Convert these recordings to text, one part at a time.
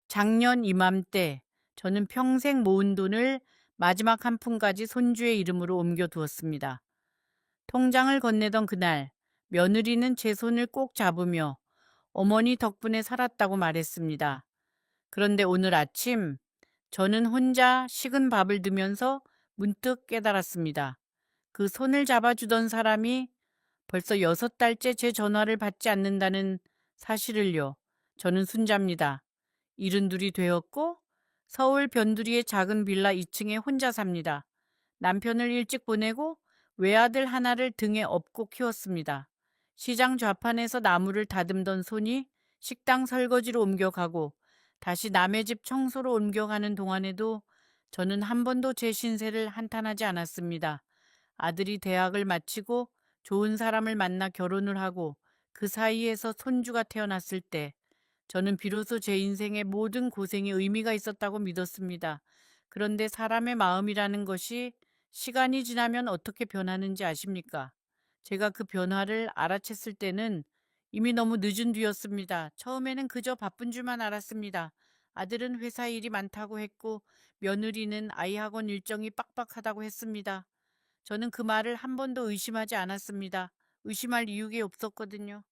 작년 이맘때 저는 평생 모은 돈을 마지막 한 푼까지 손주의 이름으로 옮겨두었습니다. 통장을 건네던 그날 며느리는 제 손을 꼭 잡으며 어머니 덕분에 살았다고 말했습니다. 그런데 오늘 아침 저는 혼자 식은 밥을 드면서 문득 깨달았습니다. 그 손을 잡아주던 사람이 벌써 6달째 제 전화를 받지 않는다는 사실을요. 저는 순자입니다. 72이 되었고 서울 변두리의 작은 빌라 2층에 혼자 삽니다. 남편을 일찍 보내고 외아들 하나를 등에 업고 키웠습니다. 시장 좌판에서 나무를 다듬던 손이 식당 설거지로 옮겨가고 다시 남의 집 청소로 옮겨가는 동안에도 저는 한 번도 제 신세를 한탄하지 않았습니다. 아들이 대학을 마치고 좋은 사람을 만나 결혼을 하고 그 사이에서 손주가 태어났을 때 저는 비로소 제 인생의 모든 고생이 의미가 있었다고 믿었습니다. 그런데 사람의 마음이라는 것이 시간이 지나면 어떻게 변하는지 아십니까? 제가 그 변화를 알아챘을 때는 이미 너무 늦은 뒤였습니다. 처음에는 그저 바쁜 줄만 알았습니다. 아들은 회사 일이 많다고 했고 며느리는 아이 학원 일정이 빡빡하다고 했습니다. 저는 그 말을 한 번도 의심하지 않았습니다. 의심할 이유가 없었거든요.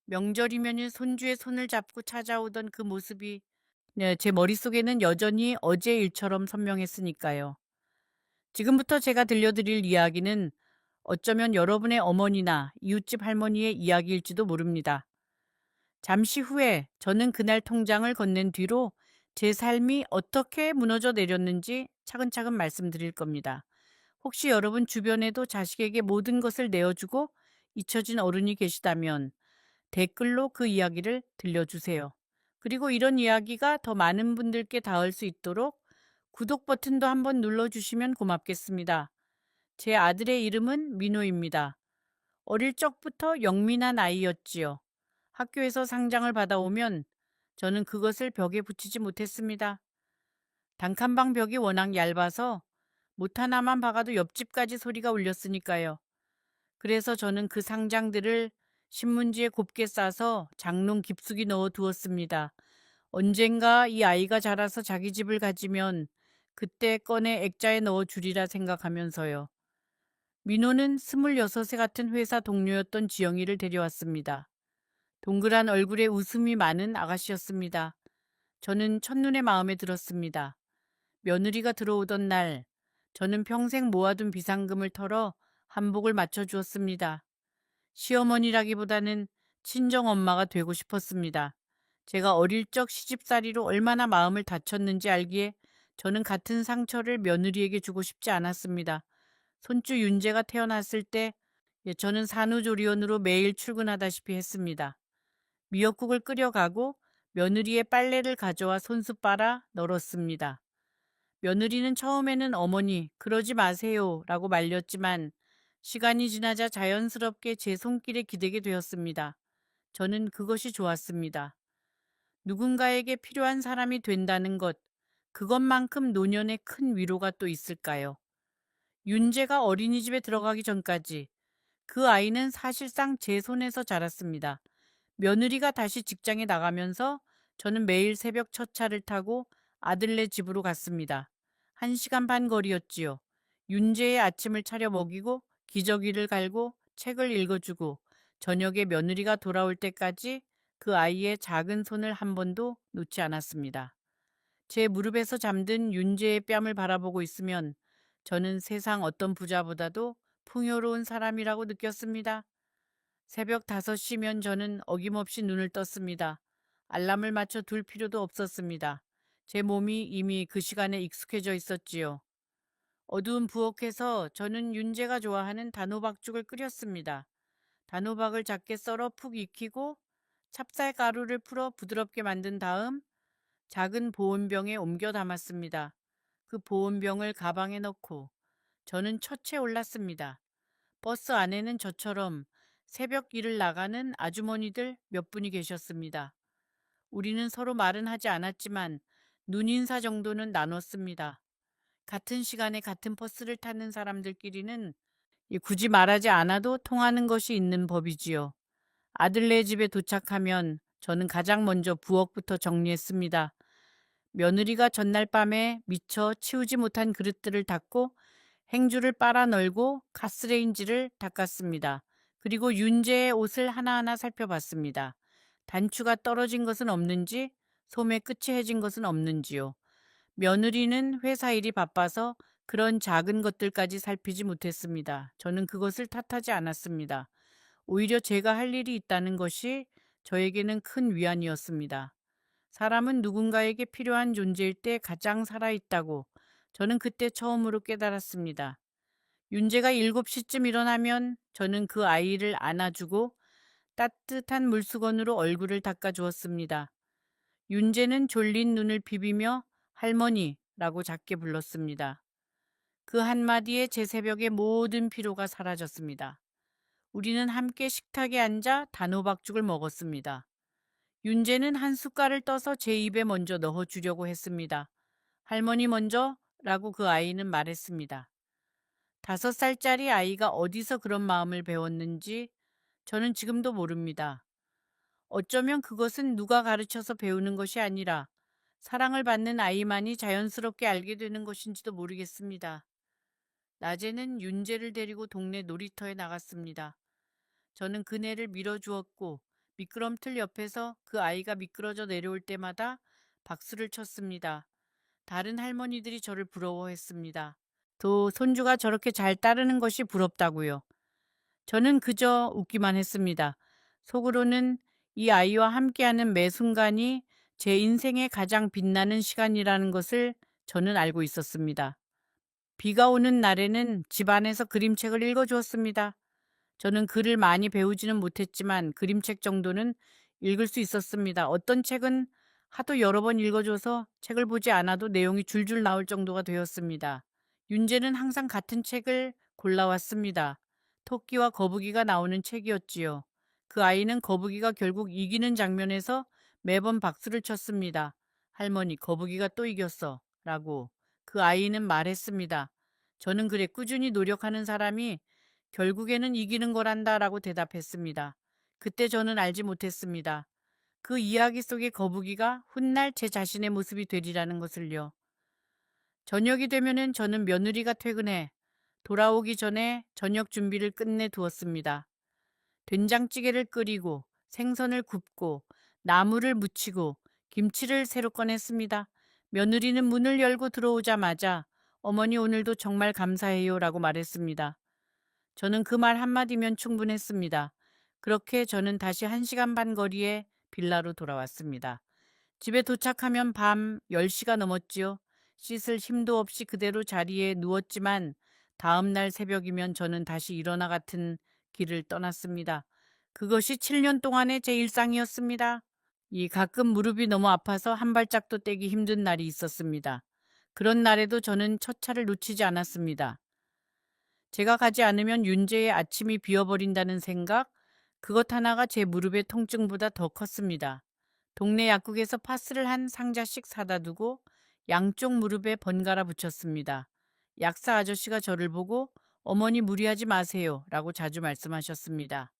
명절이면 손주의 손을 잡고 찾아오던 그 모습이 네, 제 머릿속에는 여전히 어제 일처럼 선명했으니까요. 지금부터 제가 들려드릴 이야기는 어쩌면 여러분의 어머니나 이웃집 할머니의 이야기일지도 모릅니다. 잠시 후에 저는 그날 통장을 건넨 뒤로 제 삶이 어떻게 무너져 내렸는지 차근차근 말씀드릴 겁니다. 혹시 여러분 주변에도 자식에게 모든 것을 내어주고 잊혀진 어른이 계시다면 댓글로 그 이야기를 들려주세요. 그리고 이런 이야기가 더 많은 분들께 닿을 수 있도록 구독 버튼도 한번 눌러주시면 고맙겠습니다. 제 아들의 이름은 민호입니다. 어릴 적부터 영민한 아이였지요. 학교에서 상장을 받아오면 저는 그것을 벽에 붙이지 못했습니다. 단칸방 벽이 워낙 얇아서 못 하나만 박아도 옆집까지 소리가 울렸으니까요. 그래서 저는 그 상장들을 신문지에 곱게 싸서 장롱 깊숙이 넣어 두었습니다. 언젠가 이 아이가 자라서 자기 집을 가지면 그때 꺼내 액자에 넣어 주리라 생각하면서요. 민호는 26세 같은 회사 동료였던 지영이를 데려왔습니다. 동그란 얼굴에 웃음이 많은 아가씨였습니다. 저는 첫눈에 마음에 들었습니다. 며느리가 들어오던 날, 저는 평생 모아둔 비상금을 털어 한복을 맞춰주었습니다. 시어머니라기보다는 친정엄마가 되고 싶었습니다. 제가 어릴 적 시집살이로 얼마나 마음을 다쳤는지 알기에 저는 같은 상처를 며느리에게 주고 싶지 않았습니다. 손주 윤재가 태어났을 때 저는 산후조리원으로 매일 출근하다시피 했습니다. 미역국을 끓여가고 며느리의 빨래를 가져와 손수 빨아 널었습니다. 며느리는 처음에는 어머니, 그러지 마세요 라고 말렸지만 시간이 지나자 자연스럽게 제 손길에 기대게 되었습니다. 저는 그것이 좋았습니다. 누군가에게 필요한 사람이 된다는 것, 그것만큼 노년의 큰 위로가 또 있을까요? 윤재가 어린이집에 들어가기 전까지 그 아이는 사실상 제 손에서 자랐습니다. 며느리가 다시 직장에 나가면서 저는 매일 새벽 첫 차를 타고 아들네 집으로 갔습니다. 1시간 반 거리였지요. 윤재의 아침을 차려 먹이고 기저귀를 갈고 책을 읽어주고 저녁에 며느리가 돌아올 때까지 그 아이의 작은 손을 한 번도 놓지 않았습니다. 제 무릎에서 잠든 윤재의 뺨을 바라보고 있으면 저는 세상 어떤 부자보다도 풍요로운 사람이라고 느꼈습니다. 새벽 5시면 저는 어김없이 눈을 떴습니다. 알람을 맞춰 둘 필요도 없었습니다. 제 몸이 이미 그 시간에 익숙해져 있었지요. 어두운 부엌에서 저는 윤재가 좋아하는 단호박죽을 끓였습니다. 단호박을 작게 썰어 푹 익히고 찹쌀가루를 풀어 부드럽게 만든 다음 작은 보온병에 옮겨 담았습니다. 그 보온병을 가방에 넣고 저는 첫째 올랐습니다. 버스 안에는 저처럼 새벽 일을 나가는 아주머니들 몇 분이 계셨습니다. 우리는 서로 말은 하지 않았지만 눈인사 정도는 나눴습니다. 같은 시간에 같은 버스를 타는 사람들끼리는 굳이 말하지 않아도 통하는 것이 있는 법이지요. 아들네 집에 도착하면 저는 가장 먼저 부엌부터 정리했습니다. 며느리가 전날 밤에 미처 치우지 못한 그릇들을 닦고 행주를 빨아 널고 가스레인지를 닦았습니다. 그리고 윤재의 옷을 하나하나 살펴봤습니다. 단추가 떨어진 것은 없는지, 소매 끝이 해진 것은 없는지요. 며느리는 회사 일이 바빠서 그런 작은 것들까지 살피지 못했습니다. 저는 그것을 탓하지 않았습니다. 오히려 제가 할 일이 있다는 것이 저에게는 큰 위안이었습니다. 사람은 누군가에게 필요한 존재일 때 가장 살아있다고 저는 그때 처음으로 깨달았습니다. 윤재가 7시쯤 일어나면 저는 그 아이를 안아주고 따뜻한 물수건으로 얼굴을 닦아주었습니다. 윤재는 졸린 눈을 비비며 할머니라고 작게 불렀습니다. 그 한마디에 제 새벽의 모든 피로가 사라졌습니다. 우리는 함께 식탁에 앉아 단호박죽을 먹었습니다. 윤재는 한 숟갈을 떠서 제 입에 먼저 넣어주려고 했습니다. 할머니 먼저 라고 그 아이는 말했습니다. 5살짜리 아이가 어디서 그런 마음을 배웠는지 저는 지금도 모릅니다. 어쩌면 그것은 누가 가르쳐서 배우는 것이 아니라 사랑을 받는 아이만이 자연스럽게 알게 되는 것인지도 모르겠습니다. 낮에는 윤재를 데리고 동네 놀이터에 나갔습니다. 저는 그네를 밀어주었고 미끄럼틀 옆에서 그 아이가 미끄러져 내려올 때마다 박수를 쳤습니다. 다른 할머니들이 저를 부러워했습니다. 또 손주가 저렇게 잘 따르는 것이 부럽다고요. 저는 그저 웃기만 했습니다. 속으로는 이 아이와 함께하는 매 순간이 제 인생의 가장 빛나는 시간이라는 것을 저는 알고 있었습니다. 비가 오는 날에는 집안에서 그림책을 읽어주었습니다. 저는 글을 많이 배우지는 못했지만 그림책 정도는 읽을 수 있었습니다. 어떤 책은 하도 여러 번 읽어줘서 책을 보지 않아도 내용이 줄줄 나올 정도가 되었습니다. 윤재는 항상 같은 책을 골라왔습니다. 토끼와 거북이가 나오는 책이었지요. 그 아이는 거북이가 결국 이기는 장면에서 매번 박수를 쳤습니다. 할머니, 거북이가 또 이겼어. 라고 그 아이는 말했습니다. 저는 그래 꾸준히 노력하는 사람이 결국에는 이기는 거란다 라고 대답했습니다. 그때 저는 알지 못했습니다. 그 이야기 속의 거북이가 훗날 제 자신의 모습이 되리라는 것을요. 저녁이 되면은 저는 며느리가 퇴근해 돌아오기 전에 저녁 준비를 끝내 두었습니다. 된장찌개를 끓이고 생선을 굽고 나물을 무치고 김치를 새로 꺼냈습니다. 며느리는 문을 열고 들어오자마자 어머니 오늘도 정말 감사해요 라고 말했습니다. 저는 그 말 한마디면 충분했습니다. 그렇게 저는 다시 1시간 반 거리의 빌라로 돌아왔습니다. 집에 도착하면 밤 10시가 넘었지요. 씻을 힘도 없이 그대로 자리에 누웠지만 다음 날 새벽이면 저는 다시 일어나 같은 길을 떠났습니다. 그것이 7년 동안의 제 일상이었습니다. 이 가끔 무릎이 너무 아파서 한 발짝도 떼기 힘든 날이 있었습니다. 그런 날에도 저는 첫 차를 놓치지 않았습니다. 제가 가지 않으면 윤재의 아침이 비어버린다는 생각, 그것 하나가 제 무릎의 통증보다 더 컸습니다. 동네 약국에서 파스를 한 상자씩 사다 두고 양쪽 무릎에 번갈아 붙였습니다. 약사 아저씨가 저를 보고 어머니 무리하지 마세요 라고 자주 말씀하셨습니다.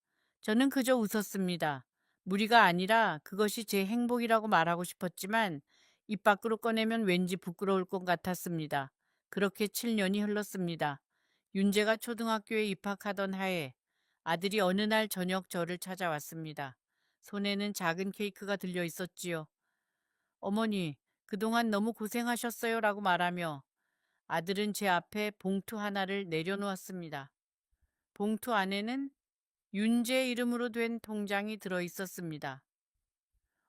저는 그저 웃었습니다. 무리가 아니라 그것이 제 행복이라고 말하고 싶었지만 입 밖으로 꺼내면 왠지 부끄러울 것 같았습니다. 그렇게 7년이 흘렀습니다. 윤재가 초등학교에 입학하던 해에 아들이 어느 날 저녁 저를 찾아왔습니다. 손에는 작은 케이크가 들려 있었지요. 어머니, 그동안 너무 고생하셨어요 라고 말하며 아들은 제 앞에 봉투 하나를 내려놓았습니다. 봉투 안에는 윤재 이름으로 된 통장이 들어 있었습니다.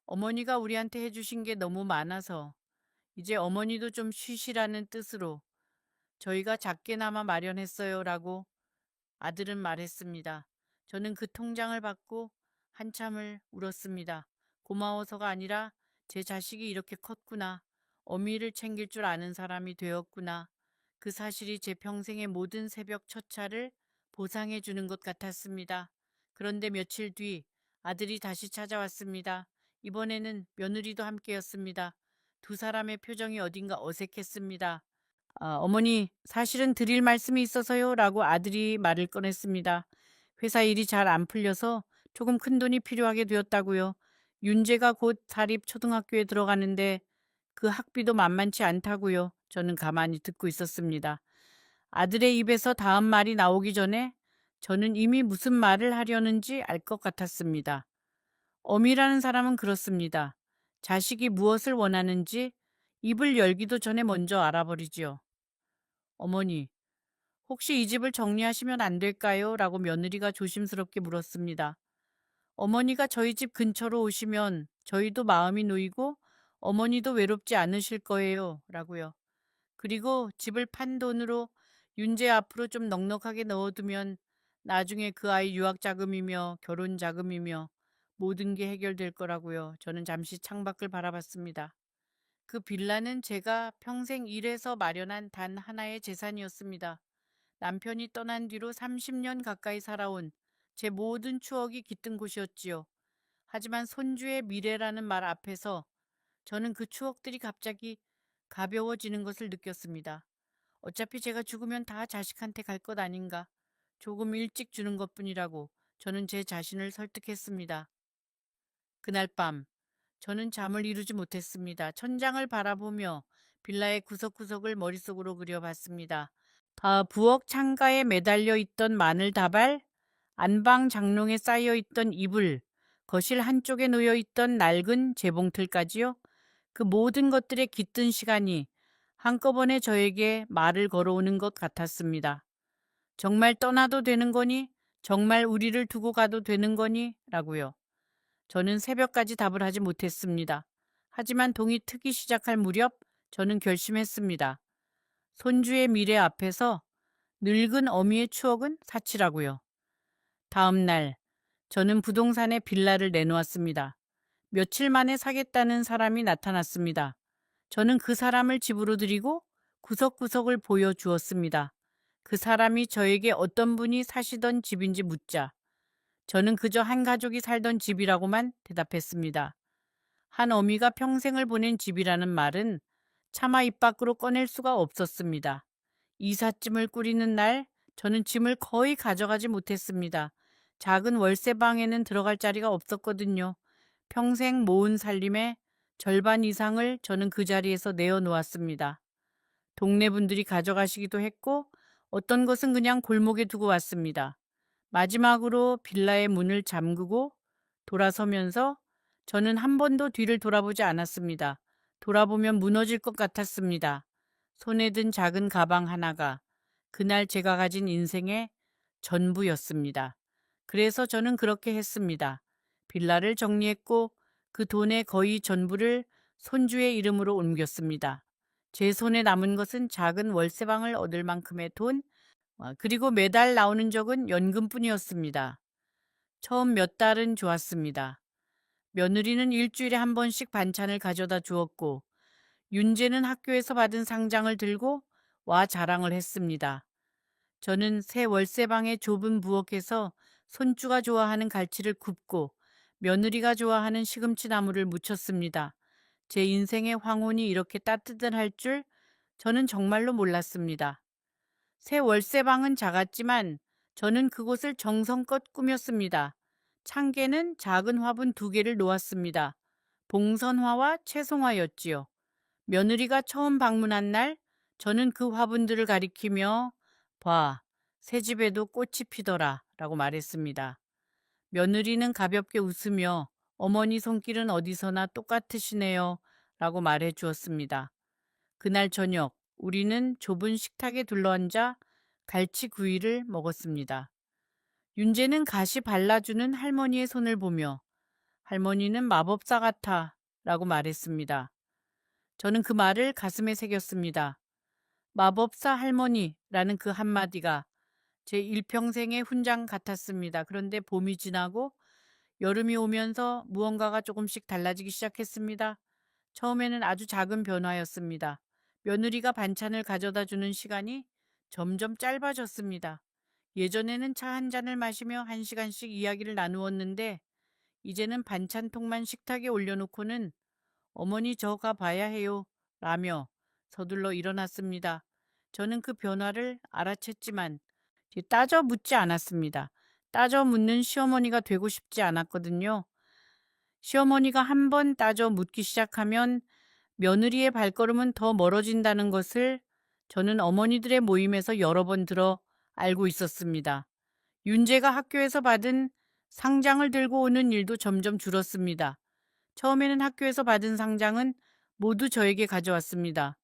어머니가 우리한테 해주신 게 너무 많아서 이제 어머니도 좀 쉬시라는 뜻으로 저희가 작게나마 마련했어요 라고 아들은 말했습니다. 저는 그 통장을 받고 한참을 울었습니다. 고마워서가 아니라 제 자식이 이렇게 컸구나. 어미를 챙길 줄 아는 사람이 되었구나. 그 사실이 제 평생의 모든 새벽 첫 차를 보상해 주는 것 같았습니다. 그런데 며칠 뒤 아들이 다시 찾아왔습니다. 이번에는 며느리도 함께였습니다. 두 사람의 표정이 어딘가 어색했습니다. 어머니, 사실은 드릴 말씀이 있어서요. 라고 아들이 말을 꺼냈습니다. 회사 일이 잘 안 풀려서 조금 큰 돈이 필요하게 되었다고요. 윤재가 곧 사립 초등학교에 들어가는데 그 학비도 만만치 않다고요. 저는 가만히 듣고 있었습니다. 아들의 입에서 다음 말이 나오기 전에 저는 이미 무슨 말을 하려는지 알 것 같았습니다. 어미라는 사람은 그렇습니다. 자식이 무엇을 원하는지 입을 열기도 전에 먼저 알아버리지요. 어머니, 혹시 이 집을 정리하시면 안 될까요? 라고 며느리가 조심스럽게 물었습니다. 어머니가 저희 집 근처로 오시면 저희도 마음이 놓이고 어머니도 외롭지 않으실 거예요. 라고요. 그리고 집을 판 돈으로 윤재 앞으로 좀 넉넉하게 넣어두면 나중에 그 아이 유학 자금이며 결혼 자금이며 모든 게 해결될 거라고요. 저는 잠시 창밖을 바라봤습니다. 그 빌라는 제가 평생 일해서 마련한 단 하나의 재산이었습니다. 남편이 떠난 뒤로 30년 가까이 살아온 제 모든 추억이 깃든 곳이었지요. 하지만 손주의 미래라는 말 앞에서 저는 그 추억들이 갑자기 가벼워지는 것을 느꼈습니다. 어차피 제가 죽으면 다 자식한테 갈 것 아닌가. 조금 일찍 주는 것뿐이라고 저는 제 자신을 설득했습니다. 그날 밤 저는 잠을 이루지 못했습니다. 천장을 바라보며 빌라의 구석구석을 머릿속으로 그려봤습니다. 부엌 창가에 매달려 있던 마늘 다발, 안방 장롱에 쌓여 있던 이불, 거실 한쪽에 놓여 있던 낡은 재봉틀까지요. 그 모든 것들의 깃든 시간이 한꺼번에 저에게 말을 걸어오는 것 같았습니다. 정말 떠나도 되는 거니? 정말 우리를 두고 가도 되는 거니? 라고요. 저는 새벽까지 답을 하지 못했습니다. 하지만 동이 트기 시작할 무렵 저는 결심했습니다. 손주의 미래 앞에서 늙은 어미의 추억은 사치라고요. 다음 날 저는 부동산에 빌라를 내놓았습니다. 며칠 만에 사겠다는 사람이 나타났습니다. 저는 그 사람을 집으로 들이고 구석구석을 보여주었습니다. 그 사람이 저에게 어떤 분이 사시던 집인지 묻자 저는 그저 한 가족이 살던 집이라고만 대답했습니다. 한 어미가 평생을 보낸 집이라는 말은 차마 입 밖으로 꺼낼 수가 없었습니다. 이삿짐을 꾸리는 날 저는 짐을 거의 가져가지 못했습니다. 작은 월세방에는 들어갈 자리가 없었거든요. 평생 모은 살림의 절반 이상을 저는 그 자리에서 내어놓았습니다. 동네 분들이 가져가시기도 했고 어떤 것은 그냥 골목에 두고 왔습니다. 마지막으로 빌라의 문을 잠그고 돌아서면서 저는 한 번도 뒤를 돌아보지 않았습니다. 돌아보면 무너질 것 같았습니다. 손에 든 작은 가방 하나가 그날 제가 가진 인생의 전부였습니다. 그래서 저는 그렇게 했습니다. 빌라를 정리했고 그 돈의 거의 전부를 손주의 이름으로 옮겼습니다. 제 손에 남은 것은 작은 월세방을 얻을 만큼의 돈, 그리고 매달 나오는 적은 연금뿐이었습니다. 처음 몇 달은 좋았습니다. 며느리는 일주일에 한 번씩 반찬을 가져다 주었고 윤재는 학교에서 받은 상장을 들고 와 자랑을 했습니다. 저는 새 월세방의 좁은 부엌에서 손주가 좋아하는 갈치를 굽고 며느리가 좋아하는 시금치 나물을 무쳤습니다. 제 인생의 황혼이 이렇게 따뜻할 줄 저는 정말로 몰랐습니다. 새 월세방은 작았지만 저는 그곳을 정성껏 꾸몄습니다. 창계는 작은 화분 2개를 놓았습니다. 봉선화와 채송화였지요. 며느리가 처음 방문한 날 저는 그 화분들을 가리키며 봐, 새 집에도 꽃이 피더라 라고 말했습니다. 며느리는 가볍게 웃으며 어머니 손길은 어디서나 똑같으시네요 라고 말해 주었습니다. 그날 저녁 우리는 좁은 식탁에 둘러앉아 갈치구이를 먹었습니다. 윤재는 가시 발라주는 할머니의 손을 보며 할머니는 마법사 같아 라고 말했습니다. 저는 그 말을 가슴에 새겼습니다. 마법사 할머니라는 그 한마디가 제 일평생의 훈장 같았습니다. 그런데 봄이 지나고 여름이 오면서 무언가가 조금씩 달라지기 시작했습니다. 처음에는 아주 작은 변화였습니다. 며느리가 반찬을 가져다 주는 시간이 점점 짧아졌습니다. 예전에는 차 한 잔을 마시며 1시간씩 이야기를 나누었는데 이제는 반찬통만 식탁에 올려놓고는 어머니 저 가 봐야 해요 라며 서둘러 일어났습니다. 저는 그 변화를 알아챘지만 따져 묻지 않았습니다. 따져 묻는 시어머니가 되고 싶지 않았거든요. 시어머니가 한 번 따져 묻기 시작하면 며느리의 발걸음은 더 멀어진다는 것을 저는 어머니들의 모임에서 여러 번 들어 알고 있었습니다. 윤재가 학교에서 받은 상장을 들고 오는 일도 점점 줄었습니다. 처음에는 학교에서 받은 상장은 모두 저에게 가져왔습니다.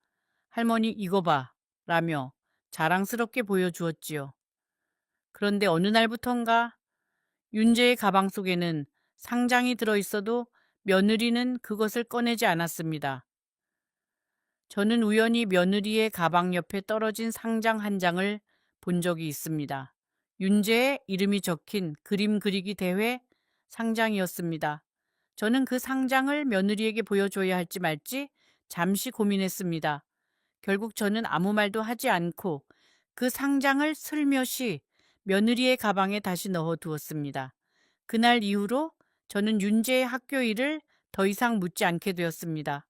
할머니 이거 봐 라며 자랑스럽게 보여주었지요. 그런데 어느 날부턴가 윤재의 가방 속에는 상장이 들어있어도 며느리는 그것을 꺼내지 않았습니다. 저는 우연히 며느리의 가방 옆에 떨어진 상장 한 장을 본 적이 있습니다. 윤재의 이름이 적힌 그림 그리기 대회 상장이었습니다. 저는 그 상장을 며느리에게 보여줘야 할지 말지 잠시 고민했습니다. 결국 저는 아무 말도 하지 않고 그 상장을 슬며시 며느리의 가방에 다시 넣어 두었습니다. 그날 이후로 저는 윤재의 학교 일을 더 이상 묻지 않게 되었습니다.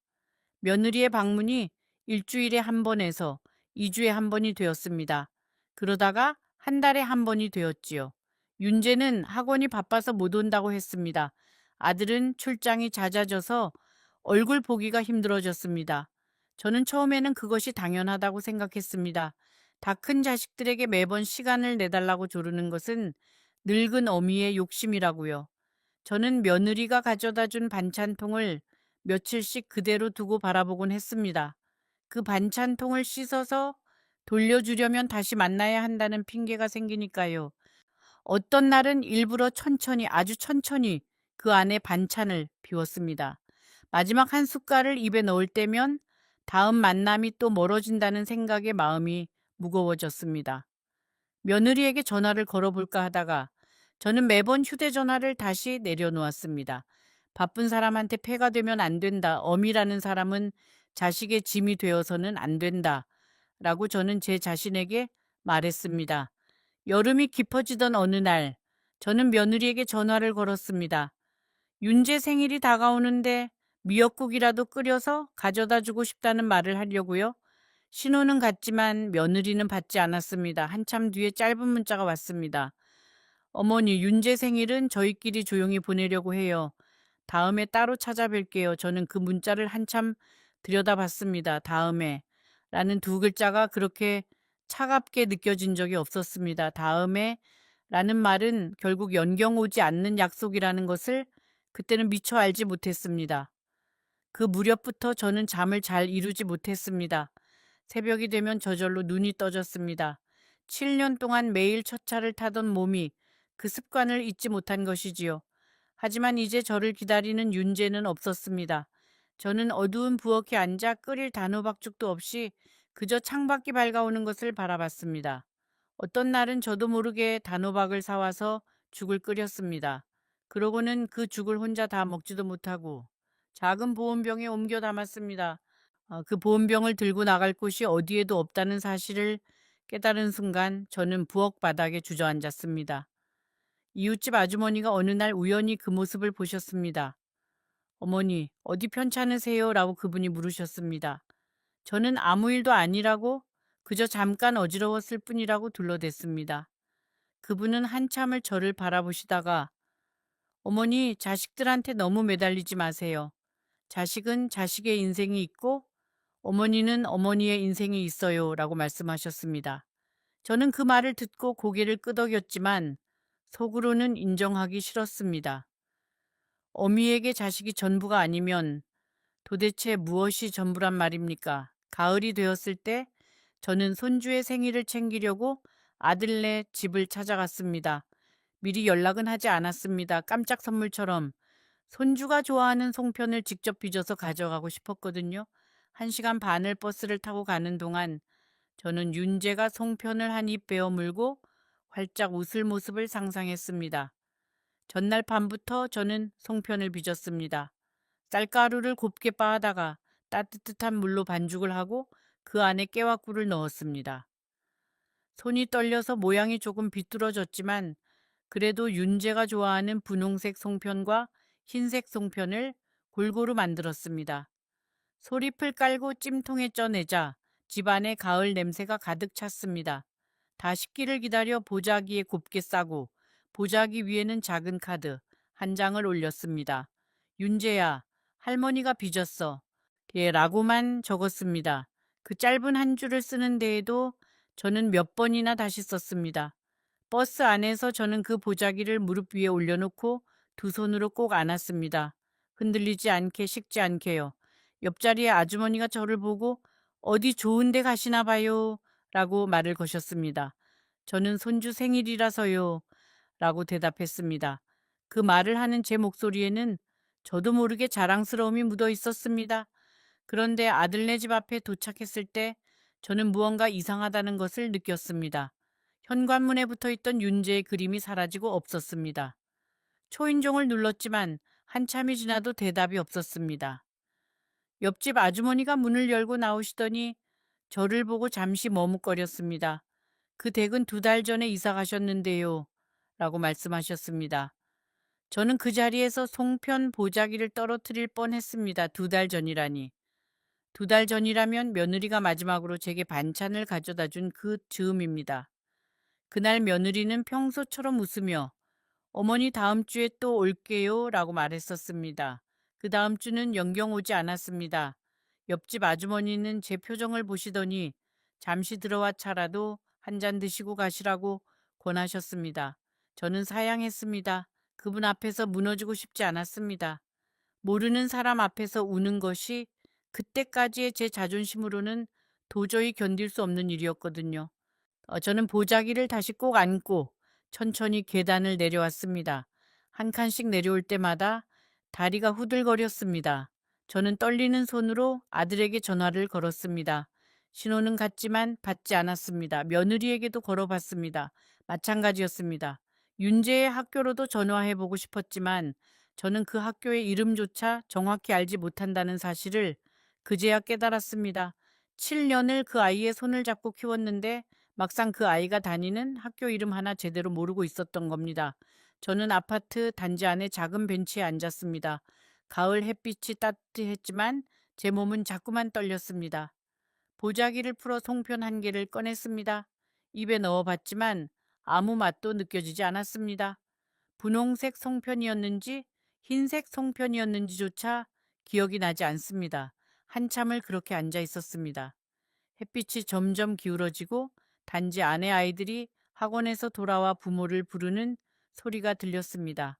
며느리의 방문이 일주일에 한 번에서 2주에 한 번이 되었습니다. 그러다가 한 달에 한 번이 되었지요. 윤재는 학원이 바빠서 못 온다고 했습니다. 아들은 출장이 잦아져서 얼굴 보기가 힘들어졌습니다. 저는 처음에는 그것이 당연하다고 생각했습니다. 다 큰 자식들에게 매번 시간을 내달라고 조르는 것은 늙은 어미의 욕심이라고요. 저는 며느리가 가져다 준 반찬통을 며칠씩 그대로 두고 바라보곤 했습니다. 그 반찬통을 씻어서 돌려주려면 다시 만나야 한다는 핑계가 생기니까요. 어떤 날은 일부러 천천히, 아주 천천히 그 안에 반찬을 비웠습니다. 마지막 한 숟갈을 입에 넣을 때면 다음 만남이 또 멀어진다는 생각에 마음이 무거워졌습니다. 며느리에게 전화를 걸어볼까 하다가 저는 매번 휴대전화를 다시 내려놓았습니다. 바쁜 사람한테 폐가 되면 안 된다. 어미라는 사람은 자식의 짐이 되어서는 안 된다. 라고 저는 제 자신에게 말했습니다. 여름이 깊어지던 어느 날, 저는 며느리에게 전화를 걸었습니다. 윤재 생일이 다가오는데 미역국이라도 끓여서 가져다 주고 싶다는 말을 하려고요. 신호는 갔지만 며느리는 받지 않았습니다. 한참 뒤에 짧은 문자가 왔습니다. 어머니, 윤재 생일은 저희끼리 조용히 보내려고 해요. 다음에 따로 찾아뵐게요. 저는 그 문자를 한참 들여다봤습니다. 다음에 라는 두 글자가 그렇게 차갑게 느껴진 적이 없었습니다. 다음에 라는 말은 결국 연경 오지 않는 약속이라는 것을 그때는 미처 알지 못했습니다. 그 무렵부터 저는 잠을 잘 이루지 못했습니다. 새벽이 되면 저절로 눈이 떠졌습니다. 7년 동안 매일 첫 차를 타던 몸이 그 습관을 잊지 못한 것이지요. 하지만 이제 저를 기다리는 윤재는 없었습니다. 저는 어두운 부엌에 앉아 끓일 단호박죽도 없이 그저 창밖이 밝아오는 것을 바라봤습니다. 어떤 날은 저도 모르게 단호박을 사와서 죽을 끓였습니다. 그러고는 그 죽을 혼자 다 먹지도 못하고 작은 보온병에 옮겨 담았습니다. 그 보온병을 들고 나갈 곳이 어디에도 없다는 사실을 깨달은 순간 저는 부엌 바닥에 주저앉았습니다. 이웃집 아주머니가 어느 날 우연히 그 모습을 보셨습니다. 어머니, 어디 편찮으세요? 라고 그분이 물으셨습니다. 저는 아무 일도 아니라고 그저 잠깐 어지러웠을 뿐이라고 둘러댔습니다. 그분은 한참을 저를 바라보시다가 어머니, 자식들한테 너무 매달리지 마세요. 자식은 자식의 인생이 있고 어머니는 어머니의 인생이 있어요. 라고 말씀하셨습니다. 저는 그 말을 듣고 고개를 끄덕였지만 속으로는 인정하기 싫었습니다. 어미에게 자식이 전부가 아니면 도대체 무엇이 전부란 말입니까? 가을이 되었을 때 저는 손주의 생일을 챙기려고 아들네 집을 찾아갔습니다. 미리 연락은 하지 않았습니다. 깜짝 선물처럼 손주가 좋아하는 송편을 직접 빚어서 가져가고 싶었거든요. 1시간 반을 버스를 타고 가는 동안 저는 윤재가 송편을 한 입 베어 물고 활짝 웃을 모습을 상상했습니다. 전날 밤부터 저는 송편을 빚었습니다. 쌀가루를 곱게 빻아다가 따뜻한 물로 반죽을 하고 그 안에 깨와 꿀을 넣었습니다. 손이 떨려서 모양이 조금 비뚤어졌지만 그래도 윤재가 좋아하는 분홍색 송편과 흰색 송편을 골고루 만들었습니다. 소리풀 깔고 찜통에 쪄내자 집안에 가을 냄새가 가득 찼습니다. 다 식기를 기다려 보자기에 곱게 싸고 보자기 위에는 작은 카드 한 장을 올렸습니다. 윤재야, 할머니가 빚었어. 예, 라고만 적었습니다. 그 짧은 한 줄을 쓰는 데에도 저는 몇 번이나 다시 썼습니다. 버스 안에서 저는 그 보자기를 무릎 위에 올려놓고 두 손으로 꼭 안았습니다. 흔들리지 않게 식지 않게요. 옆자리에 아주머니가 저를 보고 어디 좋은 데 가시나 봐요 라고 말을 거셨습니다. 저는 손주 생일이라서요 라고 대답했습니다. 그 말을 하는 제 목소리에는 저도 모르게 자랑스러움이 묻어 있었습니다. 그런데 아들네 집 앞에 도착했을 때 저는 무언가 이상하다는 것을 느꼈습니다. 현관문에 붙어 있던 윤재의 그림이 사라지고 없었습니다. 초인종을 눌렀지만 한참이 지나도 대답이 없었습니다. 옆집 아주머니가 문을 열고 나오시더니 저를 보고 잠시 머뭇거렸습니다. 그 댁은 2달 전에 이사 가셨는데요. 라고 말씀하셨습니다. 저는 그 자리에서 송편 보자기를 떨어뜨릴 뻔했습니다. 2달 전이라니. 2달 전이라면 며느리가 마지막으로 제게 반찬을 가져다 준 그 즈음입니다. 그날 며느리는 평소처럼 웃으며 어머니 다음 주에 또 올게요 라고 말했었습니다. 그 다음 주는 영경 오지 않았습니다. 옆집 아주머니는 제 표정을 보시더니 잠시 들어와 차라도 한 잔 드시고 가시라고 권하셨습니다. 저는 사양했습니다. 그분 앞에서 무너지고 싶지 않았습니다. 모르는 사람 앞에서 우는 것이 그때까지의 제 자존심으로는 도저히 견딜 수 없는 일이었거든요. 저는 보자기를 다시 꼭 안고 천천히 계단을 내려왔습니다. 한 칸씩 내려올 때마다 다리가 후들거렸습니다. 저는 떨리는 손으로 아들에게 전화를 걸었습니다. 신호는 갔지만 받지 않았습니다. 며느리에게도 걸어봤습니다. 마찬가지였습니다. 윤재의 학교로도 전화해보고 싶었지만 저는 그 학교의 이름조차 정확히 알지 못한다는 사실을 그제야 깨달았습니다. 7년을 그 아이의 손을 잡고 키웠는데 막상 그 아이가 다니는 학교 이름 하나 제대로 모르고 있었던 겁니다. 저는 아파트 단지 안에 작은 벤치에 앉았습니다. 가을 햇빛이 따뜻했지만 제 몸은 자꾸만 떨렸습니다. 보자기를 풀어 송편 한 개를 꺼냈습니다. 입에 넣어봤지만 아무 맛도 느껴지지 않았습니다. 분홍색 송편이었는지 흰색 송편이었는지조차 기억이 나지 않습니다. 한참을 그렇게 앉아 있었습니다. 햇빛이 점점 기울어지고 단지 안의 아이들이 학원에서 돌아와 부모를 부르는 소리가 들렸습니다.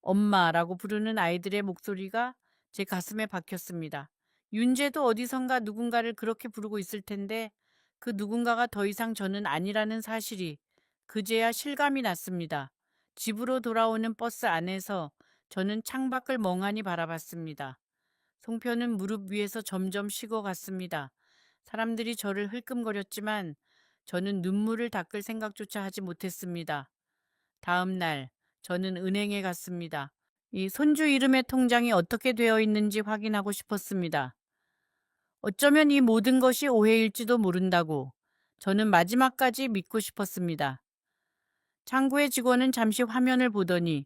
엄마라고 부르는 아이들의 목소리가 제 가슴에 박혔습니다. 윤재도 어디선가 누군가를 그렇게 부르고 있을 텐데 그 누군가가 더 이상 저는 아니라는 사실이 그제야 실감이 났습니다. 집으로 돌아오는 버스 안에서 저는 창밖을 멍하니 바라봤습니다. 송편은 무릎 위에서 점점 식어갔습니다. 사람들이 저를 흘끔거렸지만 저는 눈물을 닦을 생각조차 하지 못했습니다. 다음 날 저는 은행에 갔습니다. 이 손주 이름의 통장이 어떻게 되어 있는지 확인하고 싶었습니다. 어쩌면 이 모든 것이 오해일지도 모른다고 저는 마지막까지 믿고 싶었습니다. 창구의 직원은 잠시 화면을 보더니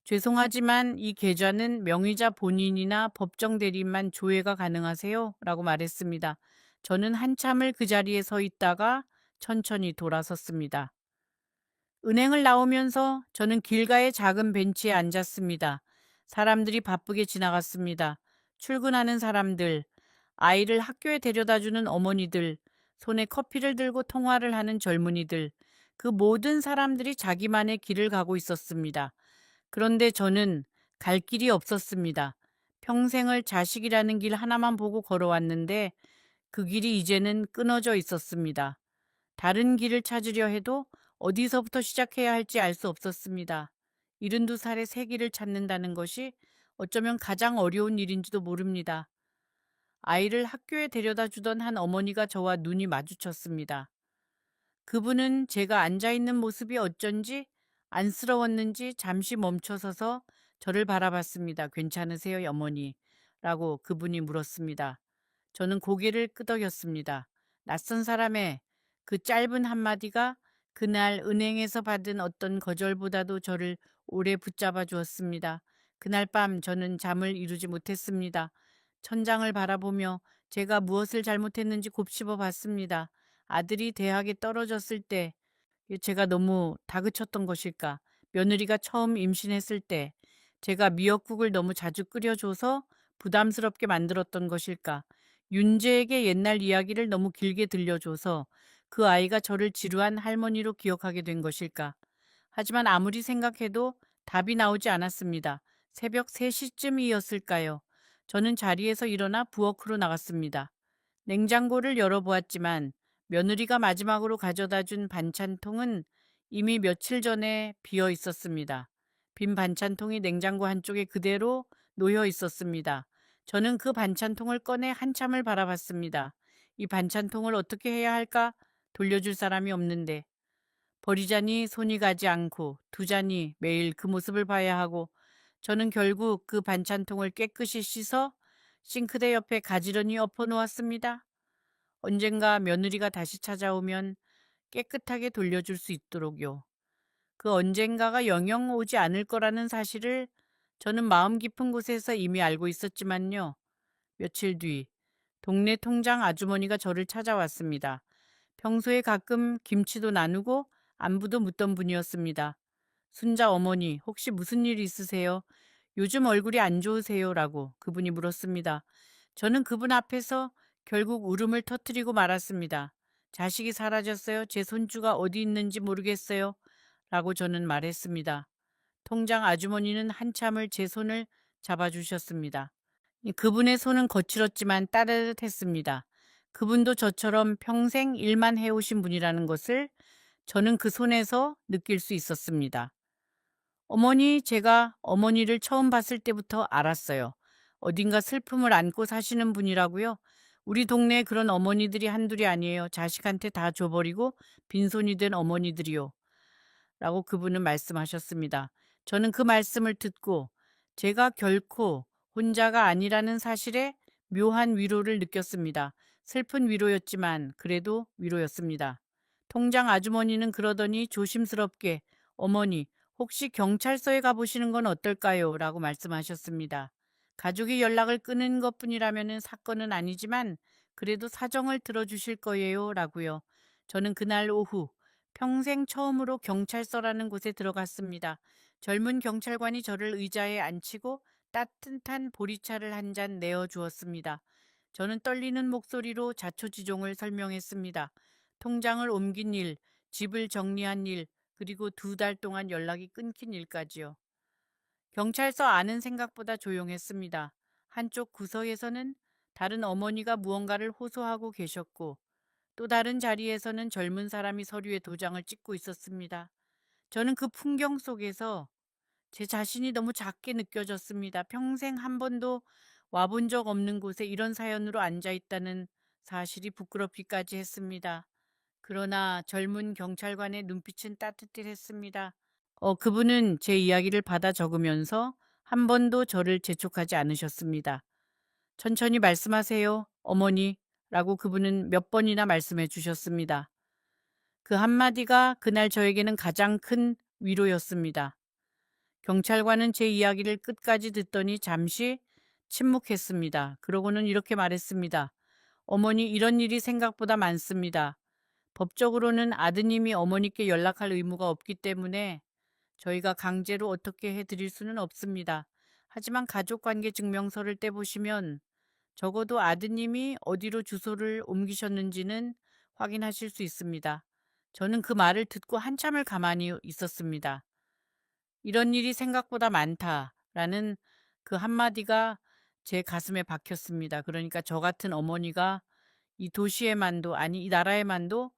죄송하지만 이 계좌는 명의자 본인이나 법정 대리인만 조회가 가능하세요? 라고 말했습니다. 저는 한참을 그 자리에 서 있다가 천천히 돌아섰습니다. 은행을 나오면서 저는 길가의 작은 벤치에 앉았습니다. 사람들이 바쁘게 지나갔습니다. 출근하는 사람들, 아이를 학교에 데려다주는 어머니들, 손에 커피를 들고 통화를 하는 젊은이들, 그 모든 사람들이 자기만의 길을 가고 있었습니다. 그런데 저는 갈 길이 없었습니다. 평생을 자식이라는 길 하나만 보고 걸어왔는데 그 길이 이제는 끊어져 있었습니다. 다른 길을 찾으려 해도 어디서부터 시작해야 할지 알 수 없었습니다. 72살의 새 길을 찾는다는 것이 어쩌면 가장 어려운 일인지도 모릅니다. 아이를 학교에 데려다 주던 한 어머니가 저와 눈이 마주쳤습니다. 그분은 제가 앉아있는 모습이 어쩐지 안쓰러웠는지 잠시 멈춰서서 저를 바라봤습니다. 괜찮으세요, 어머니? 라고 그분이 물었습니다. 저는 고개를 끄덕였습니다. 낯선 사람의 그 짧은 한마디가 그날 은행에서 받은 어떤 거절보다도 저를 오래 붙잡아 주었습니다. 그날 밤 저는 잠을 이루지 못했습니다. 천장을 바라보며 제가 무엇을 잘못했는지 곱씹어 봤습니다. 아들이 대학에 떨어졌을 때 제가 너무 다그쳤던 것일까? 며느리가 처음 임신했을 때 제가 미역국을 너무 자주 끓여줘서 부담스럽게 만들었던 것일까? 윤재에게 옛날 이야기를 너무 길게 들려줘서 그 아이가 저를 지루한 할머니로 기억하게 된 것일까? 하지만 아무리 생각해도 답이 나오지 않았습니다. 새벽 3시쯤이었을까요? 저는 자리에서 일어나 부엌으로 나갔습니다. 냉장고를 열어보았지만 며느리가 마지막으로 가져다 준 반찬통은 이미 며칠 전에 비어 있었습니다. 빈 반찬통이 냉장고 한쪽에 그대로 놓여 있었습니다. 저는 그 반찬통을 꺼내 한참을 바라봤습니다. 이 반찬통을 어떻게 해야 할까? 돌려줄 사람이 없는데. 버리자니 손이 가지 않고 두자니 매일 그 모습을 봐야 하고 저는 결국 그 반찬통을 깨끗이 씻어 싱크대 옆에 가지런히 엎어 놓았습니다. 언젠가 며느리가 다시 찾아오면 깨끗하게 돌려줄 수 있도록요. 그 언젠가가 영영 오지 않을 거라는 사실을 저는 마음 깊은 곳에서 이미 알고 있었지만요. 며칠 뒤 동네 통장 아주머니가 저를 찾아왔습니다. 평소에 가끔 김치도 나누고 안부도 묻던 분이었습니다. 순자 어머니, 혹시 무슨 일 있으세요? 요즘 얼굴이 안 좋으세요? 라고 그분이 물었습니다. 저는 그분 앞에서 결국 울음을 터뜨리고 말았습니다. 자식이 사라졌어요. 제 손주가 어디 있는지 모르겠어요. 라고 저는 말했습니다. 통장 아주머니는 한참을 제 손을 잡아주셨습니다. 그분의 손은 거칠었지만 따뜻했습니다. 그분도 저처럼 평생 일만 해오신 분이라는 것을 저는 그 손에서 느낄 수 있었습니다. 어머니, 제가 어머니를 처음 봤을 때부터 알았어요. 어딘가 슬픔을 안고 사시는 분이라고요. 우리 동네에 그런 어머니들이 한둘이 아니에요. 자식한테 다 줘버리고 빈손이 된 어머니들이요. 라고 그분은 말씀하셨습니다. 저는 그 말씀을 듣고 제가 결코 혼자가 아니라는 사실에 묘한 위로를 느꼈습니다. 슬픈 위로였지만 그래도 위로였습니다. 통장 아주머니는 그러더니 조심스럽게 어머니, 혹시 경찰서에 가보시는 건 어떨까요? 라고 말씀하셨습니다. 가족이 연락을 끊은 것뿐이라면 사건은 아니지만 그래도 사정을 들어주실 거예요. 라고요. 저는 그날 오후 평생 처음으로 경찰서라는 곳에 들어갔습니다. 젊은 경찰관이 저를 의자에 앉히고 따뜻한 보리차를 한 잔 내어주었습니다. 저는 떨리는 목소리로 자초지종을 설명했습니다. 통장을 옮긴 일, 집을 정리한 일, 그리고 2달 동안 연락이 끊긴 일까지요. 경찰서 안은 생각보다 조용했습니다. 한쪽 구석에서는 다른 어머니가 무언가를 호소하고 계셨고 또 다른 자리에서는 젊은 사람이 서류에 도장을 찍고 있었습니다. 저는 그 풍경 속에서 제 자신이 너무 작게 느껴졌습니다. 평생 한 번도 와본 적 없는 곳에 이런 사연으로 앉아 있다는 사실이 부끄럽기까지 했습니다. 그러나 젊은 경찰관의 눈빛은 따뜻했습니다. 그분은 제 이야기를 받아 적으면서 한 번도 저를 재촉하지 않으셨습니다. 천천히 말씀하세요, 어머니, 라고 그분은 몇 번이나 말씀해 주셨습니다. 그 한마디가 그날 저에게는 가장 큰 위로였습니다. 경찰관은 제 이야기를 끝까지 듣더니 잠시 침묵했습니다. 그러고는 이렇게 말했습니다. 어머니, 이런 일이 생각보다 많습니다. 법적으로는 아드님이 어머니께 연락할 의무가 없기 때문에 저희가 강제로 어떻게 해드릴 수는 없습니다. 하지만 가족관계 증명서를 떼보시면 적어도 아드님이 어디로 주소를 옮기셨는지는 확인하실 수 있습니다. 저는 그 말을 듣고 한참을 가만히 있었습니다. 이런 일이 생각보다 많다라는 그 한마디가 제 가슴에 박혔습니다. 그러니까 저 같은 어머니가 이 도시에만도, 아니 이 나라에만도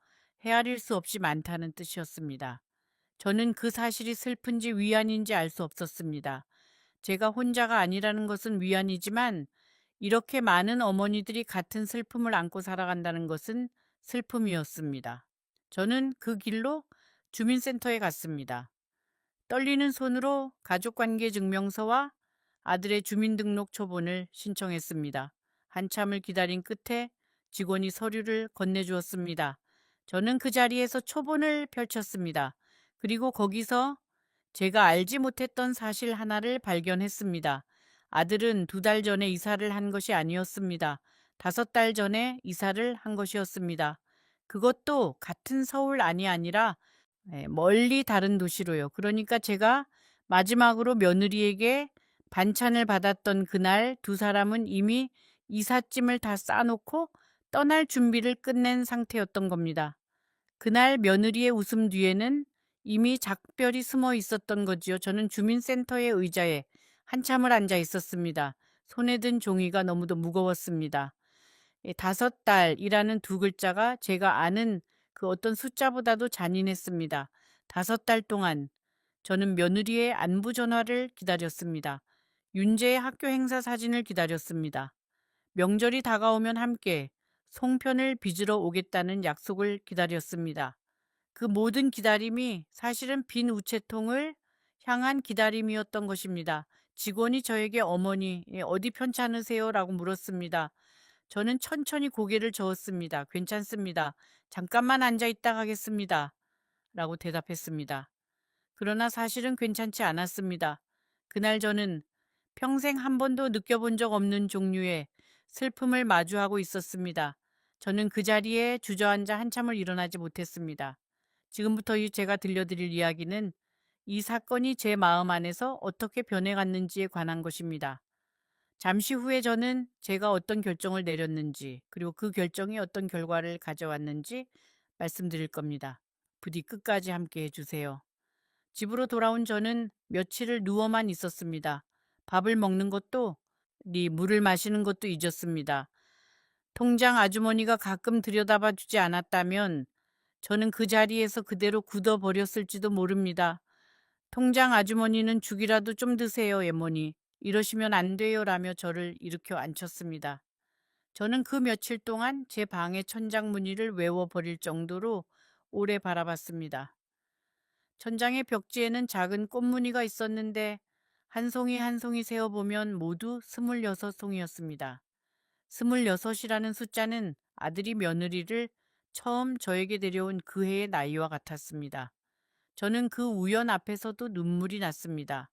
헤아릴 수 없이 많다는 뜻이었습니다. 저는 그 사실이 슬픈지 위안인지 알 수 없었습니다. 제가 혼자가 아니라는 것은 위안이지만 이렇게 많은 어머니들이 같은 슬픔을 안고 살아간다는 것은 슬픔이었습니다. 저는 그 길로 주민센터에 갔습니다. 떨리는 손으로 가족관계 증명서와 아들의 주민등록 초본을 신청했습니다. 한참을 기다린 끝에 직원이 서류를 건네주었습니다. 저는 그 자리에서 초본을 펼쳤습니다. 그리고 거기서 제가 알지 못했던 사실 하나를 발견했습니다. 아들은 2달 전에 이사를 한 것이 아니었습니다. 5달 전에 이사를 한 것이었습니다. 그것도 같은 서울 안이 아니라 멀리 다른 도시로요. 그러니까 제가 마지막으로 며느리에게 반찬을 받았던 그날 두 사람은 이미 이삿짐을 다 싸놓고 떠날 준비를 끝낸 상태였던 겁니다. 그날 며느리의 웃음 뒤에는 이미 작별이 숨어 있었던 거지요. 저는 주민센터의 의자에 한참을 앉아 있었습니다. 손에 든 종이가 너무도 무거웠습니다. 5달이라는 두 글자가 제가 아는 그 어떤 숫자보다도 잔인했습니다. 5달 동안 저는 며느리의 안부 전화를 기다렸습니다. 윤재의 학교 행사 사진을 기다렸습니다. 명절이 다가오면 함께 송편을 빚으러 오겠다는 약속을 기다렸습니다. 그 모든 기다림이 사실은 빈 우체통을 향한 기다림이었던 것입니다. 직원이 저에게 어머니, 어디 편찮으세요? 라고 물었습니다. 저는 천천히 고개를 저었습니다. 괜찮습니다. 잠깐만 앉아 있다 가겠습니다. 라고 대답했습니다. 그러나 사실은 괜찮지 않았습니다. 그날 저는 평생 한 번도 느껴본 적 없는 종류의 슬픔을 마주하고 있었습니다. 저는 그 자리에 주저앉아 한참을 일어나지 못했습니다. 지금부터 제가 들려드릴 이야기는 이 사건이 제 마음 안에서 어떻게 변해갔는지에 관한 것입니다. 잠시 후에 저는 제가 어떤 결정을 내렸는지, 그리고 그 결정이 어떤 결과를 가져왔는지 말씀드릴 겁니다. 부디 끝까지 함께 해주세요. 집으로 돌아온 저는 며칠을 누워만 있었습니다. 밥을 먹는 것도, 물을 마시는 것도 잊었습니다. 통장 아주머니가 가끔 들여다봐 주지 않았다면 저는 그 자리에서 그대로 굳어버렸을지도 모릅니다. 통장 아주머니는 죽이라도 좀 드세요, 예모니. 이러시면 안 돼요, 라며 저를 일으켜 앉혔습니다. 저는 그 며칠 동안 제 방의 천장 무늬를 외워버릴 정도로 오래 바라봤습니다. 천장의 벽지에는 작은 꽃무늬가 있었는데 한 송이 한 송이 세어보면 모두 26송이였습니다. 26이라는 숫자는 아들이 며느리를 처음 저에게 데려온 그 해의 나이와 같았습니다. 저는 그 우연 앞에서도 눈물이 났습니다.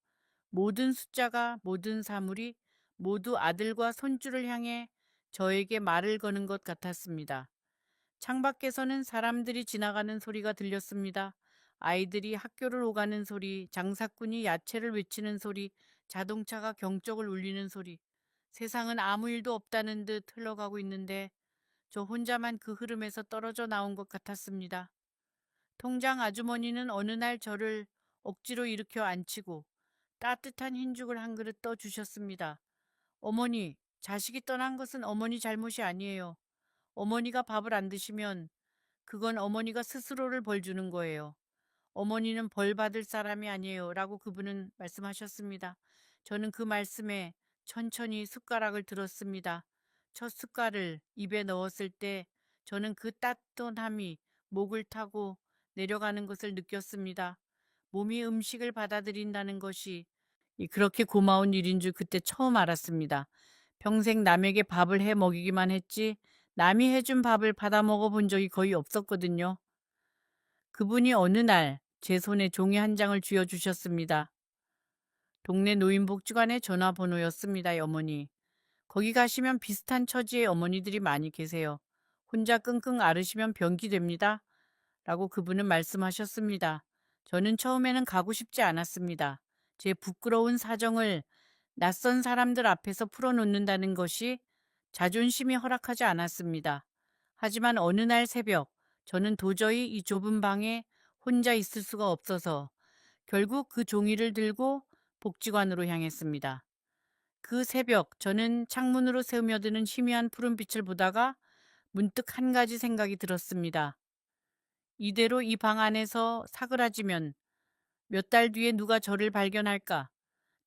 모든 숫자가, 모든 사물이 모두 아들과 손주를 향해 저에게 말을 거는 것 같았습니다. 창밖에서는 사람들이 지나가는 소리가 들렸습니다. 아이들이 학교를 오가는 소리, 장사꾼이 야채를 외치는 소리, 자동차가 경적을 울리는 소리. 세상은 아무 일도 없다는 듯 흘러가고 있는데 저 혼자만 그 흐름에서 떨어져 나온 것 같았습니다. 통장 아주머니는 어느 날 저를 억지로 일으켜 앉히고 따뜻한 흰죽을 한 그릇 떠주셨습니다. 어머니, 자식이 떠난 것은 어머니 잘못이 아니에요. 어머니가 밥을 안 드시면 그건 어머니가 스스로를 벌 주는 거예요. 어머니는 벌 받을 사람이 아니에요. 라고 그분은 말씀하셨습니다. 저는 그 말씀에 천천히 숟가락을 들었습니다. 첫 숟갈을 입에 넣었을 때 저는 그 따뜻함이 목을 타고 내려가는 것을 느꼈습니다. 몸이 음식을 받아들인다는 것이 그렇게 고마운 일인 줄 그때 처음 알았습니다. 평생 남에게 밥을 해 먹이기만 했지 남이 해준 밥을 받아 먹어본 적이 거의 없었거든요. 그분이 어느 날 제 손에 종이 한 장을 쥐어주셨습니다. 동네 노인복지관의 전화번호였습니다, 어머니. 거기 가시면 비슷한 처지의 어머니들이 많이 계세요. 혼자 끙끙 앓으시면 병기 됩니다. 라고 그분은 말씀하셨습니다. 저는 처음에는 가고 싶지 않았습니다. 제 부끄러운 사정을 낯선 사람들 앞에서 풀어놓는다는 것이 자존심이 허락하지 않았습니다. 하지만 어느 날 새벽, 저는 도저히 이 좁은 방에 혼자 있을 수가 없어서 결국 그 종이를 들고 복지관으로 향했습니다. 그 새벽 저는 창문으로 스며드는 희미한 푸른빛을 보다가 문득 한 가지 생각이 들었습니다. 이대로 이 방 안에서 사그라지면 몇 달 뒤에 누가 저를 발견할까?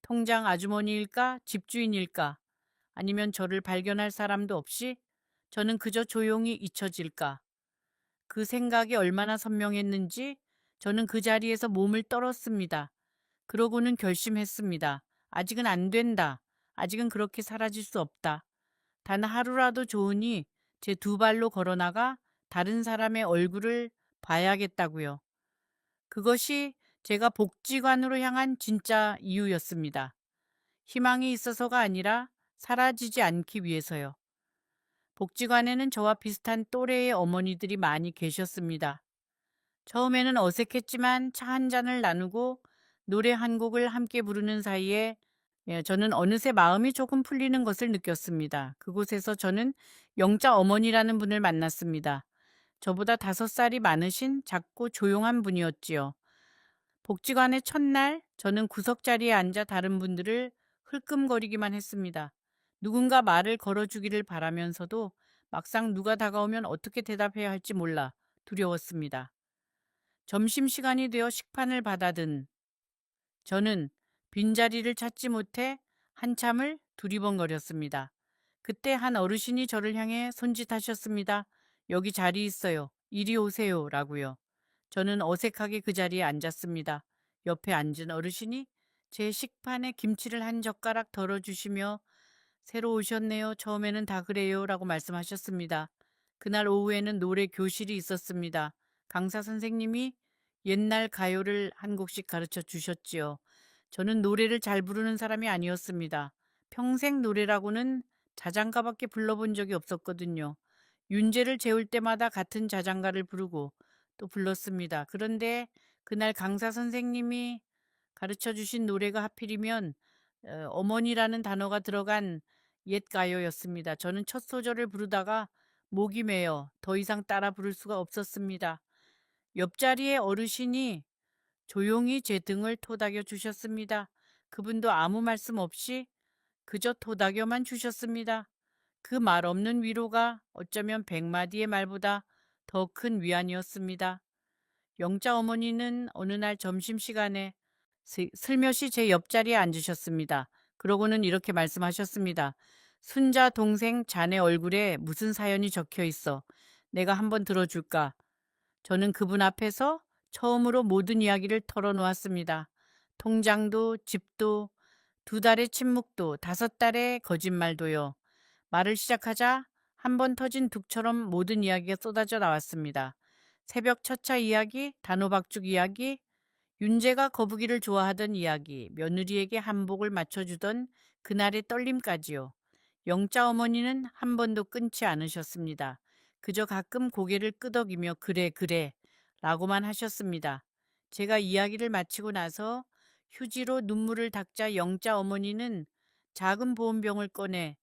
통장 아주머니일까? 집주인일까? 아니면 저를 발견할 사람도 없이 저는 그저 조용히 잊혀질까? 그 생각이 얼마나 선명했는지 저는 그 자리에서 몸을 떨었습니다. 그러고는 결심했습니다. 아직은 안 된다. 아직은 그렇게 사라질 수 없다. 단 하루라도 좋으니 제 두 발로 걸어나가 다른 사람의 얼굴을 봐야겠다고요. 그것이 제가 복지관으로 향한 진짜 이유였습니다. 희망이 있어서가 아니라 사라지지 않기 위해서요. 복지관에는 저와 비슷한 또래의 어머니들이 많이 계셨습니다. 처음에는 어색했지만 차 한 잔을 나누고 노래 한 곡을 함께 부르는 사이에 예, 저는 어느새 마음이 조금 풀리는 것을 느꼈습니다. 그곳에서 저는 영자 어머니라는 분을 만났습니다. 저보다 5살이 많으신 작고 조용한 분이었지요. 복지관의 첫날 저는 구석 자리에 앉아 다른 분들을 흘끔거리기만 했습니다. 누군가 말을 걸어주기를 바라면서도 막상 누가 다가오면 어떻게 대답해야 할지 몰라 두려웠습니다. 점심시간이 되어 식판을 받아든 저는 빈자리를 찾지 못해 한참을 두리번거렸습니다. 그때 한 어르신이 저를 향해 손짓하셨습니다. 여기 자리 있어요. 이리 오세요. 라고요. 저는 어색하게 그 자리에 앉았습니다. 옆에 앉은 어르신이 제 식판에 김치를 한 젓가락 덜어주시며 새로 오셨네요. 처음에는 다 그래요. 라고 말씀하셨습니다. 그날 오후에는 노래 교실이 있었습니다. 강사 선생님이 옛날 가요를 한 곡씩 가르쳐 주셨지요. 저는 노래를 잘 부르는 사람이 아니었습니다. 평생 노래라고는 자장가밖에 불러본 적이 없었거든요. 윤재를 재울 때마다 같은 자장가를 부르고 또 불렀습니다. 그런데 그날 강사 선생님이 가르쳐 주신 노래가 하필이면 어머니라는 단어가 들어간 옛 가요였습니다. 저는 첫 소절을 부르다가 목이 메어 더 이상 따라 부를 수가 없었습니다. 옆자리의 어르신이 조용히 제 등을 토닥여 주셨습니다. 그분도 아무 말씀 없이 그저 토닥여만 주셨습니다. 그 말 없는 위로가 어쩌면 100마디의 말보다 더 큰 위안이었습니다. 영자 어머니는 어느 날 점심시간에 슬며시 제 옆자리에 앉으셨습니다. 그러고는 이렇게 말씀하셨습니다. 순자 동생 자네 얼굴에 무슨 사연이 적혀 있어. 내가 한번 들어줄까? 저는 그분 앞에서 처음으로 모든 이야기를 털어놓았습니다. 통장도, 집도, 2달의 침묵도, 5달의 거짓말도요. 말을 시작하자 한 번 터진 둑처럼 모든 이야기가 쏟아져 나왔습니다. 새벽 첫차 이야기, 단호박죽 이야기, 윤재가 거북이를 좋아하던 이야기, 며느리에게 한복을 맞춰주던 그날의 떨림까지요. 영자 어머니는 한 번도 끊지 않으셨습니다. 그저 가끔 고개를 끄덕이며 그래 그래 라고만 하셨습니다. 제가 이야기를 마치고 나서 휴지로 눈물을 닦자 영자 어머니는 작은 보온병을 꺼내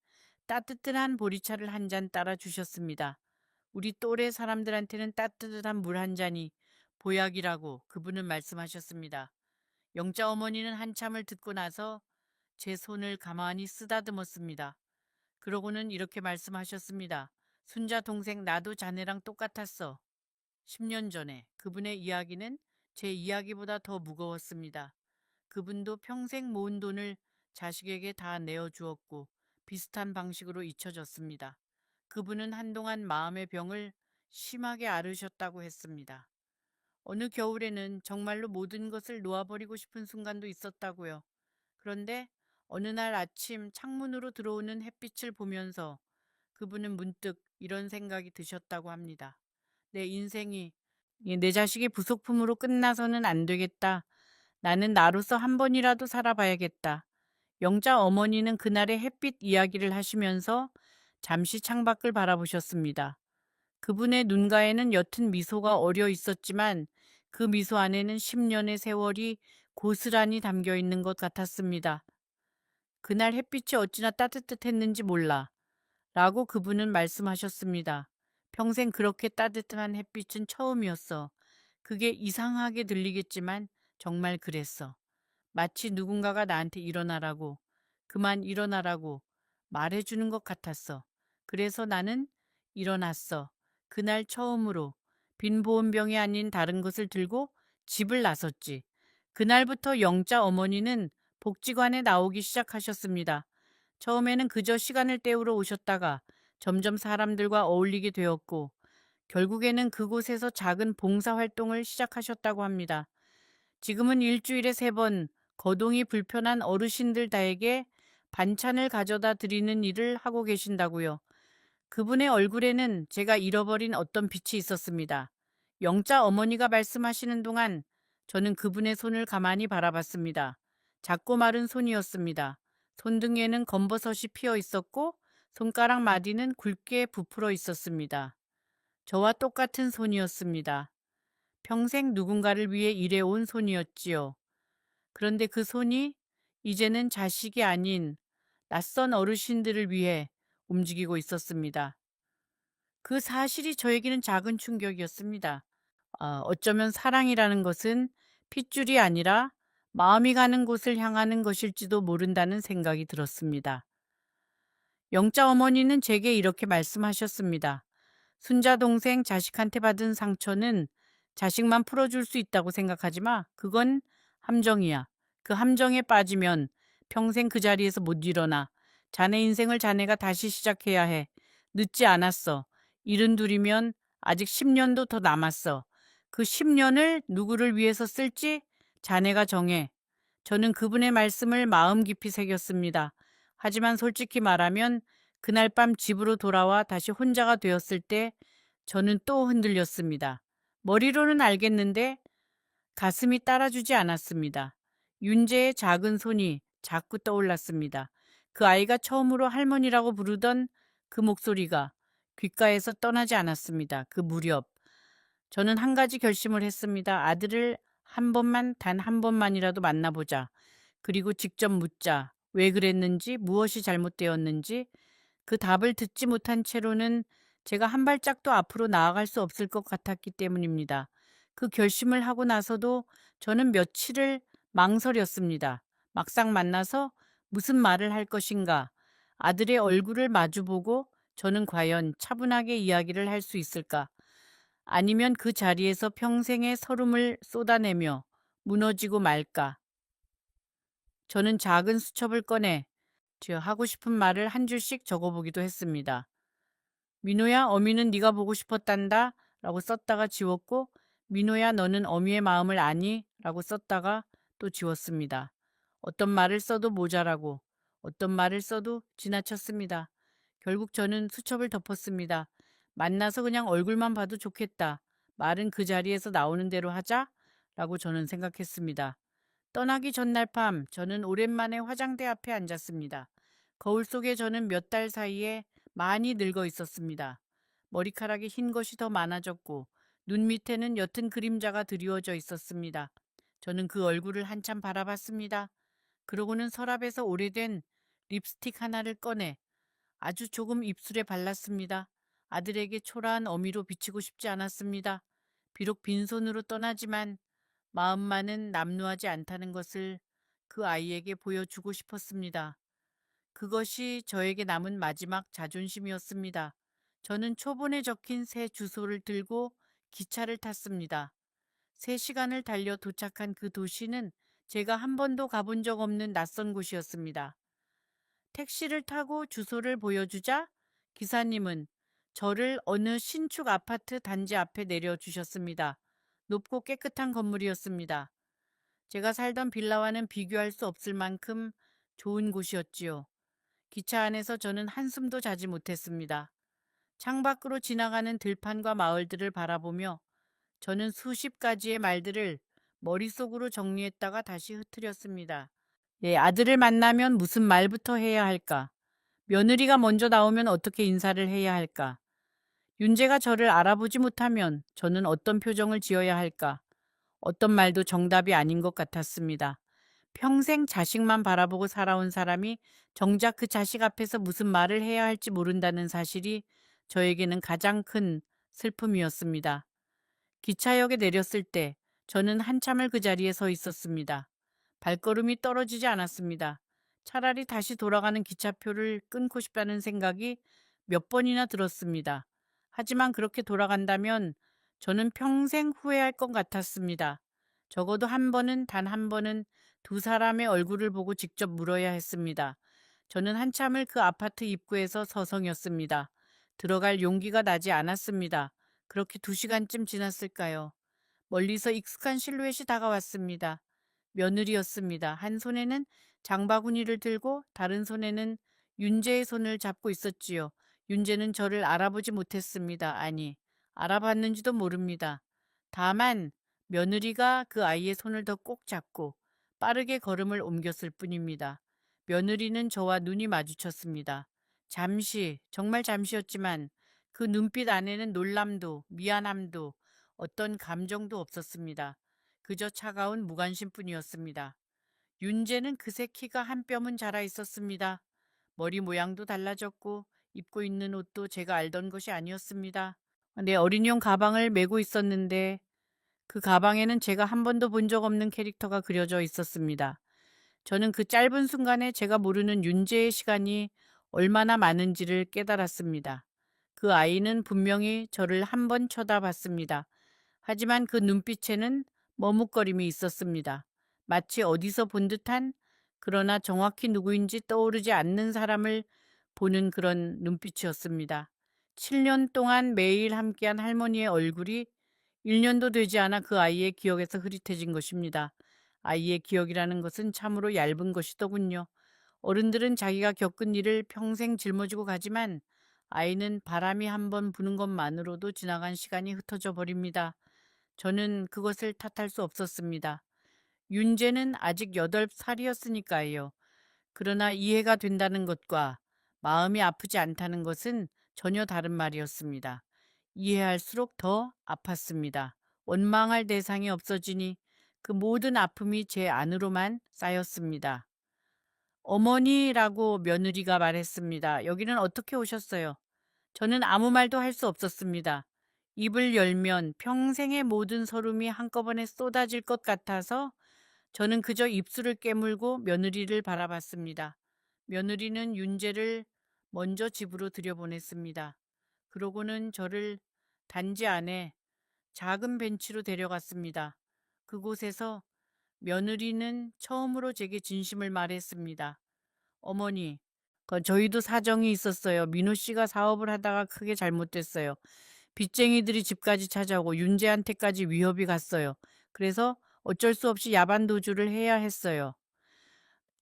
따뜻한 보리차를 한 잔 따라 주셨습니다. 우리 또래 사람들한테는 따뜻한 물 한 잔이 보약이라고 그분은 말씀하셨습니다. 영자 어머니는 한참을 듣고 나서 제 손을 가만히 쓰다듬었습니다. 그러고는 이렇게 말씀하셨습니다. 순자 동생 나도 자네랑 똑같았어. 10년 전에 그분의 이야기는 제 이야기보다 더 무거웠습니다. 그분도 평생 모은 돈을 자식에게 다 내어주었고 비슷한 방식으로 잊혀졌습니다. 그분은 한동안 마음의 병을 심하게 앓으셨다고 했습니다. 어느 겨울에는 정말로 모든 것을 놓아버리고 싶은 순간도 있었다고요. 그런데 어느 날 아침 창문으로 들어오는 햇빛을 보면서 그분은 문득 이런 생각이 드셨다고 합니다. 내 인생이 내 자식의 부속품으로 끝나서는 안 되겠다. 나는 나로서 한 번이라도 살아봐야겠다. 영자 어머니는 그날의 햇빛 이야기를 하시면서 잠시 창밖을 바라보셨습니다. 그분의 눈가에는 옅은 미소가 어려 있었지만 그 미소 안에는 10년의 세월이 고스란히 담겨 있는 것 같았습니다. 그날 햇빛이 어찌나 따뜻했는지 몰라 라고 그분은 말씀하셨습니다. 평생 그렇게 따뜻한 햇빛은 처음이었어. 그게 이상하게 들리겠지만 정말 그랬어. 마치 누군가가 나한테 일어나라고, 그만 일어나라고 말해주는 것 같았어. 그래서 나는 일어났어. 그날 처음으로 빈 보온병이 아닌 다른 것을 들고 집을 나섰지. 그날부터 영자 어머니는 복지관에 나오기 시작하셨습니다. 처음에는 그저 시간을 때우러 오셨다가 점점 사람들과 어울리게 되었고 결국에는 그곳에서 작은 봉사활동을 시작하셨다고 합니다. 지금은 일주일에 3번 거동이 불편한 어르신들 다에게 반찬을 가져다 드리는 일을 하고 계신다고요. 그분의 얼굴에는 제가 잃어버린 어떤 빛이 있었습니다. 영자 어머니가 말씀하시는 동안 저는 그분의 손을 가만히 바라봤습니다. 작고 마른 손이었습니다. 손등에는 검버섯이 피어 있었고 손가락 마디는 굵게 부풀어 있었습니다. 저와 똑같은 손이었습니다. 평생 누군가를 위해 일해온 손이었지요. 그런데 그 손이 이제는 자식이 아닌 낯선 어르신들을 위해 움직이고 있었습니다. 그 사실이 저에게는 작은 충격이었습니다. 어쩌면 사랑이라는 것은 핏줄이 아니라 마음이 가는 곳을 향하는 것일지도 모른다는 생각이 들었습니다. 영자 어머니는 제게 이렇게 말씀하셨습니다. 순자 동생 자식한테 받은 상처는 자식만 풀어줄 수 있다고 생각하지 마. 그건 함정이야. 그 함정에 빠지면 평생 그 자리에서 못 일어나. 자네 인생을 자네가 다시 시작해야 해. 늦지 않았어. 72이면 아직 10년도 더 남았어. 그 10년을 누구를 위해서 쓸지 자네가 정해. 저는 그분의 말씀을 마음 깊이 새겼습니다. 하지만 솔직히 말하면 그날 밤 집으로 돌아와 다시 혼자가 되었을 때 저는 또 흔들렸습니다. 머리로는 알겠는데 가슴이 따라주지 않았습니다. 윤재의 작은 손이 자꾸 떠올랐습니다. 그 아이가 처음으로 할머니라고 부르던 그 목소리가 귓가에서 떠나지 않았습니다. 그 무렵 저는 한 가지 결심을 했습니다. 아들을 한 번만, 단 한 번만이라도 만나보자. 그리고 직접 묻자. 왜 그랬는지, 무엇이 잘못되었는지. 그 답을 듣지 못한 채로는 제가 한 발짝도 앞으로 나아갈 수 없을 것 같았기 때문입니다. 그 결심을 하고 나서도 저는 며칠을 망설였습니다. 막상 만나서 무슨 말을 할 것인가. 아들의 얼굴을 마주보고 저는 과연 차분하게 이야기를 할 수 있을까? 아니면 그 자리에서 평생의 서름을 쏟아내며 무너지고 말까? 저는 작은 수첩을 꺼내 하고 싶은 말을 한 줄씩 적어보기도 했습니다. 민호야, 어미는 네가 보고 싶었단다 라고 썼다가 지웠고, 민호야, 너는 어미의 마음을 아니? 라고 썼다가 또 지웠습니다. 어떤 말을 써도 모자라고, 어떤 말을 써도 지나쳤습니다. 결국 저는 수첩을 덮었습니다. 만나서 그냥 얼굴만 봐도 좋겠다. 말은 그 자리에서 나오는 대로 하자 라고 저는 생각했습니다. 떠나기 전날 밤 저는 오랜만에 화장대 앞에 앉았습니다. 거울 속에 저는 몇 달 사이에 많이 늙어 있었습니다. 머리카락이 흰 것이 더 많아졌고 눈 밑에는 옅은 그림자가 드리워져 있었습니다. 저는 그 얼굴을 한참 바라봤습니다. 그러고는 서랍에서 오래된 립스틱 하나를 꺼내 아주 조금 입술에 발랐습니다. 아들에게 초라한 어미로 비치고 싶지 않았습니다. 비록 빈손으로 떠나지만 마음만은 남루하지 않다는 것을 그 아이에게 보여주고 싶었습니다. 그것이 저에게 남은 마지막 자존심이었습니다. 저는 초본에 적힌 새 주소를 들고 기차를 탔습니다. 3시간을 달려 도착한 그 도시는 제가 한 번도 가본 적 없는 낯선 곳이었습니다. 택시를 타고 주소를 보여주자 기사님은 저를 어느 신축 아파트 단지 앞에 내려주셨습니다. 높고 깨끗한 건물이었습니다. 제가 살던 빌라와는 비교할 수 없을 만큼 좋은 곳이었지요. 기차 안에서 저는 한숨도 자지 못했습니다. 창밖으로 지나가는 들판과 마을들을 바라보며 저는 수십 가지의 말들을 머릿속으로 정리했다가 다시 흩트렸습니다. 아들을 만나면 무슨 말부터 해야 할까? 며느리가 먼저 나오면 어떻게 인사를 해야 할까? 윤재가 저를 알아보지 못하면 저는 어떤 표정을 지어야 할까? 어떤 말도 정답이 아닌 것 같았습니다. 평생 자식만 바라보고 살아온 사람이 정작 그 자식 앞에서 무슨 말을 해야 할지 모른다는 사실이 저에게는 가장 큰 슬픔이었습니다. 기차역에 내렸을 때 저는 한참을 그 자리에 서 있었습니다. 발걸음이 떨어지지 않았습니다. 차라리 다시 돌아가는 기차표를 끊고 싶다는 생각이 몇 번이나 들었습니다. 하지만 그렇게 돌아간다면 저는 평생 후회할 것 같았습니다. 적어도 한 번은, 단 한 번은 두 사람의 얼굴을 보고 직접 물어야 했습니다. 저는 한참을 그 아파트 입구에서 서성였습니다. 들어갈 용기가 나지 않았습니다. 그렇게 2시간쯤 지났을까요? 멀리서 익숙한 실루엣이 다가왔습니다. 며느리였습니다. 한 손에는 장바구니를 들고 다른 손에는 윤재의 손을 잡고 있었지요. 윤재는 저를 알아보지 못했습니다. 아니, 알아봤는지도 모릅니다. 다만 며느리가 그 아이의 손을 더 꼭 잡고 빠르게 걸음을 옮겼을 뿐입니다. 며느리는 저와 눈이 마주쳤습니다. 잠시, 정말 잠시였지만 그 눈빛 안에는 놀람도 미안함도 어떤 감정도 없었습니다. 그저 차가운 무관심뿐이었습니다. 윤재는 그새 키가 한 뼘은 자라 있었습니다. 머리 모양도 달라졌고 입고 있는 옷도 제가 알던 것이 아니었습니다. 내 어린이용 가방을 메고 있었는데 그 가방에는 제가 한 번도 본 적 없는 캐릭터가 그려져 있었습니다. 저는 그 짧은 순간에 제가 모르는 윤재의 시간이 얼마나 많은지를 깨달았습니다. 그 아이는 분명히 저를 한 번 쳐다봤습니다. 하지만 그 눈빛에는 머뭇거림이 있었습니다. 마치 어디서 본 듯한, 그러나 정확히 누구인지 떠오르지 않는 사람을 보는 그런 눈빛이었습니다. 7년 동안 매일 함께한 할머니의 얼굴이 1년도 되지 않아 그 아이의 기억에서 흐릿해진 것입니다. 아이의 기억이라는 것은 참으로 얇은 것이더군요. 어른들은 자기가 겪은 일을 평생 짊어지고 가지만 아이는 바람이 한번 부는 것만으로도 지나간 시간이 흩어져 버립니다. 저는 그것을 탓할 수 없었습니다. 윤재는 아직 8살이었으니까요. 그러나 이해가 된다는 것과 마음이 아프지 않다는 것은 전혀 다른 말이었습니다. 이해할수록 더 아팠습니다. 원망할 대상이 없어지니 그 모든 아픔이 제 안으로만 쌓였습니다. 어머니라고 며느리가 말했습니다. 여기는 어떻게 오셨어요? 저는 아무 말도 할 수 없었습니다. 입을 열면 평생의 모든 서름이 한꺼번에 쏟아질 것 같아서 저는 그저 입술을 깨물고 며느리를 바라봤습니다. 며느리는 윤재를 먼저 집으로 들여보냈습니다. 그러고는 저를 단지 안에 작은 벤치로 데려갔습니다. 그곳에서 며느리는 처음으로 제게 진심을 말했습니다. 어머니, 저희도 사정이 있었어요. 민호 씨가 사업을 하다가 크게 잘못됐어요. 빚쟁이들이 집까지 찾아오고 윤재한테까지 위협이 갔어요. 그래서 어쩔 수 없이 야반도주를 해야 했어요.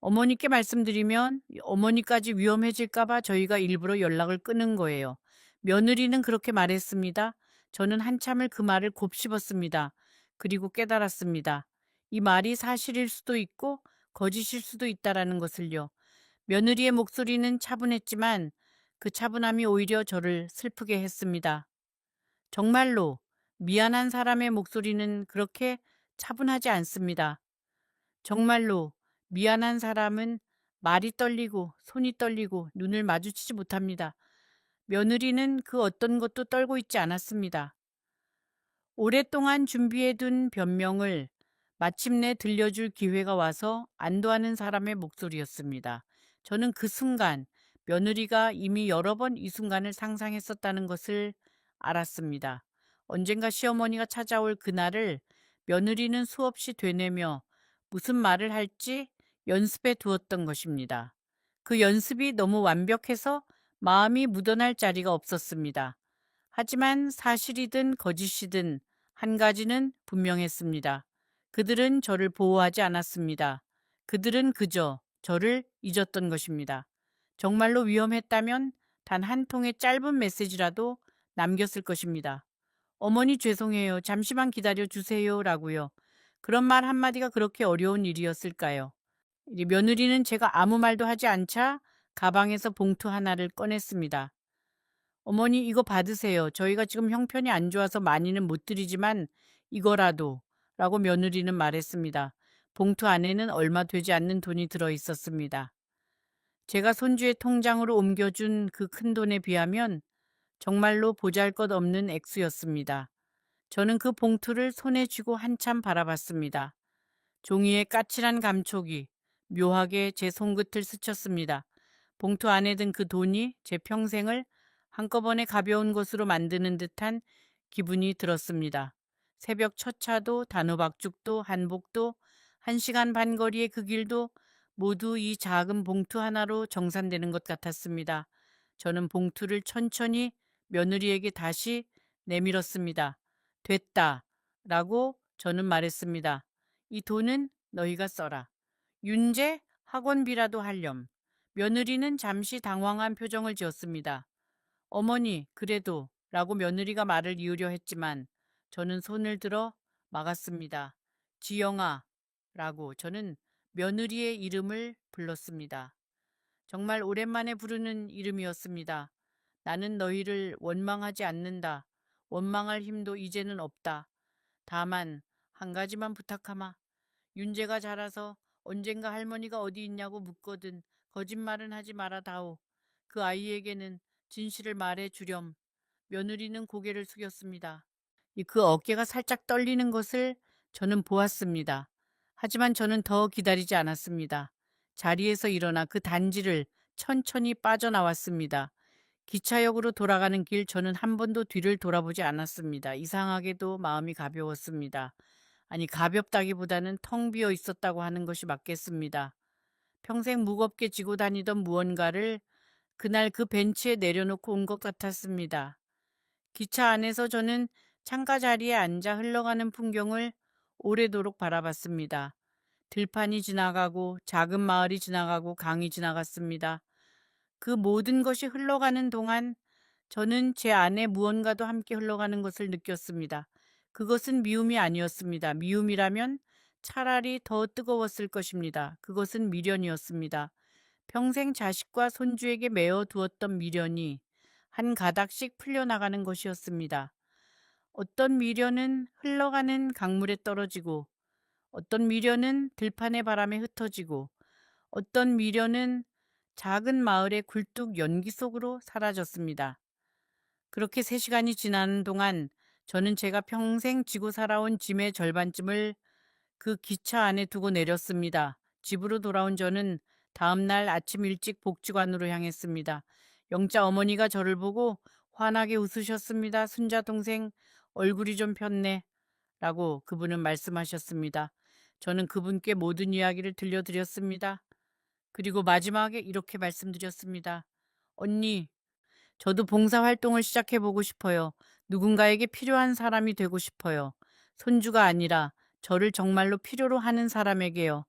어머니께 말씀드리면 어머니까지 위험해질까봐 저희가 일부러 연락을 끊은 거예요. 며느리는 그렇게 말했습니다. 저는 한참을 그 말을 곱씹었습니다. 그리고 깨달았습니다. 이 말이 사실일 수도 있고 거짓일 수도 있다라는 것을요. 며느리의 목소리는 차분했지만 그 차분함이 오히려 저를 슬프게 했습니다. 정말로 미안한 사람의 목소리는 그렇게 차분하지 않습니다. 정말로 미안한 사람은 말이 떨리고 손이 떨리고 눈을 마주치지 못합니다. 며느리는 그 어떤 것도 떨고 있지 않았습니다. 오랫동안 준비해둔 변명을 마침내 들려줄 기회가 와서 안도하는 사람의 목소리였습니다. 저는 그 순간 며느리가 이미 여러 번 이 순간을 상상했었다는 것을 알았습니다. 언젠가 시어머니가 찾아올 그날을 며느리는 수없이 되뇌며 무슨 말을 할지 연습해 두었던 것입니다. 그 연습이 너무 완벽해서 마음이 묻어날 자리가 없었습니다. 하지만 사실이든 거짓이든 한 가지는 분명했습니다. 그들은 저를 보호하지 않았습니다. 그들은 그저 저를 잊었던 것입니다. 정말로 위험했다면 단 한 통의 짧은 메시지라도 남겼을 것입니다. 어머니 죄송해요. 잠시만 기다려 주세요. 라고요. 그런 말 한마디가 그렇게 어려운 일이었을까요? 이 며느리는 제가 아무 말도 하지 않자 가방에서 봉투 하나를 꺼냈습니다. 어머니 이거 받으세요. 저희가 지금 형편이 안 좋아서 많이는 못 드리지만 이거라도 라고 며느리는 말했습니다. 봉투 안에는 얼마 되지 않는 돈이 들어 있었습니다. 제가 손주의 통장으로 옮겨준 그 큰 돈에 비하면 정말로 보잘것없는 액수였습니다. 저는 그 봉투를 손에 쥐고 한참 바라봤습니다. 종이의 까칠한 감촉이 묘하게 제 손끝을 스쳤습니다. 봉투 안에 든 그 돈이 제 평생을 한꺼번에 가벼운 것으로 만드는 듯한 기분이 들었습니다. 새벽 첫 차도 단호박죽도 한복도 1시간 반 거리의 그 길도 모두 이 작은 봉투 하나로 정산되는 것 같았습니다. 저는 봉투를 천천히 며느리에게 다시 내밀었습니다. 됐다 라고 저는 말했습니다. 이 돈은 너희가 써라. 윤재 학원비라도 하렴. 며느리는 잠시 당황한 표정을 지었습니다. 어머니, 그래도 라고 며느리가 말을 이으려 했지만 저는 손을 들어 막았습니다. 지영아 라고 저는 며느리의 이름을 불렀습니다. 정말 오랜만에 부르는 이름이었습니다. 나는 너희를 원망하지 않는다. 원망할 힘도 이제는 없다. 다만 한 가지만 부탁하마. 윤재가 자라서 언젠가 할머니가 어디 있냐고 묻거든 거짓말은 하지 말아다오. 그 아이에게는 진실을 말해 주렴. 며느리는 고개를 숙였습니다. 그 어깨가 살짝 떨리는 것을 저는 보았습니다. 하지만 저는 더 기다리지 않았습니다. 자리에서 일어나 그 단지를 천천히 빠져나왔습니다. 기차역으로 돌아가는 길 저는 한 번도 뒤를 돌아보지 않았습니다. 이상하게도 마음이 가벼웠습니다. 아니, 가볍다기보다는 텅 비어 있었다고 하는 것이 맞겠습니다. 평생 무겁게 지고 다니던 무언가를 그날 그 벤치에 내려놓고 온 것 같았습니다. 기차 안에서 저는 창가 자리에 앉아 흘러가는 풍경을 오래도록 바라봤습니다. 들판이 지나가고 작은 마을이 지나가고 강이 지나갔습니다. 그 모든 것이 흘러가는 동안 저는 제 안에 무언가도 함께 흘러가는 것을 느꼈습니다. 그것은 미움이 아니었습니다. 미움이라면 차라리 더 뜨거웠을 것입니다. 그것은 미련이었습니다. 평생 자식과 손주에게 메어 두었던 미련이 한 가닥씩 풀려나가는 것이었습니다. 어떤 미련은 흘러가는 강물에 떨어지고, 어떤 미련은 들판의 바람에 흩어지고, 어떤 미련은 작은 마을의 굴뚝 연기 속으로 사라졌습니다. 그렇게 3시간이 지나는 동안 저는 제가 평생 지고 살아온 짐의 절반쯤을 그 기차 안에 두고 내렸습니다. 집으로 돌아온 저는 다음 날 아침 일찍 복지관으로 향했습니다. 영자 어머니가 저를 보고 환하게 웃으셨습니다. 순자 동생 얼굴이 좀 폈네 라고 그분은 말씀하셨습니다. 저는 그분께 모든 이야기를 들려드렸습니다. 그리고 마지막에 이렇게 말씀드렸습니다. 언니, 저도 봉사활동을 시작해보고 싶어요. 누군가에게 필요한 사람이 되고 싶어요. 손주가 아니라 저를 정말로 필요로 하는 사람에게요.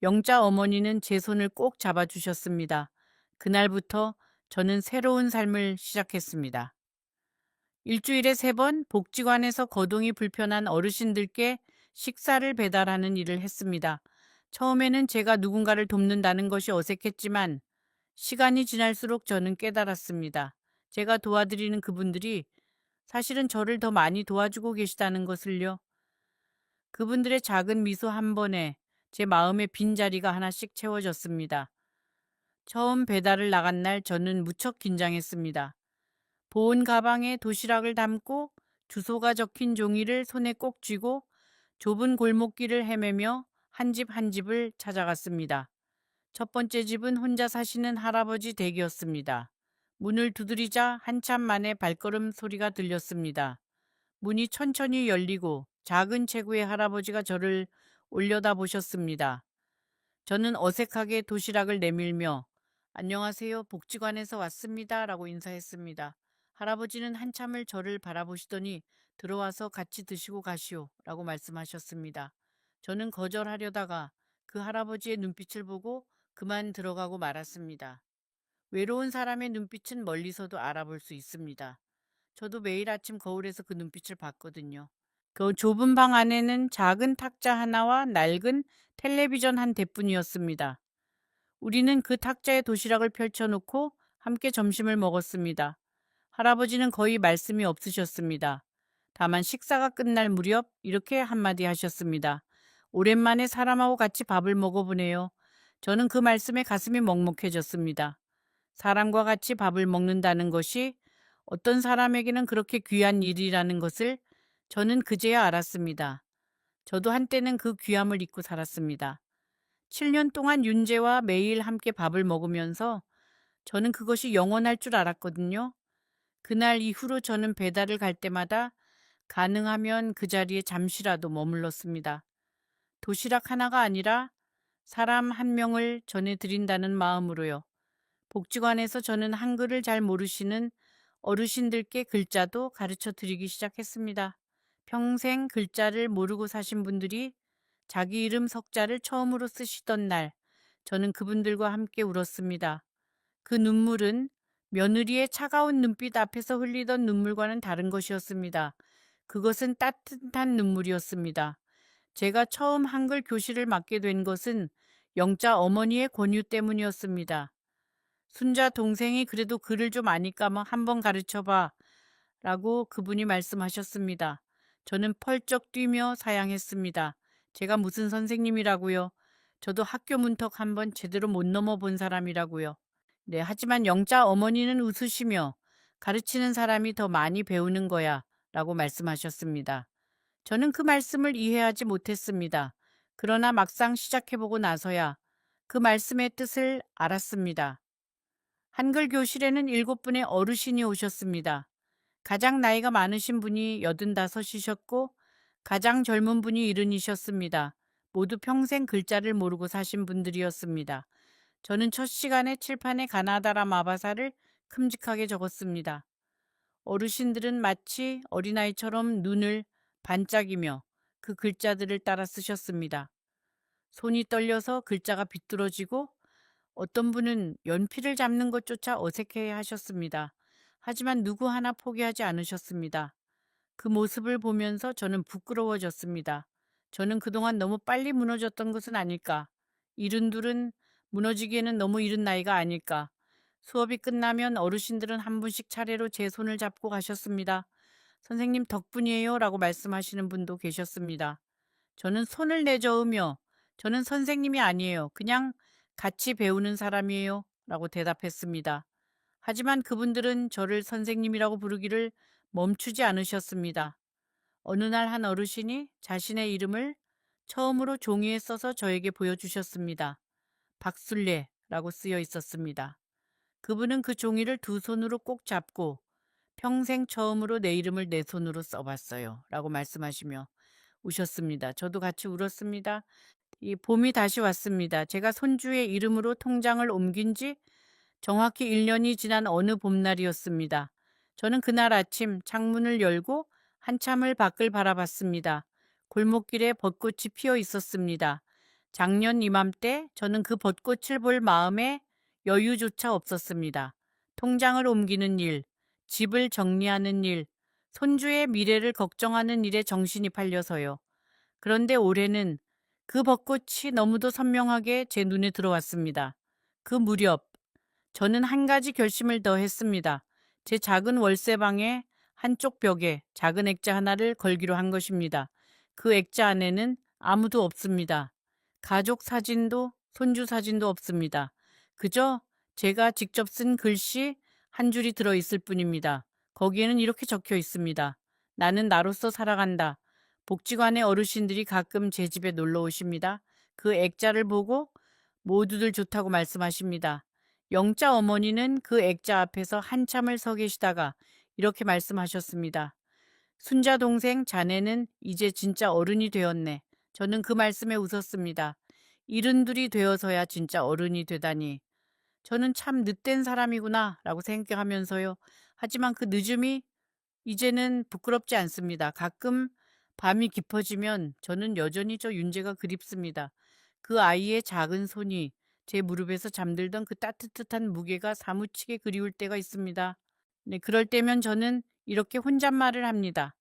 영자 어머니는 제 손을 꼭 잡아주셨습니다. 그날부터 저는 새로운 삶을 시작했습니다. 일주일에 3번 복지관에서 거동이 불편한 어르신들께 식사를 배달하는 일을 했습니다. 처음에는 제가 누군가를 돕는다는 것이 어색했지만 시간이 지날수록 저는 깨달았습니다. 제가 도와드리는 그분들이 사실은 저를 더 많이 도와주고 계시다는 것을요. 그분들의 작은 미소 한 번에 제 마음의 빈자리가 하나씩 채워졌습니다. 처음 배달을 나간 날 저는 무척 긴장했습니다. 보온 가방에 도시락을 담고 주소가 적힌 종이를 손에 꼭 쥐고 좁은 골목길을 헤매며 한 집 한 집을 찾아갔습니다. 첫 번째 집은 혼자 사시는 할아버지 댁이었습니다. 문을 두드리자 한참 만에 발걸음 소리가 들렸습니다. 문이 천천히 열리고 작은 체구의 할아버지가 저를 올려다보셨습니다. 저는 어색하게 도시락을 내밀며 안녕하세요, 복지관에서 왔습니다 라고 인사했습니다. 할아버지는 한참을 저를 바라보시더니 들어와서 같이 드시고 가시오 라고 말씀하셨습니다. 저는 거절하려다가 그 할아버지의 눈빛을 보고 그만 들어가고 말았습니다. 외로운 사람의 눈빛은 멀리서도 알아볼 수 있습니다. 저도 매일 아침 거울에서 그 눈빛을 봤거든요. 그 좁은 방 안에는 작은 탁자 하나와 낡은 텔레비전 한 대뿐이었습니다. 우리는 그 탁자에 도시락을 펼쳐놓고 함께 점심을 먹었습니다. 할아버지는 거의 말씀이 없으셨습니다. 다만 식사가 끝날 무렵 이렇게 한마디 하셨습니다. 오랜만에 사람하고 같이 밥을 먹어보네요. 저는 그 말씀에 가슴이 먹먹해졌습니다. 사람과 같이 밥을 먹는다는 것이 어떤 사람에게는 그렇게 귀한 일이라는 것을 저는 그제야 알았습니다. 저도 한때는 그 귀함을 잊고 살았습니다. 7년 동안 윤재와 매일 함께 밥을 먹으면서 저는 그것이 영원할 줄 알았거든요. 그날 이후로 저는 배달을 갈 때마다 가능하면 그 자리에 잠시라도 머물렀습니다. 도시락 하나가 아니라 사람 한 명을 전해드린다는 마음으로요. 복지관에서 저는 한글을 잘 모르시는 어르신들께 글자도 가르쳐 드리기 시작했습니다. 평생 글자를 모르고 사신 분들이 자기 이름 석자를 처음으로 쓰시던 날, 저는 그분들과 함께 울었습니다. 그 눈물은 며느리의 차가운 눈빛 앞에서 흘리던 눈물과는 다른 것이었습니다. 그것은 따뜻한 눈물이었습니다. 제가 처음 한글 교실을 맡게 된 것은 영자 어머니의 권유 때문이었습니다. 순자 동생이 그래도 글을 좀 아니까 뭐 한번 가르쳐봐 라고 그분이 말씀하셨습니다. 저는 펄쩍 뛰며 사양했습니다. 제가 무슨 선생님이라고요? 저도 학교 문턱 한번 제대로 못 넘어본 사람이라고요. 네, 하지만 영자 어머니는 웃으시며 가르치는 사람이 더 많이 배우는 거야 라고 말씀하셨습니다. 저는 그 말씀을 이해하지 못했습니다. 그러나 막상 시작해보고 나서야 그 말씀의 뜻을 알았습니다. 한글 교실에는 7분의 어르신이 오셨습니다. 가장 나이가 많으신 분이 85이셨고 가장 젊은 분이 70이셨습니다. 모두 평생 글자를 모르고 사신 분들이었습니다. 저는 첫 시간에 칠판에 가나다라 마바사를 큼직하게 적었습니다. 어르신들은 마치 어린아이처럼 눈을 반짝이며 그 글자들을 따라 쓰셨습니다. 손이 떨려서 글자가 비뚤어지고 어떤 분은 연필을 잡는 것조차 어색해 하셨습니다. 하지만 누구 하나 포기하지 않으셨습니다. 그 모습을 보면서 저는 부끄러워졌습니다. 저는 그동안 너무 빨리 무너졌던 것은 아닐까? 이른둘은 무너지기에는 너무 이른 나이가 아닐까? 수업이 끝나면 어르신들은 한 분씩 차례로 제 손을 잡고 가셨습니다. 선생님 덕분이에요 라고 말씀하시는 분도 계셨습니다. 저는 손을 내저으며 저는 선생님이 아니에요. 그냥 같이 배우는 사람이에요 라고 대답했습니다. 하지만 그분들은 저를 선생님이라고 부르기를 멈추지 않으셨습니다. 어느 날 한 어르신이 자신의 이름을 처음으로 종이에 써서 저에게 보여주셨습니다. 박술래라고 쓰여 있었습니다. 그분은 그 종이를 두 손으로 꼭 잡고 평생 처음으로 내 이름을 내 손으로 써봤어요. 라고 말씀하시며 우셨습니다. 저도 같이 울었습니다. 이 봄이 다시 왔습니다. 제가 손주의 이름으로 통장을 옮긴 지 정확히 1년이 지난 어느 봄날이었습니다. 저는 그날 아침 창문을 열고 한참을 밖을 바라봤습니다. 골목길에 벚꽃이 피어 있었습니다. 작년 이맘때 저는 그 벚꽃을 볼 마음에 여유조차 없었습니다. 통장을 옮기는 일, 집을 정리하는 일, 손주의 미래를 걱정하는 일에 정신이 팔려서요. 그런데 올해는 그 벚꽃이 너무도 선명하게 제 눈에 들어왔습니다. 그 무렵 저는 한 가지 결심을 더 했습니다. 제 작은 월세방의 한쪽 벽에 작은 액자 하나를 걸기로 한 것입니다. 그 액자 안에는 아무도 없습니다. 가족 사진도 손주 사진도 없습니다. 그저 제가 직접 쓴 글씨 한 줄이 들어 있을 뿐입니다. 거기에는 이렇게 적혀 있습니다. 나는 나로서 살아간다. 복지관의 어르신들이 가끔 제 집에 놀러 오십니다. 그 액자를 보고 모두들 좋다고 말씀하십니다. 영자 어머니는 그 액자 앞에서 한참을 서 계시다가 이렇게 말씀하셨습니다. 순자 동생 자네는 이제 진짜 어른이 되었네. 저는 그 말씀에 웃었습니다. 72이 되어서야 진짜 어른이 되다니. 저는 참 늦된 사람이구나 라고 생각하면서요. 하지만 그 늦음이 이제는 부끄럽지 않습니다. 가끔 밤이 깊어지면 저는 여전히 저 윤재가 그립습니다. 그 아이의 작은 손이 제 무릎에서 잠들던 그 따뜻한 무게가 사무치게 그리울 때가 있습니다. 네, 그럴 때면 저는 이렇게 혼잣말을 합니다.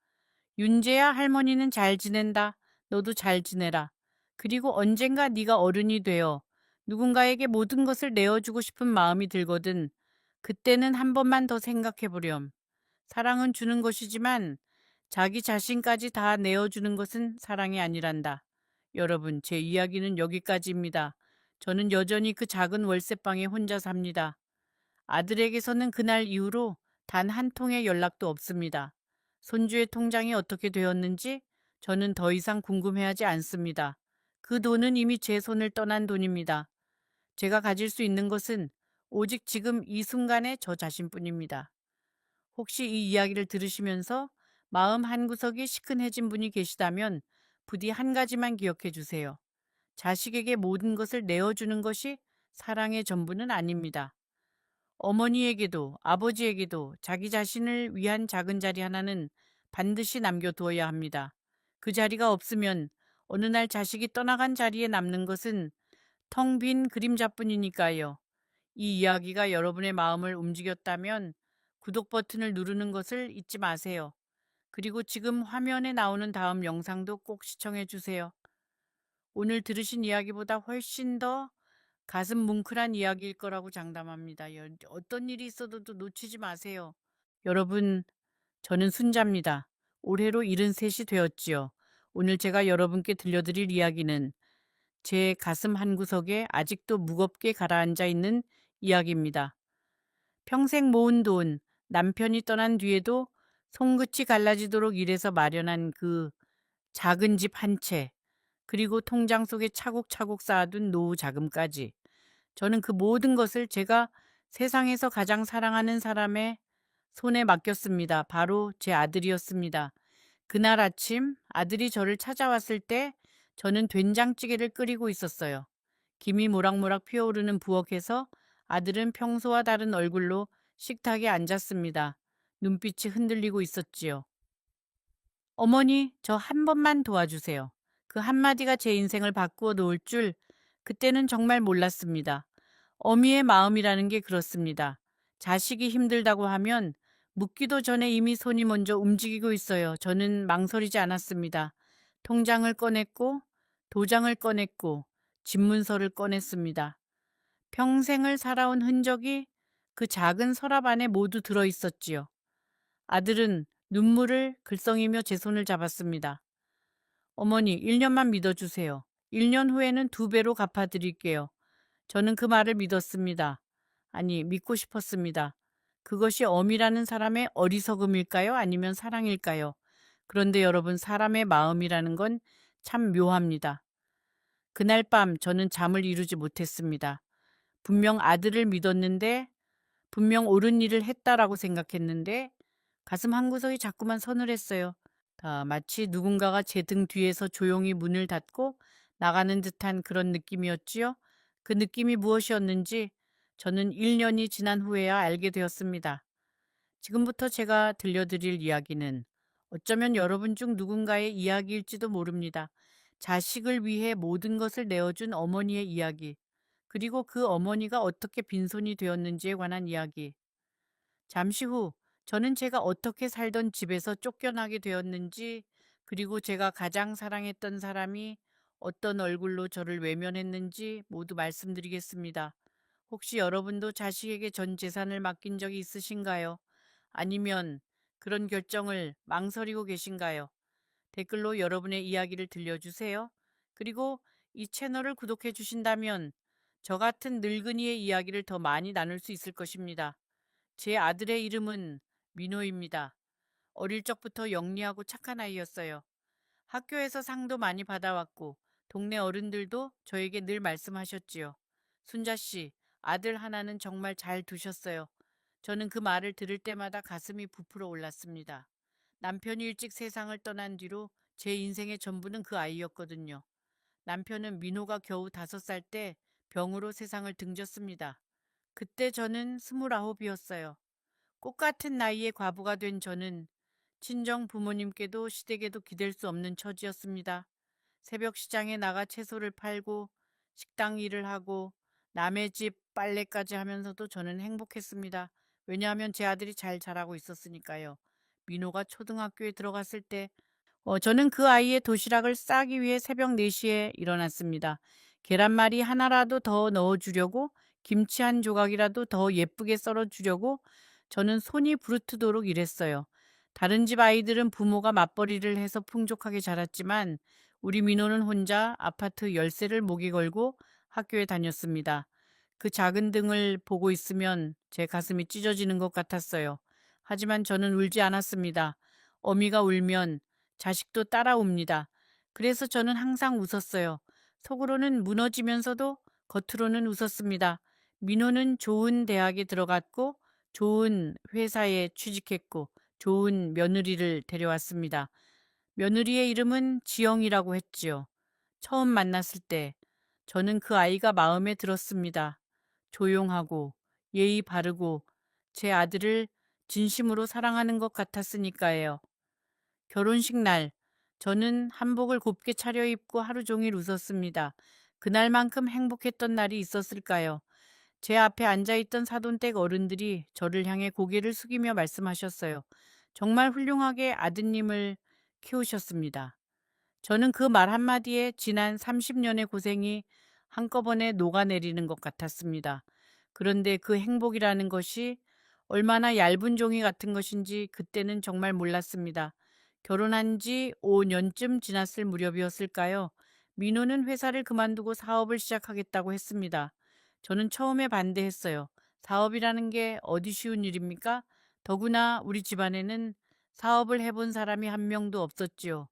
윤재야, 할머니는 잘 지낸다. 너도 잘 지내라. 그리고 언젠가 네가 어른이 되어 누군가에게 모든 것을 내어주고 싶은 마음이 들거든. 그때는 한 번만 더 생각해 보렴. 사랑은 주는 것이지만 자기 자신까지 다 내어주는 것은 사랑이 아니란다. 여러분, 제 이야기는 여기까지입니다. 저는 여전히 그 작은 월세방에 혼자 삽니다. 아들에게서는 그날 이후로 단 한 통의 연락도 없습니다. 손주의 통장이 어떻게 되었는지 저는 더 이상 궁금해하지 않습니다. 그 돈은 이미 제 손을 떠난 돈입니다. 제가 가질 수 있는 것은 오직 지금 이 순간의 저 자신뿐입니다. 혹시 이 이야기를 들으시면서 마음 한구석이 시큰해진 분이 계시다면 부디 한 가지만 기억해 주세요. 자식에게 모든 것을 내어주는 것이 사랑의 전부는 아닙니다. 어머니에게도 아버지에게도 자기 자신을 위한 작은 자리 하나는 반드시 남겨두어야 합니다. 그 자리가 없으면 어느 날 자식이 떠나간 자리에 남는 것은 텅 빈 그림자뿐이니까요. 이 이야기가 여러분의 마음을 움직였다면 구독 버튼을 누르는 것을 잊지 마세요. 그리고 지금 화면에 나오는 다음 영상도 꼭 시청해 주세요. 오늘 들으신 이야기보다 훨씬 더 가슴 뭉클한 이야기일 거라고 장담합니다. 어떤 일이 있어도 또 놓치지 마세요. 여러분, 저는 순자입니다. 올해로 73이 되었지요. 오늘 제가 여러분께 들려드릴 이야기는 제 가슴 한구석에 아직도 무겁게 가라앉아 있는 이야기입니다. 평생 모은 돈, 남편이 떠난 뒤에도 손끝이 갈라지도록 일해서 마련한 그 작은 집 한 채, 그리고 통장 속에 차곡차곡 쌓아둔 노후 자금까지, 저는 그 모든 것을 제가 세상에서 가장 사랑하는 사람의 손에 맡겼습니다. 바로 제 아들이었습니다. 그날 아침 아들이 저를 찾아왔을 때 저는 된장찌개를 끓이고 있었어요. 김이 모락모락 피어오르는 부엌에서 아들은 평소와 다른 얼굴로 식탁에 앉았습니다. 눈빛이 흔들리고 있었지요. 어머니, 저 한 번만 도와주세요. 그 한마디가 제 인생을 바꾸어 놓을 줄 그때는 정말 몰랐습니다. 어미의 마음이라는 게 그렇습니다. 자식이 힘들다고 하면 묻기도 전에 이미 손이 먼저 움직이고 있어요. 저는 망설이지 않았습니다. 통장을 꺼냈고, 도장을 꺼냈고, 집문서를 꺼냈습니다. 평생을 살아온 흔적이 그 작은 서랍 안에 모두 들어 있었지요. 아들은 눈물을 글썽이며 제 손을 잡았습니다. 어머니, 1년만 믿어주세요. 1년 후에는 2배로 갚아드릴게요. 저는 그 말을 믿었습니다. 아니, 믿고 싶었습니다. 그것이 어미라는 사람의 어리석음일까요? 아니면 사랑일까요? 그런데 여러분, 사람의 마음이라는 건 참 묘합니다. 그날 밤 저는 잠을 이루지 못했습니다. 분명 아들을 믿었는데, 분명 옳은 일을 했다라고 생각했는데, 가슴 한구석이 자꾸만 서늘했어요. 마치 누군가가 제 등 뒤에서 조용히 문을 닫고 나가는 듯한 그런 느낌이었지요. 그 느낌이 무엇이었는지 저는 1년이 지난 후에야 알게 되었습니다. 지금부터 제가 들려드릴 이야기는 어쩌면 여러분 중 누군가의 이야기일지도 모릅니다. 자식을 위해 모든 것을 내어준 어머니의 이야기, 그리고 그 어머니가 어떻게 빈손이 되었는지에 관한 이야기. 잠시 후 저는 제가 어떻게 살던 집에서 쫓겨나게 되었는지, 그리고 제가 가장 사랑했던 사람이 어떤 얼굴로 저를 외면했는지 모두 말씀드리겠습니다. 혹시 여러분도 자식에게 전 재산을 맡긴 적이 있으신가요? 아니면 그런 결정을 망설이고 계신가요? 댓글로 여러분의 이야기를 들려주세요. 그리고 이 채널을 구독해 주신다면 저 같은 늙은이의 이야기를 더 많이 나눌 수 있을 것입니다. 제 아들의 이름은 민호입니다. 어릴 적부터 영리하고 착한 아이였어요. 학교에서 상도 많이 받아왔고 동네 어른들도 저에게 늘 말씀하셨지요. 순자 씨, 아들 하나는 정말 잘 두셨어요. 저는 그 말을 들을 때마다 가슴이 부풀어 올랐습니다. 남편이 일찍 세상을 떠난 뒤로 제 인생의 전부는 그 아이였거든요. 남편은 민호가 겨우 5살 때 병으로 세상을 등졌습니다. 그때 저는 29이었어요. 꽃같은 나이에 과부가 된 저는 친정 부모님께도 시댁에도 기댈 수 없는 처지였습니다. 새벽 시장에 나가 채소를 팔고 식당 일을 하고 남의 집 빨래까지 하면서도 저는 행복했습니다. 왜냐하면 제 아들이 잘 자라고 있었으니까요. 민호가 초등학교에 들어갔을 때 저는 그 아이의 도시락을 싸기 위해 새벽 4시에 일어났습니다. 계란말이 하나라도 더 넣어주려고, 김치 한 조각이라도 더 예쁘게 썰어주려고 저는 손이 부르트도록 일했어요. 다른 집 아이들은 부모가 맞벌이를 해서 풍족하게 자랐지만 우리 민호는 혼자 아파트 열쇠를 목에 걸고 학교에 다녔습니다. 그 작은 등을 보고 있으면 제 가슴이 찢어지는 것 같았어요. 하지만 저는 울지 않았습니다. 어미가 울면 자식도 따라옵니다. 그래서 저는 항상 웃었어요. 속으로는 무너지면서도 겉으로는 웃었습니다. 민호는 좋은 대학에 들어갔고 좋은 회사에 취직했고 좋은 며느리를 데려왔습니다. 며느리의 이름은 지영이라고 했지요. 처음 만났을 때 저는 그 아이가 마음에 들었습니다. 조용하고 예의 바르고 제 아들을 진심으로 사랑하는 것 같았으니까요. 결혼식 날 저는 한복을 곱게 차려입고 하루 종일 웃었습니다. 그날만큼 행복했던 날이 있었을까요? 제 앞에 앉아있던 사돈댁 어른들이 저를 향해 고개를 숙이며 말씀하셨어요. 정말 훌륭하게 아드님을 키우셨습니다. 저는 그 말 한마디에 지난 30년의 고생이 한꺼번에 녹아내리는 것 같았습니다. 그런데 그 행복이라는 것이 얼마나 얇은 종이 같은 것인지 그때는 정말 몰랐습니다. 결혼한 지 5년쯤 지났을 무렵이었을까요? 민호는 회사를 그만두고 사업을 시작하겠다고 했습니다. 저는 처음에 반대했어요. 사업이라는 게 어디 쉬운 일입니까? 더구나 우리 집안에는 사업을 해본 사람이 한 명도 없었지요.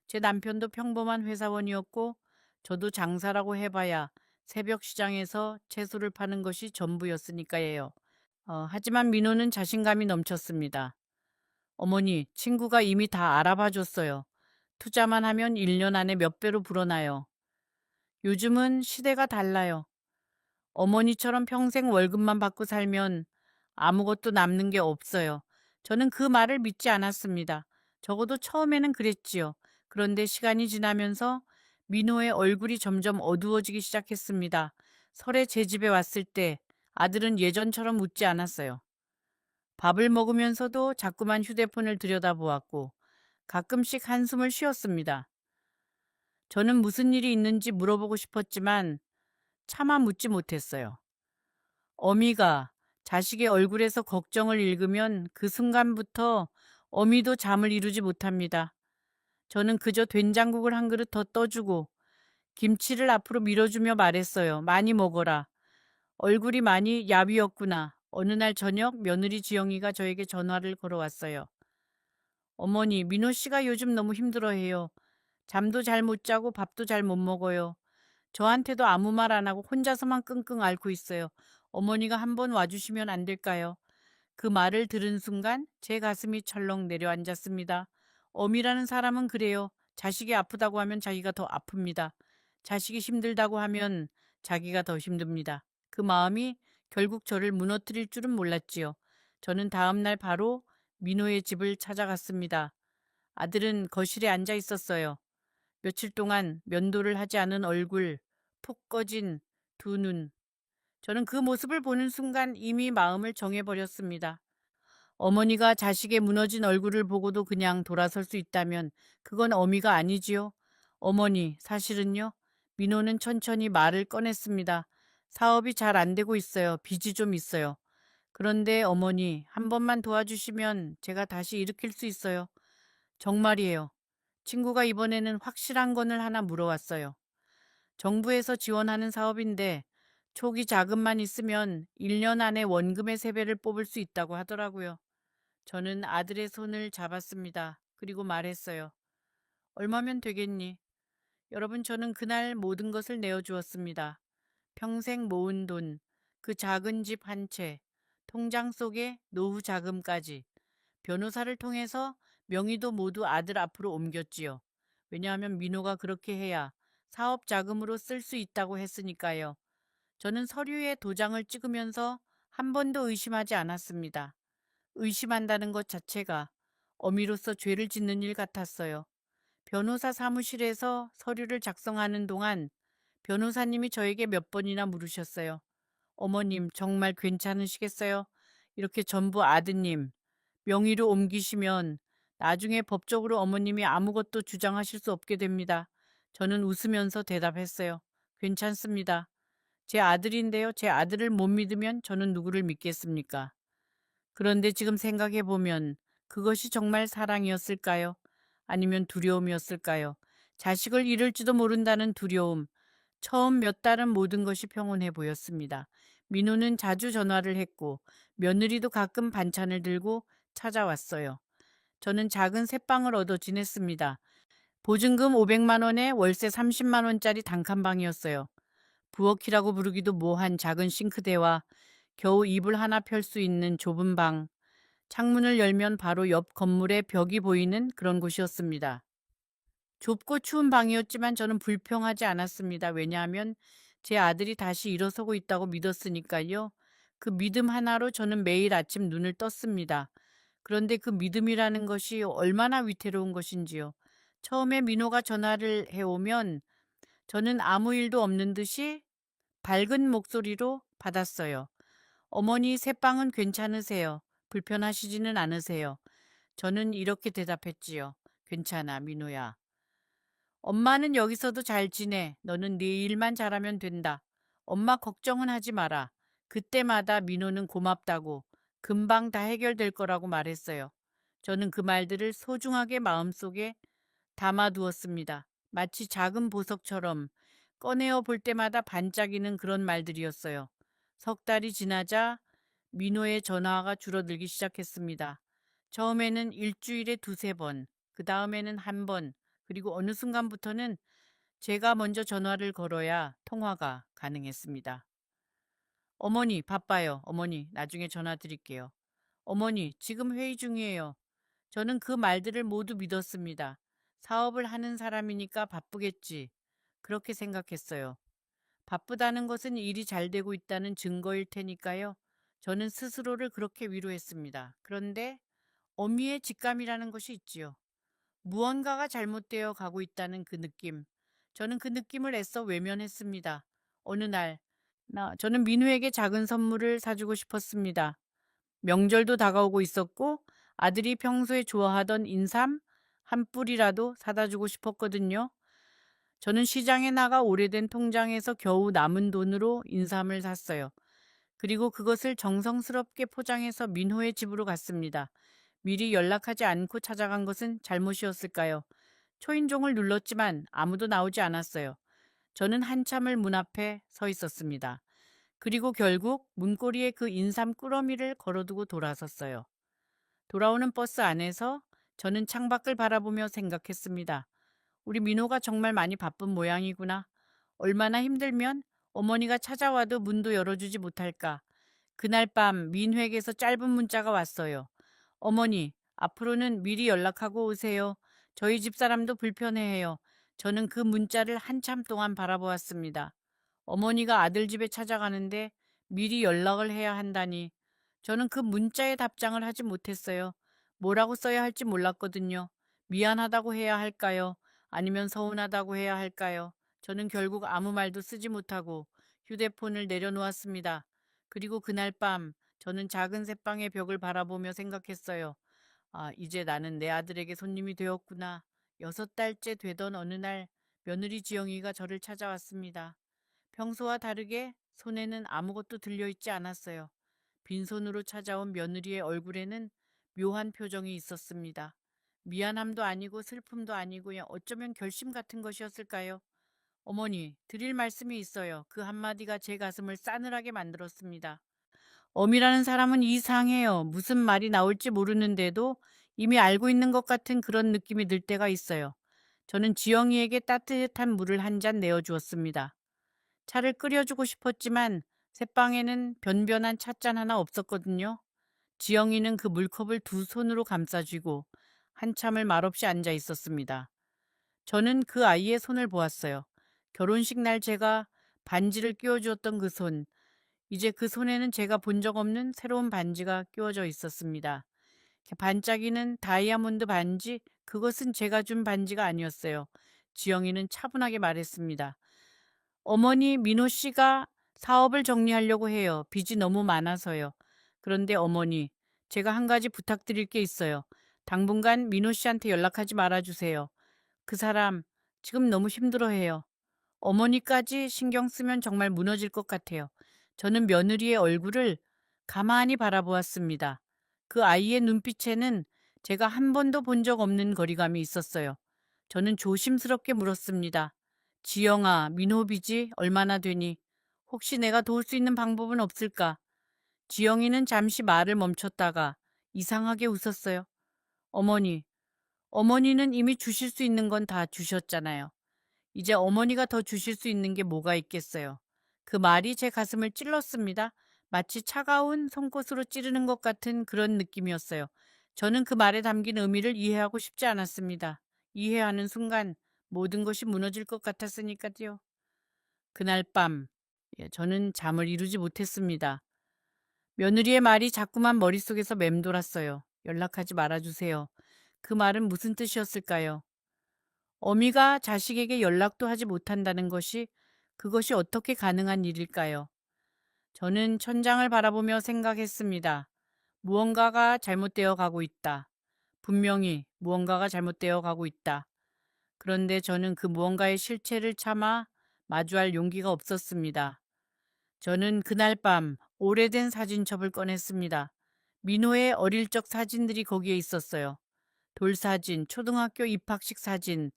제 남편도 평범한 회사원이었고 저도 장사라고 해봐야 새벽 시장에서 채소를 파는 것이 전부였으니까예요. 하지만 민호는 자신감이 넘쳤습니다. 어머니, 친구가 이미 다 알아봐 줬어요. 투자만 하면 1년 안에 몇 배로 불어나요. 요즘은 시대가 달라요. 어머니처럼 평생 월급만 받고 살면 아무것도 남는 게 없어요. 저는 그 말을 믿지 않았습니다. 적어도 처음에는 그랬지요. 그런데 시간이 지나면서 민호의 얼굴이 점점 어두워지기 시작했습니다. 설에 제 집에 왔을 때 아들은 예전처럼 웃지 않았어요. 밥을 먹으면서도 자꾸만 휴대폰을 들여다보았고 가끔씩 한숨을 쉬었습니다. 저는 무슨 일이 있는지 물어보고 싶었지만 차마 묻지 못했어요. 어미가 자식의 얼굴에서 걱정을 읽으면 그 순간부터 어미도 잠을 이루지 못합니다. 저는 그저 된장국을 한 그릇 더 떠주고 김치를 앞으로 밀어주며 말했어요. 많이 먹어라. 얼굴이 많이 야위었구나. 어느 날 저녁 며느리 지영이가 저에게 전화를 걸어왔어요. 어머니, 민호 씨가 요즘 너무 힘들어해요. 잠도 잘 못 자고 밥도 잘 못 먹어요. 저한테도 아무 말 안 하고 혼자서만 끙끙 앓고 있어요. 어머니가 한번 와주시면 안 될까요? 그 말을 들은 순간 제 가슴이 철렁 내려앉았습니다. 어미라는 사람은 그래요. 자식이 아프다고 하면 자기가 더 아픕니다. 자식이 힘들다고 하면 자기가 더 힘듭니다. 그 마음이 결국 저를 무너뜨릴 줄은 몰랐지요. 저는 다음 날 바로 민호의 집을 찾아갔습니다. 아들은 거실에 앉아 있었어요. 며칠 동안 면도를 하지 않은 얼굴, 푹 꺼진 두 눈. 저는 그 모습을 보는 순간 이미 마음을 정해버렸습니다. 어머니가 자식의 무너진 얼굴을 보고도 그냥 돌아설 수 있다면 그건 어미가 아니지요. 어머니, 사실은요. 민호는 천천히 말을 꺼냈습니다. 사업이 잘 안 되고 있어요. 빚이 좀 있어요. 그런데 어머니, 한 번만 도와주시면 제가 다시 일으킬 수 있어요. 정말이에요. 친구가 이번에는 확실한 건을 하나 물어왔어요. 정부에서 지원하는 사업인데 초기 자금만 있으면 1년 안에 원금의 3배를 뽑을 수 있다고 하더라고요. 저는 아들의 손을 잡았습니다. 그리고 말했어요. 얼마면 되겠니? 여러분, 저는 그날 모든 것을 내어주었습니다. 평생 모은 돈, 그 작은 집 한 채, 통장 속에 노후 자금까지. 변호사를 통해서 명의도 모두 아들 앞으로 옮겼지요. 왜냐하면 민호가 그렇게 해야 사업 자금으로 쓸 수 있다고 했으니까요. 저는 서류에 도장을 찍으면서 한 번도 의심하지 않았습니다. 의심한다는 것 자체가 어미로서 죄를 짓는 일 같았어요. 변호사 사무실에서 서류를 작성하는 동안 변호사님이 저에게 몇 번이나 물으셨어요. 어머님, 정말 괜찮으시겠어요? 이렇게 전부 아드님 명의로 옮기시면 나중에 법적으로 어머님이 아무것도 주장하실 수 없게 됩니다. 저는 웃으면서 대답했어요. 괜찮습니다. 제 아들인데요. 제 아들을 못 믿으면 저는 누구를 믿겠습니까? 그런데 지금 생각해 보면 그것이 정말 사랑이었을까요? 아니면 두려움이었을까요? 자식을 잃을지도 모른다는 두려움. 처음 몇 달은 모든 것이 평온해 보였습니다. 민호는 자주 전화를 했고 며느리도 가끔 반찬을 들고 찾아왔어요. 저는 작은 새방을 얻어 지냈습니다. 보증금 500만 원에 월세 30만 원짜리 단칸방이었어요. 부엌이라고 부르기도 뭐한 작은 싱크대와 겨우 이불 하나 펼 수 있는 좁은 방. 창문을 열면 바로 옆 건물의 벽이 보이는 그런 곳이었습니다. 좁고 추운 방이었지만 저는 불평하지 않았습니다. 왜냐하면 제 아들이 다시 일어서고 있다고 믿었으니까요. 그 믿음 하나로 저는 매일 아침 눈을 떴습니다. 그런데 그 믿음이라는 것이 얼마나 위태로운 것인지요. 처음에 민호가 전화를 해오면 저는 아무 일도 없는 듯이 밝은 목소리로 받았어요. 어머니, 새빵은 괜찮으세요? 불편하시지는 않으세요? 저는 이렇게 대답했지요. 괜찮아, 민호야. 엄마는 여기서도 잘 지내. 너는 네 일만 잘하면 된다. 엄마 걱정은 하지 마라. 그때마다 민호는 고맙다고 금방 다 해결될 거라고 말했어요. 저는 그 말들을 소중하게 마음속에 담아두었습니다. 마치 작은 보석처럼 꺼내어 볼 때마다 반짝이는 그런 말들이었어요. 석 달이 지나자 민호의 전화가 줄어들기 시작했습니다. 처음에는 일주일에 두세 번, 그 다음에는 한 번, 그리고 어느 순간부터는 제가 먼저 전화를 걸어야 통화가 가능했습니다. 어머니, 바빠요. 어머니, 나중에 전화 드릴게요. 어머니, 지금 회의 중이에요. 저는 그 말들을 모두 믿었습니다. 사업을 하는 사람이니까 바쁘겠지. 그렇게 생각했어요. 바쁘다는 것은 일이 잘 되고 있다는 증거일 테니까요. 저는 스스로를 그렇게 위로했습니다. 그런데 어미의 직감이라는 것이 있지요. 무언가가 잘못되어 가고 있다는 그 느낌. 저는 그 느낌을 애써 외면했습니다. 어느 날, 저는 민우에게 작은 선물을 사주고 싶었습니다. 명절도 다가오고 있었고 아들이 평소에 좋아하던 인삼 한 뿌리라도 사다 주고 싶었거든요. 저는 시장에 나가 오래된 통장에서 겨우 남은 돈으로 인삼을 샀어요. 그리고 그것을 정성스럽게 포장해서 민호의 집으로 갔습니다. 미리 연락하지 않고 찾아간 것은 잘못이었을까요? 초인종을 눌렀지만 아무도 나오지 않았어요. 저는 한참을 문 앞에 서 있었습니다. 그리고 결국 문고리에 그 인삼 꾸러미를 걸어두고 돌아섰어요. 돌아오는 버스 안에서 저는 창밖을 바라보며 생각했습니다. 우리 민호가 정말 많이 바쁜 모양이구나. 얼마나 힘들면 어머니가 찾아와도 문도 열어주지 못할까. 그날 밤 민호에게서 짧은 문자가 왔어요. 어머니, 앞으로는 미리 연락하고 오세요. 저희 집사람도 불편해해요. 저는 그 문자를 한참 동안 바라보았습니다. 어머니가 아들 집에 찾아가는데 미리 연락을 해야 한다니. 저는 그 문자에 답장을 하지 못했어요. 뭐라고 써야 할지 몰랐거든요. 미안하다고 해야 할까요? 아니면 서운하다고 해야 할까요? 저는 결국 아무 말도 쓰지 못하고 휴대폰을 내려놓았습니다. 그리고 그날 밤 저는 작은 새방의 벽을 바라보며 생각했어요. 아, 이제 나는 내 아들에게 손님이 되었구나. 6달째 되던 어느 날 며느리 지영이가 저를 찾아왔습니다. 평소와 다르게 손에는 아무것도 들려있지 않았어요. 빈손으로 찾아온 며느리의 얼굴에는 묘한 표정이 있었습니다. 미안함도 아니고 슬픔도 아니고 그냥 어쩌면 결심 같은 것이었을까요? 어머니, 드릴 말씀이 있어요. 그 한마디가 제 가슴을 싸늘하게 만들었습니다. 엄이라는 사람은 이상해요. 무슨 말이 나올지 모르는데도 이미 알고 있는 것 같은 그런 느낌이 들 때가 있어요. 저는 지영이에게 따뜻한 물을 한 잔 내어주었습니다. 차를 끓여주고 싶었지만 새방에는 변변한 찻잔 하나 없었거든요. 지영이는 그 물컵을 두 손으로 감싸쥐고 한참을 말없이 앉아 있었습니다. 저는 그 아이의 손을 보았어요. 결혼식 날 제가 반지를 끼워주었던 그 손. 이제 그 손에는 제가 본 적 없는 새로운 반지가 끼워져 있었습니다. 반짝이는 다이아몬드 반지, 그것은 제가 준 반지가 아니었어요. 지영이는 차분하게 말했습니다. 어머니, 민호 씨가 사업을 정리하려고 해요. 빚이 너무 많아서요. 그런데 어머니, 제가 한 가지 부탁드릴 게 있어요. 당분간 민호 씨한테 연락하지 말아주세요. 그 사람 지금 너무 힘들어해요. 어머니까지 신경 쓰면 정말 무너질 것 같아요. 저는 며느리의 얼굴을 가만히 바라보았습니다. 그 아이의 눈빛에는 제가 한 번도 본 적 없는 거리감이 있었어요. 저는 조심스럽게 물었습니다. 지영아, 민호 빚이 얼마나 되니? 혹시 내가 도울 수 있는 방법은 없을까? 지영이는 잠시 말을 멈췄다가 이상하게 웃었어요. 어머니, 어머니는 이미 주실 수 있는 건 다 주셨잖아요. 이제 어머니가 더 주실 수 있는 게 뭐가 있겠어요. 그 말이 제 가슴을 찔렀습니다. 마치 차가운 송곳으로 찌르는 것 같은 그런 느낌이었어요. 저는 그 말에 담긴 의미를 이해하고 싶지 않았습니다. 이해하는 순간 모든 것이 무너질 것 같았으니까요. 그날 밤, 저는 잠을 이루지 못했습니다. 며느리의 말이 자꾸만 머릿속에서 맴돌았어요. 연락하지 말아주세요. 그 말은 무슨 뜻이었을까요? 어미가 자식에게 연락도 하지 못한다는 것이 그것이 어떻게 가능한 일일까요? 저는 천장을 바라보며 생각했습니다. 무언가가 잘못되어 가고 있다. 분명히 무언가가 잘못되어 가고 있다. 그런데 저는 그 무언가의 실체를 참아 마주할 용기가 없었습니다. 저는 그날 밤 오래된 사진첩을 꺼냈습니다. 민호의 어릴 적 사진들이 거기에 있었어요. 돌사진, 초등학교 입학식 사진,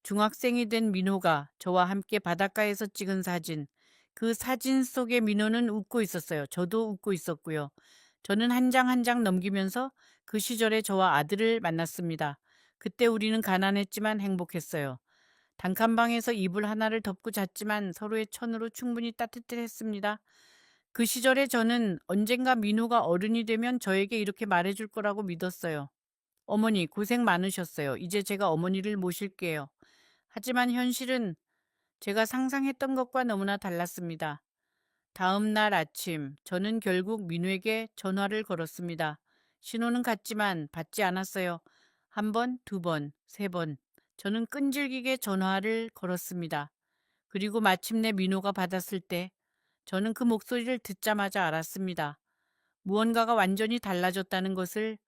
중학생이 된 민호가 저와 함께 바닷가에서 찍은 사진. 그 사진 속의 민호는 웃고 있었어요. 저도 웃고 있었고요. 저는 한 장 한 장 넘기면서 그 시절에 저와 아들을 만났습니다. 그때 우리는 가난했지만 행복했어요. 단칸방에서 이불 하나를 덮고 잤지만 서로의 천으로 충분히 따뜻했습니다. 그 시절에 저는 언젠가 민호가 어른이 되면 저에게 이렇게 말해줄 거라고 믿었어요. 어머니, 고생 많으셨어요. 이제 제가 어머니를 모실게요. 하지만 현실은 제가 상상했던 것과 너무나 달랐습니다. 다음 날 아침, 저는 결국 민우에게 전화를 걸었습니다. 신호는 갔지만 받지 않았어요. 한 번, 두 번, 세 번. 저는 끈질기게 전화를 걸었습니다. 그리고 마침내 민호가 받았을 때 저는 그 목소리를 듣자마자 알았습니다. 무언가가 완전히 달라졌다는 것을.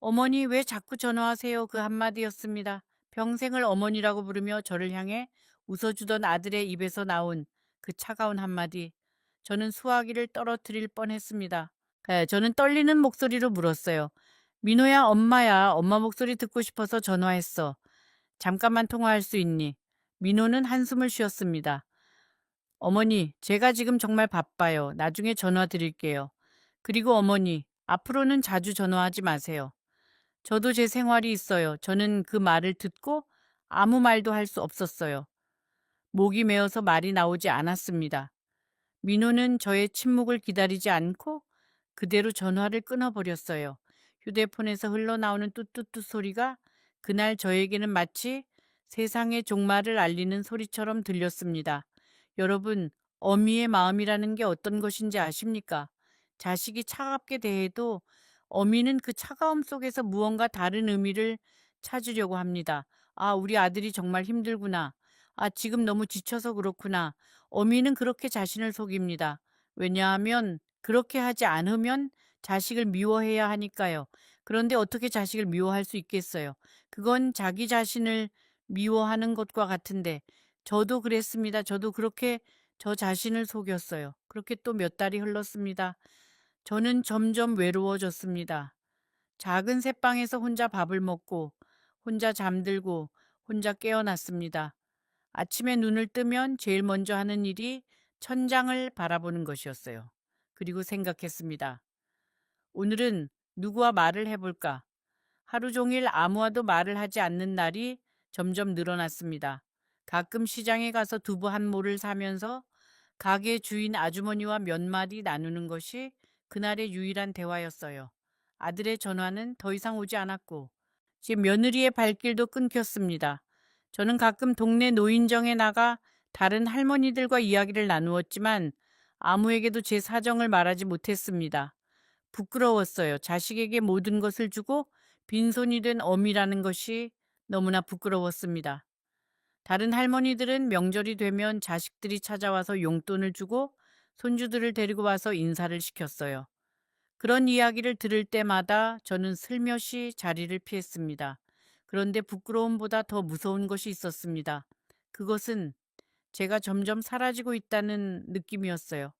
어머니 왜 자꾸 전화하세요? 그 한마디였습니다. 평생을 어머니라고 부르며 저를 향해 웃어주던 아들의 입에서 나온 그 차가운 한마디. 저는 수화기를 떨어뜨릴 뻔했습니다. 저는 떨리는 목소리로 물었어요. 민호야, 엄마야. 엄마 목소리 듣고 싶어서 전화했어. 잠깐만 통화할 수 있니? 민호는 한숨을 쉬었습니다. 어머니, 제가 지금 정말 바빠요. 나중에 전화 드릴게요. 그리고 어머니, 앞으로는 자주 전화하지 마세요. 저도 제 생활이 있어요. 저는 그 말을 듣고 아무 말도 할 수 없었어요. 목이 메어서 말이 나오지 않았습니다. 민호는 저의 침묵을 기다리지 않고 그대로 전화를 끊어버렸어요. 휴대폰에서 흘러나오는 뚜뚜뚜 소리가 그날 저에게는 마치 세상의 종말을 알리는 소리처럼 들렸습니다. 여러분, 어미의 마음이라는 게 어떤 것인지 아십니까? 자식이 차갑게 대해도 어미는 그 차가움 속에서 무언가 다른 의미를 찾으려고 합니다. 아, 우리 아들이 정말 힘들구나. 아, 지금 너무 지쳐서 그렇구나. 어미는 그렇게 자신을 속입니다. 왜냐하면 그렇게 하지 않으면 자식을 미워해야 하니까요. 그런데 어떻게 자식을 미워할 수 있겠어요? 그건 자기 자신을 미워하는 것과 같은데 저도 그랬습니다. 저도 그렇게 저 자신을 속였어요. 그렇게 또 몇 달이 흘렀습니다. 저는 점점 외로워졌습니다. 작은 새방에서 혼자 밥을 먹고 혼자 잠들고 혼자 깨어났습니다. 아침에 눈을 뜨면 제일 먼저 하는 일이 천장을 바라보는 것이었어요. 그리고 생각했습니다. 오늘은 누구와 말을 해볼까? 하루 종일 아무와도 말을 하지 않는 날이 점점 늘어났습니다. 가끔 시장에 가서 두부 한 모를 사면서 가게 주인 아주머니와 몇 마디 나누는 것이 그날의 유일한 대화였어요. 아들의 전화는 더 이상 오지 않았고 제 며느리의 발길도 끊겼습니다. 저는 가끔 동네 노인정에 나가 다른 할머니들과 이야기를 나누었지만 아무에게도 제 사정을 말하지 못했습니다. 부끄러웠어요. 자식에게 모든 것을 주고 빈손이 된 어미라는 것이 너무나 부끄러웠습니다. 다른 할머니들은 명절이 되면 자식들이 찾아와서 용돈을 주고 손주들을 데리고 와서 인사를 시켰어요. 그런 이야기를 들을 때마다 저는 슬며시 자리를 피했습니다. 그런데 부끄러움보다 더 무서운 것이 있었습니다. 그것은 제가 점점 사라지고 있다는 느낌이었어요.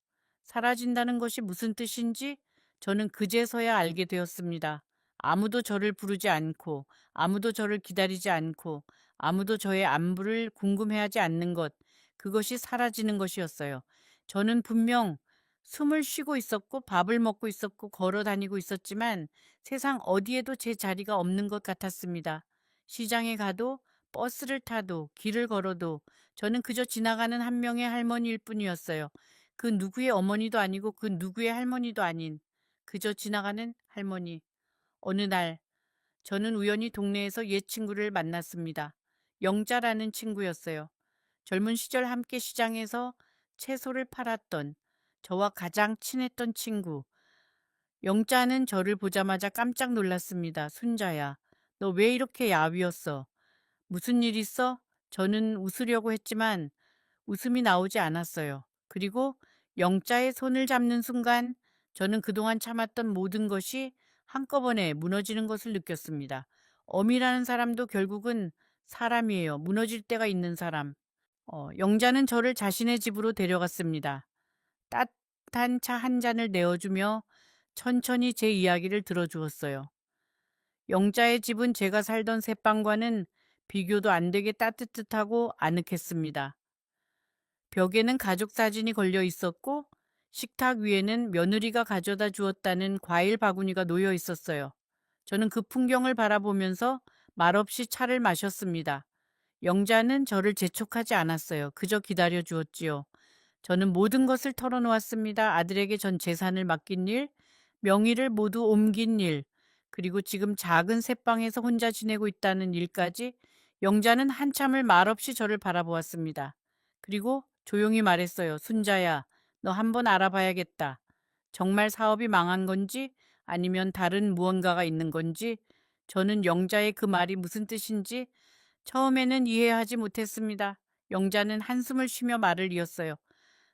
사라진다는 것이 무슨 뜻인지 저는 그제서야 알게 되었습니다. 아무도 저를 부르지 않고, 아무도 저를 기다리지 않고, 아무도 저의 안부를 궁금해하지 않는 것, 그것이 사라지는 것이었어요. 저는 분명 숨을 쉬고 있었고, 밥을 먹고 있었고, 걸어 다니고 있었지만 세상 어디에도 제 자리가 없는 것 같았습니다. 시장에 가도, 버스를 타도, 길을 걸어도 저는 그저 지나가는 한 명의 할머니일 뿐이었어요. 그 누구의 어머니도 아니고 그 누구의 할머니도 아닌 그저 지나가는 할머니. 어느 날 저는 우연히 동네에서 옛 친구를 만났습니다. 영자라는 친구였어요. 젊은 시절 함께 시장에서 채소를 팔았던 저와 가장 친했던 친구. 영자는 저를 보자마자 깜짝 놀랐습니다. 순자야, 너 왜 이렇게 야위었어? 무슨 일 있어? 저는 웃으려고 했지만 웃음이 나오지 않았어요. 그리고 영자의 손을 잡는 순간 저는 그동안 참았던 모든 것이 한꺼번에 무너지는 것을 느꼈습니다. 어미라는 사람도 결국은 사람이에요. 무너질 때가 있는 사람. 영자는 저를 자신의 집으로 데려갔습니다. 따뜻한 차 한 잔을 내어주며 천천히 제 이야기를 들어주었어요. 영자의 집은 제가 살던 새방과는 비교도 안 되게 따뜻하고 아늑했습니다. 벽에는 가족 사진이 걸려 있었고 식탁 위에는 며느리가 가져다 주었다는 과일 바구니가 놓여 있었어요. 저는 그 풍경을 바라보면서 말없이 차를 마셨습니다. 영자는 저를 재촉하지 않았어요. 그저 기다려 주었지요. 저는 모든 것을 털어놓았습니다. 아들에게 전 재산을 맡긴 일, 명의를 모두 옮긴 일, 그리고 지금 작은 새방에서 혼자 지내고 있다는 일까지. 영자는 한참을 말없이 저를 바라보았습니다. 그리고 조용히 말했어요. 순자야, 너 한번 알아봐야겠다. 정말 사업이 망한 건지 아니면 다른 무언가가 있는 건지. 저는 영자의 그 말이 무슨 뜻인지 처음에는 이해하지 못했습니다. 영자는 한숨을 쉬며 말을 이었어요.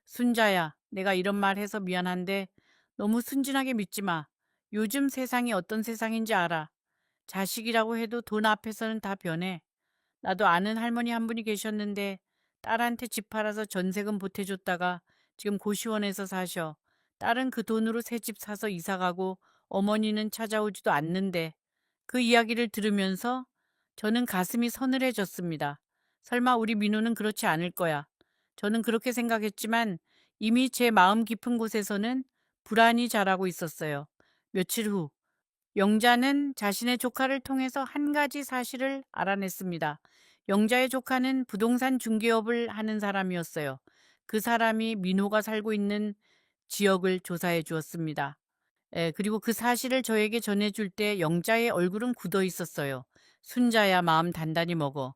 순자야, 내가 이런 말 해서 미안한데 너무 순진하게 믿지 마. 요즘 세상이 어떤 세상인지 알아. 자식이라고 해도 돈 앞에서는 다 변해. 나도 아는 할머니 한 분이 계셨는데 딸한테 집 팔아서 전세금 보태줬다가 지금 고시원에서 사셔. 딸은 그 돈으로 새 집 사서 이사 가고 어머니는 찾아오지도 않는데. 그 이야기를 들으면서 저는 가슴이 서늘해졌습니다. 설마 우리 민호는 그렇지 않을 거야. 저는 그렇게 생각했지만 이미 제 마음 깊은 곳에서는 불안이 자라고 있었어요. 며칠 후 영자는 자신의 조카를 통해서 한 가지 사실을 알아냈습니다. 영자의 조카는 부동산 중개업을 하는 사람이었어요. 그 사람이 민호가 살고 있는 지역을 조사해 주었습니다. 그리고 그 사실을 저에게 전해줄 때 영자의 얼굴은 굳어 있었어요. 순자야, 마음 단단히 먹어.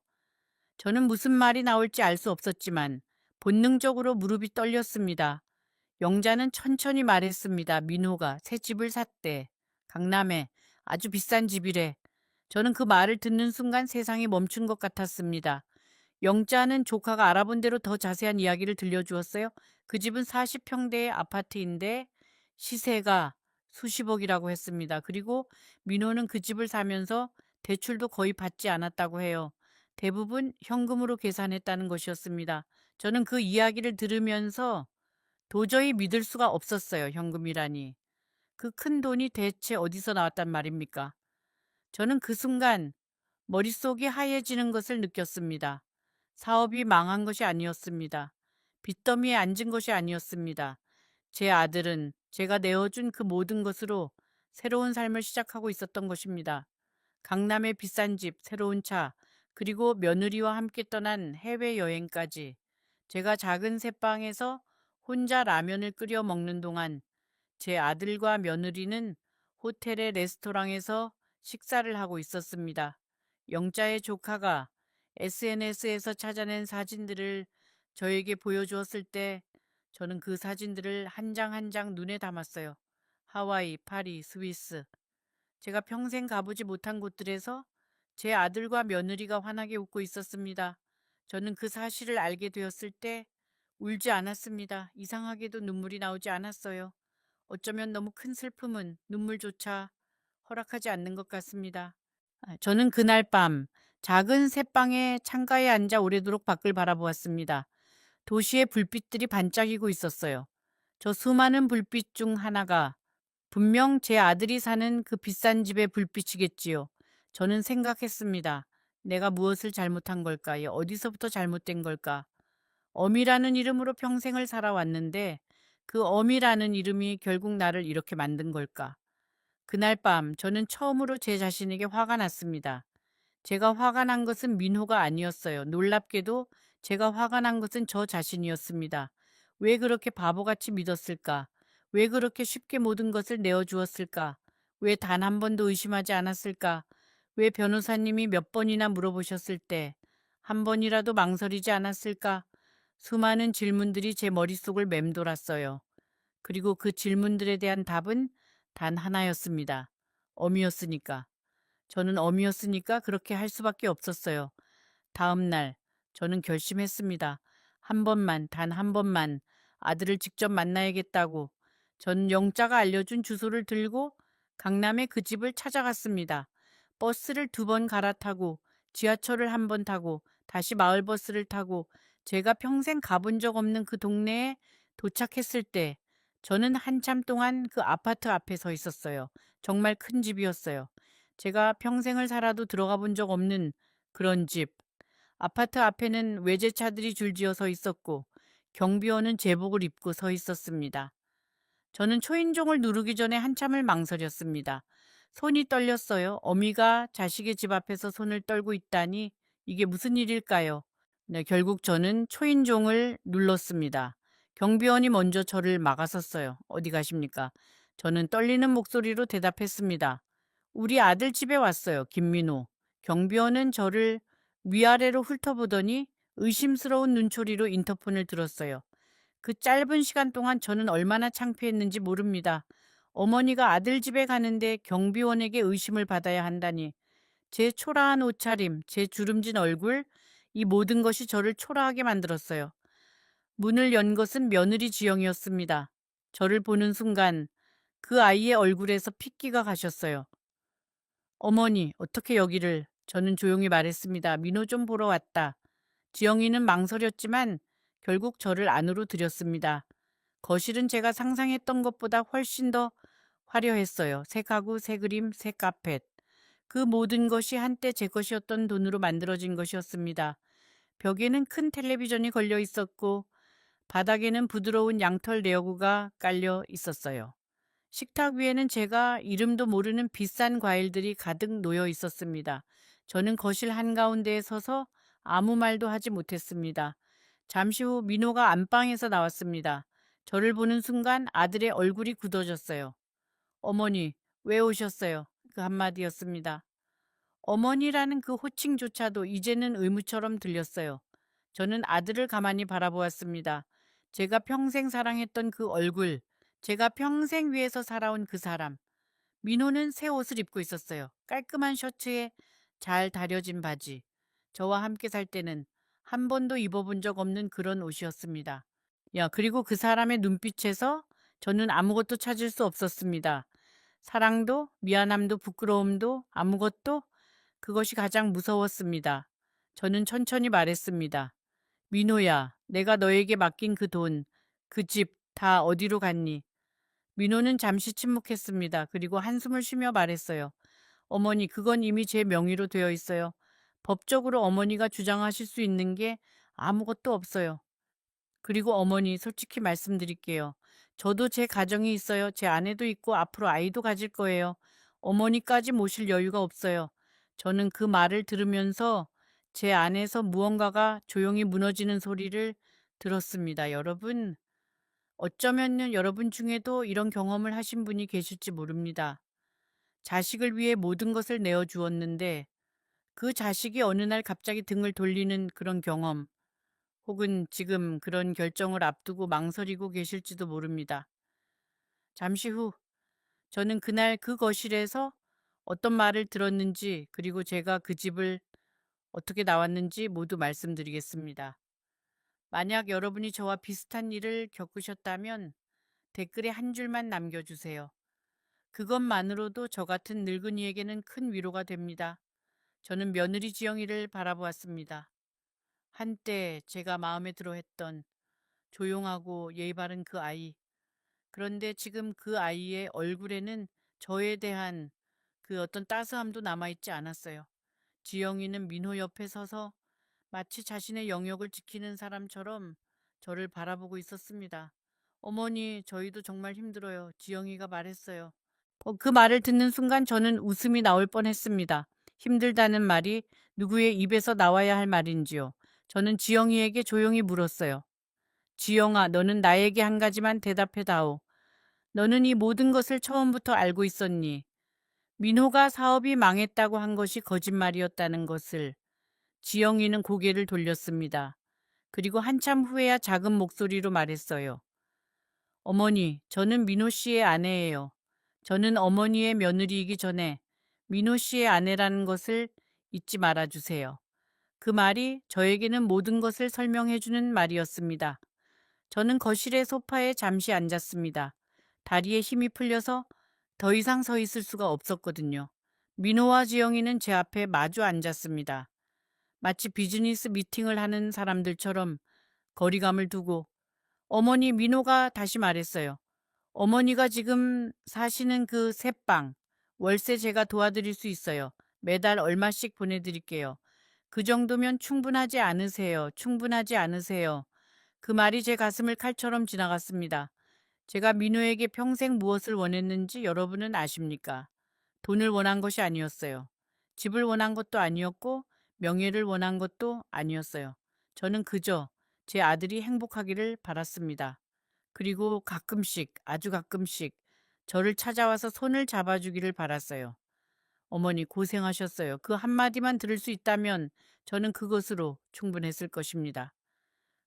저는 무슨 말이 나올지 알 수 없었지만 본능적으로 무릎이 떨렸습니다. 영자는 천천히 말했습니다. 민호가 새 집을 샀대. 강남에 아주 비싼 집이래. 저는 그 말을 듣는 순간 세상이 멈춘 것 같았습니다. 영자는 조카가 알아본 대로 더 자세한 이야기를 들려주었어요. 그 집은 40평대의 아파트인데 시세가 수십억이라고 했습니다. 그리고 민호는 그 집을 사면서 대출도 거의 받지 않았다고 해요. 대부분 현금으로 계산했다는 것이었습니다. 저는 그 이야기를 들으면서 도저히 믿을 수가 없었어요. 현금이라니. 그 큰 돈이 대체 어디서 나왔단 말입니까? 저는 그 순간 머릿속이 하얘지는 것을 느꼈습니다. 사업이 망한 것이 아니었습니다. 빚더미에 앉은 것이 아니었습니다. 제 아들은 제가 내어준 그 모든 것으로 새로운 삶을 시작하고 있었던 것입니다. 강남의 비싼 집, 새로운 차, 그리고 며느리와 함께 떠난 해외여행까지. 제가 작은 새방에서 혼자 라면을 끓여 먹는 동안 제 아들과 며느리는 호텔의 레스토랑에서 식사를 하고 있었습니다. 영자의 조카가 SNS에서 찾아낸 사진들을 저에게 보여주었을 때 저는 그 사진들을 한 장 한 장 눈에 담았어요. 하와이, 파리, 스위스. 제가 평생 가보지 못한 곳들에서 제 아들과 며느리가 환하게 웃고 있었습니다. 저는 그 사실을 알게 되었을 때 울지 않았습니다. 이상하게도 눈물이 나오지 않았어요. 어쩌면 너무 큰 슬픔은 눈물조차 허락하지 않는 것 같습니다. 저는 그날 밤 작은 새방의 창가에 앉아 오래도록 밖을 바라보았습니다. 도시의 불빛들이 반짝이고 있었어요. 저 수많은 불빛 중 하나가 분명 제 아들이 사는 그 비싼 집의 불빛이겠지요. 저는 생각했습니다. 내가 무엇을 잘못한 걸까요? 어디서부터 잘못된 걸까? 어미라는 이름으로 평생을 살아왔는데 그 어미라는 이름이 결국 나를 이렇게 만든 걸까? 그날 밤 저는 처음으로 제 자신에게 화가 났습니다. 제가 화가 난 것은 민호가 아니었어요. 놀랍게도 제가 화가 난 것은 저 자신이었습니다. 왜 그렇게 바보같이 믿었을까? 왜 그렇게 쉽게 모든 것을 내어주었을까? 왜 단 한 번도 의심하지 않았을까? 왜 변호사님이 몇 번이나 물어보셨을 때 한 번이라도 망설이지 않았을까? 수많은 질문들이 제 머릿속을 맴돌았어요. 그리고 그 질문들에 대한 답은 단 하나였습니다. 어미였으니까. 저는 어미였으니까 그렇게 할 수밖에 없었어요. 다음 날 저는 결심했습니다. 한 번만, 단 한 번만 아들을 직접 만나야겠다고. 저는 영자가 알려준 주소를 들고 강남의 그 집을 찾아갔습니다. 버스를 2번 갈아타고 지하철을 1번 타고 다시 마을버스를 타고 제가 평생 가본 적 없는 그 동네에 도착했을 때 저는 한참 동안 그 아파트 앞에 서 있었어요. 정말 큰 집이었어요. 제가 평생을 살아도 들어가 본 적 없는 그런 집. 아파트 앞에는 외제차들이 줄지어 서 있었고 경비원은 제복을 입고 서 있었습니다. 저는 초인종을 누르기 전에 한참을 망설였습니다. 손이 떨렸어요. 어미가 자식의 집 앞에서 손을 떨고 있다니 이게 무슨 일일까요? 네, 결국 저는 초인종을 눌렀습니다. 경비원이 먼저 저를 막아섰어요. 어디 가십니까? 저는 떨리는 목소리로 대답했습니다. 우리 아들 집에 왔어요. 김민호. 경비원은 저를 위아래로 훑어보더니 의심스러운 눈초리로 인터폰을 들었어요. 그 짧은 시간 동안 저는 얼마나 창피했는지 모릅니다. 어머니가 아들 집에 가는데 경비원에게 의심을 받아야 한다니. 제 초라한 옷차림, 제 주름진 얼굴, 이 모든 것이 저를 초라하게 만들었어요. 문을 연 것은 며느리 지영이었습니다. 저를 보는 순간 그 아이의 얼굴에서 핏기가 가셨어요. 어머니, 어떻게 여기를? 저는 조용히 말했습니다. 민호 좀 보러 왔다. 지영이는 망설였지만 결국 저를 안으로 들였습니다. 거실은 제가 상상했던 것보다 훨씬 더 화려했어요. 새 가구, 새 그림, 새 카펫. 그 모든 것이 한때 제 것이었던 돈으로 만들어진 것이었습니다. 벽에는 큰 텔레비전이 걸려 있었고 바닥에는 부드러운 양털 내어구가 깔려 있었어요. 식탁 위에는 제가 이름도 모르는 비싼 과일들이 가득 놓여 있었습니다. 저는 거실 한가운데에 서서 아무 말도 하지 못했습니다. 잠시 후 민호가 안방에서 나왔습니다. 저를 보는 순간 아들의 얼굴이 굳어졌어요. 어머니, 왜 오셨어요? 그 한마디였습니다. 어머니라는 그 호칭조차도 이제는 의무처럼 들렸어요. 저는 아들을 가만히 바라보았습니다. 제가 평생 사랑했던 그 얼굴, 제가 평생 위해서 살아온 그 사람. 민호는 새 옷을 입고 있었어요. 깔끔한 셔츠에 잘 다려진 바지. 저와 함께 살 때는 한 번도 입어본 적 없는 그런 옷이었습니다. 그리고 그 사람의 눈빛에서 저는 아무것도 찾을 수 없었습니다. 사랑도, 미안함도, 부끄러움도, 아무것도. 그것이 가장 무서웠습니다. 저는 천천히 말했습니다. 민호야, 내가 너에게 맡긴 그 돈, 그 집 다 어디로 갔니? 민호는 잠시 침묵했습니다. 그리고 한숨을 쉬며 말했어요. 어머니, 그건 이미 제 명의로 되어 있어요. 법적으로 어머니가 주장하실 수 있는 게 아무것도 없어요. 그리고 어머니, 솔직히 말씀드릴게요. 저도 제 가정이 있어요. 제 아내도 있고 앞으로 아이도 가질 거예요. 어머니까지 모실 여유가 없어요. 저는 그 말을 들으면서 제 안에서 무언가가 조용히 무너지는 소리를 들었습니다. 여러분, 어쩌면 여러분 중에도 이런 경험을 하신 분이 계실지 모릅니다. 자식을 위해 모든 것을 내어주었는데 그 자식이 어느 날 갑자기 등을 돌리는 그런 경험, 혹은 지금 그런 결정을 앞두고 망설이고 계실지도 모릅니다. 잠시 후 저는 그날 그 거실에서 어떤 말을 들었는지, 그리고 제가 그 집을 어떻게 나왔는지 모두 말씀드리겠습니다. 만약 여러분이 저와 비슷한 일을 겪으셨다면 댓글에 한 줄만 남겨주세요. 그것만으로도 저 같은 늙은이에게는 큰 위로가 됩니다. 저는 며느리 지영이를 바라보았습니다. 한때 제가 마음에 들어 했던 조용하고 예의 바른 그 아이. 그런데 지금 그 아이의 얼굴에는 저에 대한 그 어떤 따스함도 남아있지 않았어요. 지영이는 민호 옆에 서서 마치 자신의 영역을 지키는 사람처럼 저를 바라보고 있었습니다. 어머니, 저희도 정말 힘들어요. 지영이가 말했어요. 그 말을 듣는 순간 저는 웃음이 나올 뻔했습니다. 힘들다는 말이 누구의 입에서 나와야 할 말인지요. 저는 지영이에게 조용히 물었어요. 지영아, 너는 나에게 한 가지만 대답해다오. 너는 이 모든 것을 처음부터 알고 있었니? 민호가 사업이 망했다고 한 것이 거짓말이었다는 것을. 지영이는 고개를 돌렸습니다. 그리고 한참 후에야 작은 목소리로 말했어요. 어머니, 저는 민호 씨의 아내예요. 저는 어머니의 며느리이기 전에 민호 씨의 아내라는 것을 잊지 말아주세요. 그 말이 저에게는 모든 것을 설명해주는 말이었습니다. 저는 거실의 소파에 잠시 앉았습니다. 다리에 힘이 풀려서 더 이상 서 있을 수가 없었거든요. 민호와 지영이는 제 앞에 마주 앉았습니다. 마치 비즈니스 미팅을 하는 사람들처럼 거리감을 두고. 어머니, 민호가 다시 말했어요. 어머니가 지금 사시는 그 새방, 월세 제가 도와드릴 수 있어요. 매달 얼마씩 보내드릴게요. 그 정도면 충분하지 않으세요. 충분하지 않으세요. 그 말이 제 가슴을 칼처럼 지나갔습니다. 제가 민호에게 평생 무엇을 원했는지 여러분은 아십니까? 돈을 원한 것이 아니었어요. 집을 원한 것도 아니었고 명예를 원한 것도 아니었어요. 저는 그저 제 아들이 행복하기를 바랐습니다. 그리고 가끔씩, 아주 가끔씩 저를 찾아와서 손을 잡아주기를 바랐어요. 어머니 고생하셨어요. 그 한마디만 들을 수 있다면 저는 그것으로 충분했을 것입니다.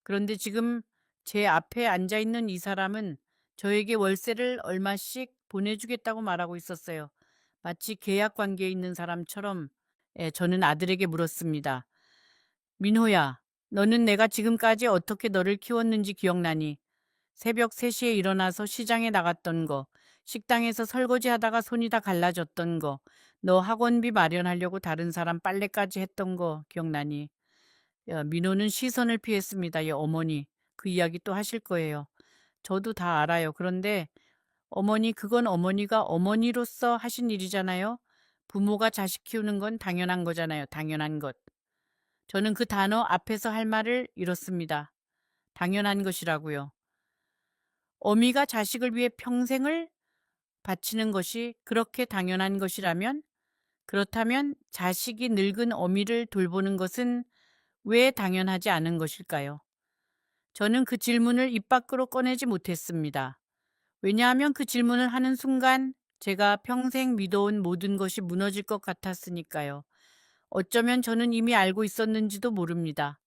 그런데 지금 제 앞에 앉아 있는 이 사람은 저에게 월세를 얼마씩 보내주겠다고 말하고 있었어요. 마치 계약 관계에 있는 사람처럼. 저는 아들에게 물었습니다. 민호야, 너는 내가 지금까지 어떻게 너를 키웠는지 기억나니? 새벽 3시에 일어나서 시장에 나갔던 거, 식당에서 설거지 하다가 손이 다 갈라졌던 거, 너 학원비 마련하려고 다른 사람 빨래까지 했던 거 기억나니? 민호는 시선을 피했습니다. 어머니, 그 이야기 또 하실 거예요. 저도 다 알아요. 그런데 어머니, 그건 어머니가 어머니로서 하신 일이잖아요. 부모가 자식 키우는 건 당연한 거잖아요. 당연한 것. 저는 그 단어 앞에서 할 말을 잃었습니다. 당연한 것이라고요. 어미가 자식을 위해 평생을 바치는 것이 그렇게 당연한 것이라면, 그렇다면 자식이 늙은 어미를 돌보는 것은 왜 당연하지 않은 것일까요? 저는 그 질문을 입 밖으로 꺼내지 못했습니다. 왜냐하면 그 질문을 하는 순간 제가 평생 믿어온 모든 것이 무너질 것 같았으니까요. 어쩌면 저는 이미 알고 있었는지도 모릅니다.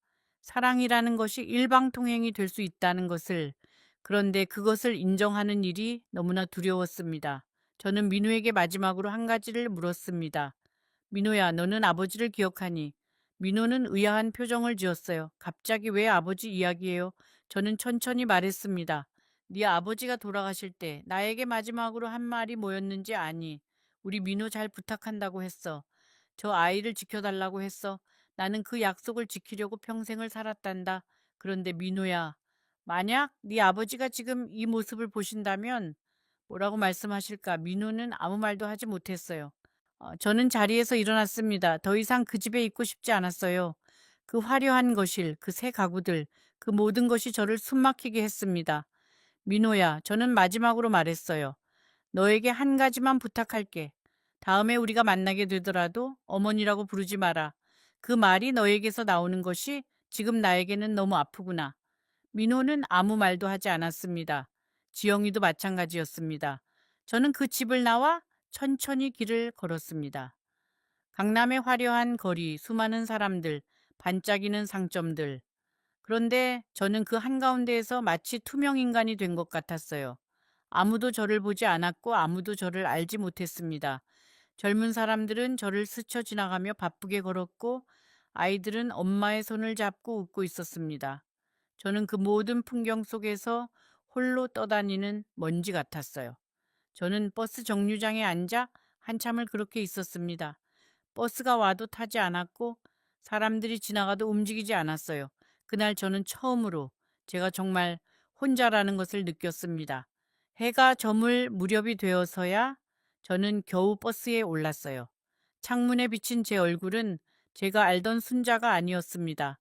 사랑이라는 것이 일방통행이 될 수 있다는 것을. 그런데 그것을 인정하는 일이 너무나 두려웠습니다. 저는 민우에게 마지막으로 한 가지를 물었습니다. 민호야, 너는 아버지를 기억하니? 민호는 의아한 표정을 지었어요. 갑자기 왜 아버지 이야기예요? 저는 천천히 말했습니다. 네 아버지가 돌아가실 때 나에게 마지막으로 한 말이 뭐였는지 아니? 우리 민호 잘 부탁한다고 했어. 저 아이를 지켜달라고 했어. 나는 그 약속을 지키려고 평생을 살았단다. 그런데 민호야, 만약 네 아버지가 지금 이 모습을 보신다면 뭐라고 말씀하실까? 민호는 아무 말도 하지 못했어요. 저는 자리에서 일어났습니다. 더 이상 그 집에 있고 싶지 않았어요. 그 화려한 거실, 그 새 가구들, 그 모든 것이 저를 숨막히게 했습니다. 민호야, 저는 마지막으로 말했어요. 너에게 한 가지만 부탁할게. 다음에 우리가 만나게 되더라도 어머니라고 부르지 마라. 그 말이 너에게서 나오는 것이 지금 나에게는 너무 아프구나. 민호는 아무 말도 하지 않았습니다. 지영이도 마찬가지였습니다. 저는 그 집을 나와 천천히 길을 걸었습니다. 강남의 화려한 거리, 수많은 사람들, 반짝이는 상점들. 그런데 저는 그 한가운데에서 마치 투명 인간이 된 것 같았어요. 아무도 저를 보지 않았고 아무도 저를 알지 못했습니다. 젊은 사람들은 저를 스쳐 지나가며 바쁘게 걸었고 아이들은 엄마의 손을 잡고 웃고 있었습니다. 저는 그 모든 풍경 속에서 홀로 떠다니는 먼지 같았어요. 저는 버스 정류장에 앉아 한참을 그렇게 있었습니다. 버스가 와도 타지 않았고 사람들이 지나가도 움직이지 않았어요. 그날 저는 처음으로 제가 정말 혼자라는 것을 느꼈습니다. 해가 저물 무렵이 되어서야 저는 겨우 버스에 올랐어요. 창문에 비친 제 얼굴은 제가 알던 순자가 아니었습니다.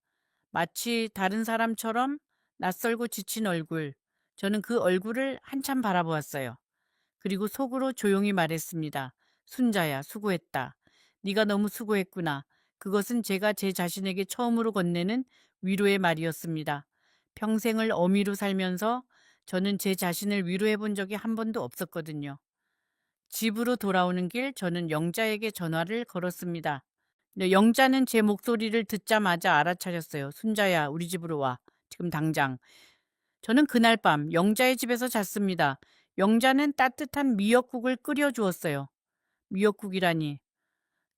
마치 다른 사람처럼 낯설고 지친 얼굴. 저는 그 얼굴을 한참 바라보았어요. 그리고 속으로 조용히 말했습니다. 순자야, 수고했다. 네가 너무 수고했구나. 그것은 제가 제 자신에게 처음으로 건네는 위로의 말이었습니다. 평생을 어미로 살면서 저는 제 자신을 위로해 본 적이 한 번도 없었거든요. 집으로 돌아오는 길 저는 영자에게 전화를 걸었습니다. 네, 영자는 제 목소리를 듣자마자 알아차렸어요. 순자야, 우리 집으로 와. 지금 당장. 저는 그날 밤 영자의 집에서 잤습니다. 영자는 따뜻한 미역국을 끓여 주었어요. 미역국이라니.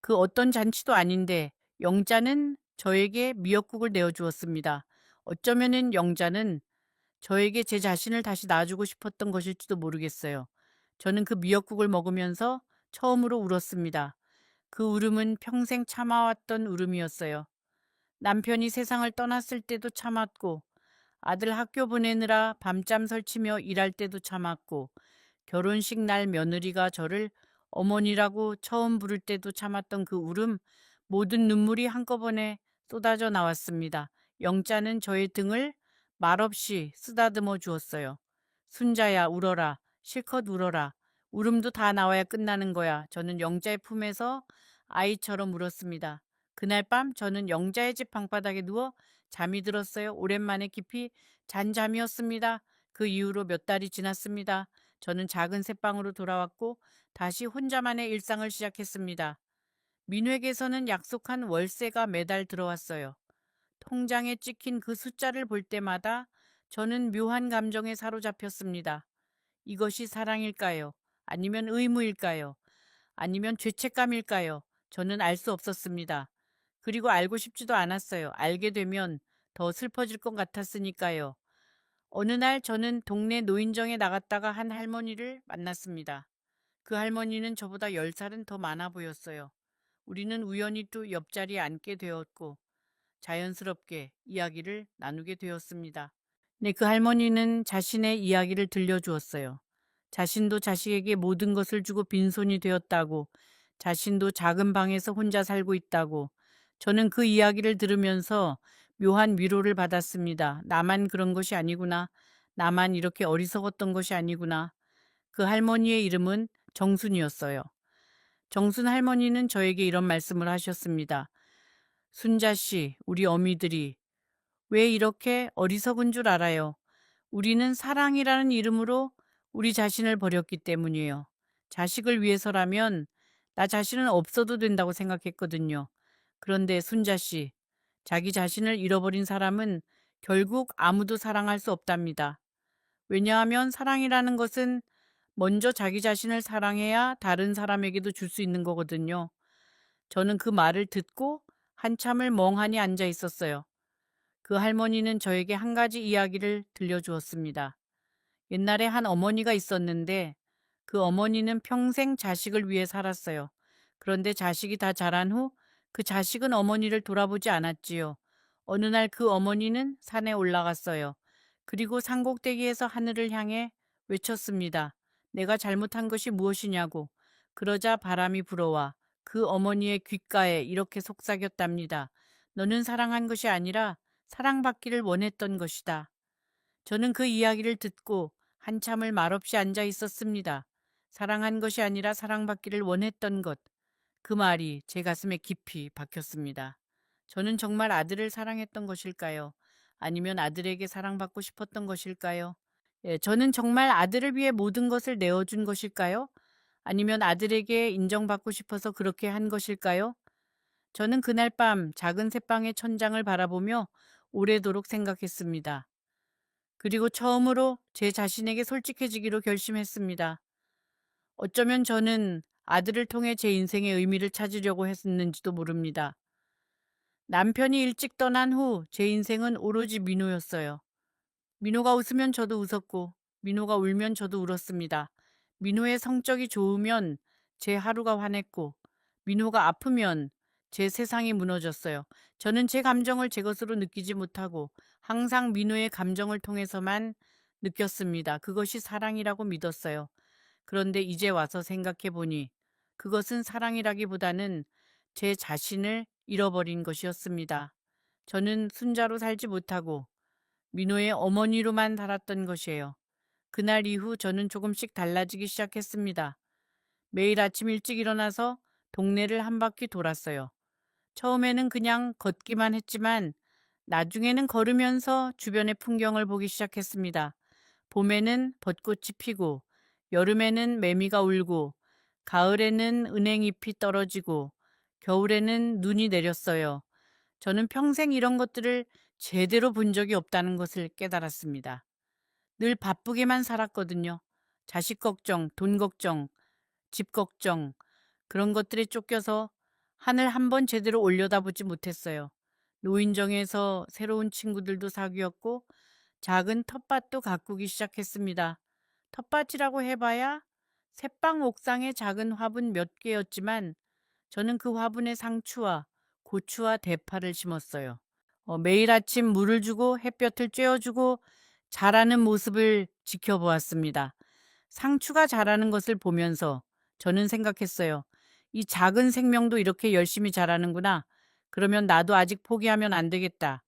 그 어떤 잔치도 아닌데 영자는 저에게 미역국을 내어 주었습니다. 어쩌면은 영자는 저에게 제 자신을 다시 놔주고 싶었던 것일지도 모르겠어요. 저는 그 미역국을 먹으면서 처음으로 울었습니다. 그 울음은 평생 참아왔던 울음이었어요. 남편이 세상을 떠났을 때도 참았고, 아들 학교 보내느라 밤잠 설치며 일할 때도 참았고, 결혼식 날 며느리가 저를 어머니라고 처음 부를 때도 참았던 그 울음, 모든 눈물이 한꺼번에 쏟아져 나왔습니다. 영자는 저의 등을 말없이 쓰다듬어 주었어요. 순자야, 울어라. 실컷 울어라. 울음도 다 나와야 끝나는 거야. 저는 영자의 품에서 아이처럼 울었습니다. 그날 밤 저는 영자의 집 방바닥에 누워 잠이 들었어요. 오랜만에 깊이 잔 잠이었습니다. 그 이후로 몇 달이 지났습니다. 저는 작은 새방으로 돌아왔고 다시 혼자만의 일상을 시작했습니다. 민회계에서는 약속한 월세가 매달 들어왔어요. 통장에 찍힌 그 숫자를 볼 때마다 저는 묘한 감정에 사로잡혔습니다. 이것이 사랑일까요? 아니면 의무일까요? 아니면 죄책감일까요? 저는 알 수 없었습니다. 그리고 알고 싶지도 않았어요. 알게 되면 더 슬퍼질 것 같았으니까요. 어느 날 저는 동네 노인정에 나갔다가 한 할머니를 만났습니다. 그 할머니는 저보다 10살은 더 많아 보였어요. 우리는 우연히 또 옆자리에 앉게 되었고 자연스럽게 이야기를 나누게 되었습니다. 네, 그 할머니는 자신의 이야기를 들려주었어요. 자신도 자식에게 모든 것을 주고 빈손이 되었다고, 자신도 작은 방에서 혼자 살고 있다고. 저는 그 이야기를 들으면서 묘한 위로를 받았습니다. 나만 그런 것이 아니구나. 나만 이렇게 어리석었던 것이 아니구나. 그 할머니의 이름은 정순이었어요. 정순 할머니는 저에게 이런 말씀을 하셨습니다. 순자 씨, 우리 어미들이 왜 이렇게 어리석은 줄 알아요? 우리는 사랑이라는 이름으로 우리 자신을 버렸기 때문이에요. 자식을 위해서라면 나 자신은 없어도 된다고 생각했거든요. 그런데 순자 씨, 자기 자신을 잃어버린 사람은 결국 아무도 사랑할 수 없답니다. 왜냐하면 사랑이라는 것은 먼저 자기 자신을 사랑해야 다른 사람에게도 줄 수 있는 거거든요. 저는 그 말을 듣고 한참을 멍하니 앉아 있었어요. 그 할머니는 저에게 한 가지 이야기를 들려주었습니다. 옛날에 한 어머니가 있었는데 그 어머니는 평생 자식을 위해 살았어요. 그런데 자식이 다 자란 후 그 자식은 어머니를 돌아보지 않았지요. 어느 날 그 어머니는 산에 올라갔어요. 그리고 산꼭대기에서 하늘을 향해 외쳤습니다. 내가 잘못한 것이 무엇이냐고. 그러자 바람이 불어와 그 어머니의 귓가에 이렇게 속삭였답니다. 너는 사랑한 것이 아니라 사랑받기를 원했던 것이다. 저는 그 이야기를 듣고 한참을 말없이 앉아 있었습니다. 사랑한 것이 아니라 사랑받기를 원했던 것. 그 말이 제 가슴에 깊이 박혔습니다. 저는 정말 아들을 사랑했던 것일까요? 아니면 아들에게 사랑받고 싶었던 것일까요? 저는 정말 아들을 위해 모든 것을 내어준 것일까요? 아니면 아들에게 인정받고 싶어서 그렇게 한 것일까요? 저는 그날 밤 작은 새방의 천장을 바라보며 오래도록 생각했습니다. 그리고 처음으로 제 자신에게 솔직해지기로 결심했습니다. 어쩌면 저는 아들을 통해 제 인생의 의미를 찾으려고 했는지도 모릅니다. 남편이 일찍 떠난 후 제 인생은 오로지 민호였어요. 민호가 웃으면 저도 웃었고, 민호가 울면 저도 울었습니다. 민호의 성적이 좋으면 제 하루가 환했고, 민호가 아프면 제 세상이 무너졌어요. 저는 제 감정을 제 것으로 느끼지 못하고 항상 민호의 감정을 통해서만 느꼈습니다. 그것이 사랑이라고 믿었어요. 그런데 이제 와서 생각해 보니 그것은 사랑이라기보다는 제 자신을 잃어버린 것이었습니다. 저는 순자로 살지 못하고 민호의 어머니로만 살았던 것이에요. 그날 이후 저는 조금씩 달라지기 시작했습니다. 매일 아침 일찍 일어나서 동네를 한 바퀴 돌았어요. 처음에는 그냥 걷기만 했지만 나중에는 걸으면서 주변의 풍경을 보기 시작했습니다. 봄에는 벚꽃이 피고, 여름에는 매미가 울고, 가을에는 은행잎이 떨어지고, 겨울에는 눈이 내렸어요. 저는 평생 이런 것들을 제대로 본 적이 없다는 것을 깨달았습니다. 늘 바쁘게만 살았거든요. 자식 걱정, 돈 걱정, 집 걱정, 그런 것들에 쫓겨서 하늘 한 번 제대로 올려다보지 못했어요. 노인정에서 새로운 친구들도 사귀었고 작은 텃밭도 가꾸기 시작했습니다. 텃밭이라고 해봐야 새빵 옥상에 작은 화분 몇 개였지만 저는 그 화분에 상추와 고추와 대파를 심었어요. 매일 아침 물을 주고 햇볕을 쬐어주고 자라는 모습을 지켜보았습니다. 상추가 자라는 것을 보면서 저는 생각했어요. 이 작은 생명도 이렇게 열심히 자라는구나. 그러면 나도 아직 포기하면 안 되겠다.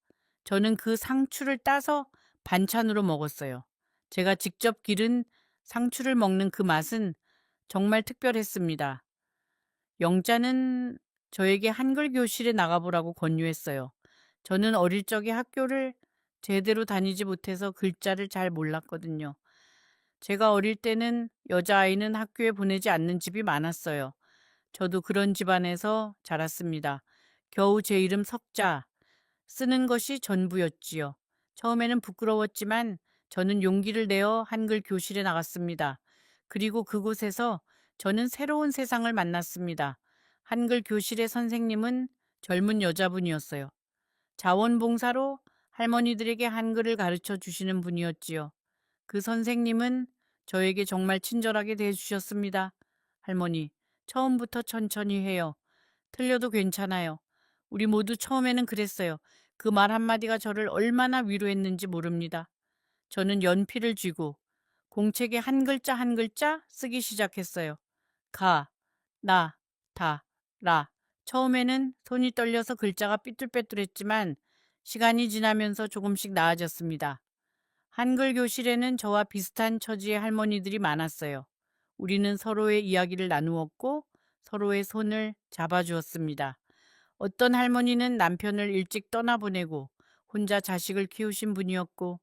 저는 그 상추를 따서 반찬으로 먹었어요. 제가 직접 기른 상추를 먹는 그 맛은 정말 특별했습니다. 영자는 저에게 한글 교실에 나가보라고 권유했어요. 저는 어릴 적에 학교를 제대로 다니지 못해서 글자를 잘 몰랐거든요. 제가 어릴 때는 여자아이는 학교에 보내지 않는 집이 많았어요. 저도 그런 집안에서 자랐습니다. 겨우 제 이름 석자 쓰는 것이 전부였지요. 처음에는 부끄러웠지만 저는 용기를 내어 한글 교실에 나갔습니다. 그리고 그곳에서 저는 새로운 세상을 만났습니다. 한글 교실의 선생님은 젊은 여자분이었어요. 자원봉사로 할머니들에게 한글을 가르쳐 주시는 분이었지요. 그 선생님은 저에게 정말 친절하게 대해주셨습니다. 할머니, 처음부터 천천히 해요. 틀려도 괜찮아요. 우리 모두 처음에는 그랬어요. 그 말 한마디가 저를 얼마나 위로했는지 모릅니다. 저는 연필을 쥐고 공책에 한 글자 한 글자 쓰기 시작했어요. 가, 나, 다, 라. 처음에는 손이 떨려서 글자가 삐뚤빼뚤했지만 시간이 지나면서 조금씩 나아졌습니다. 한글 교실에는 저와 비슷한 처지의 할머니들이 많았어요. 우리는 서로의 이야기를 나누었고 서로의 손을 잡아주었습니다. 어떤 할머니는 남편을 일찍 떠나보내고 혼자 자식을 키우신 분이었고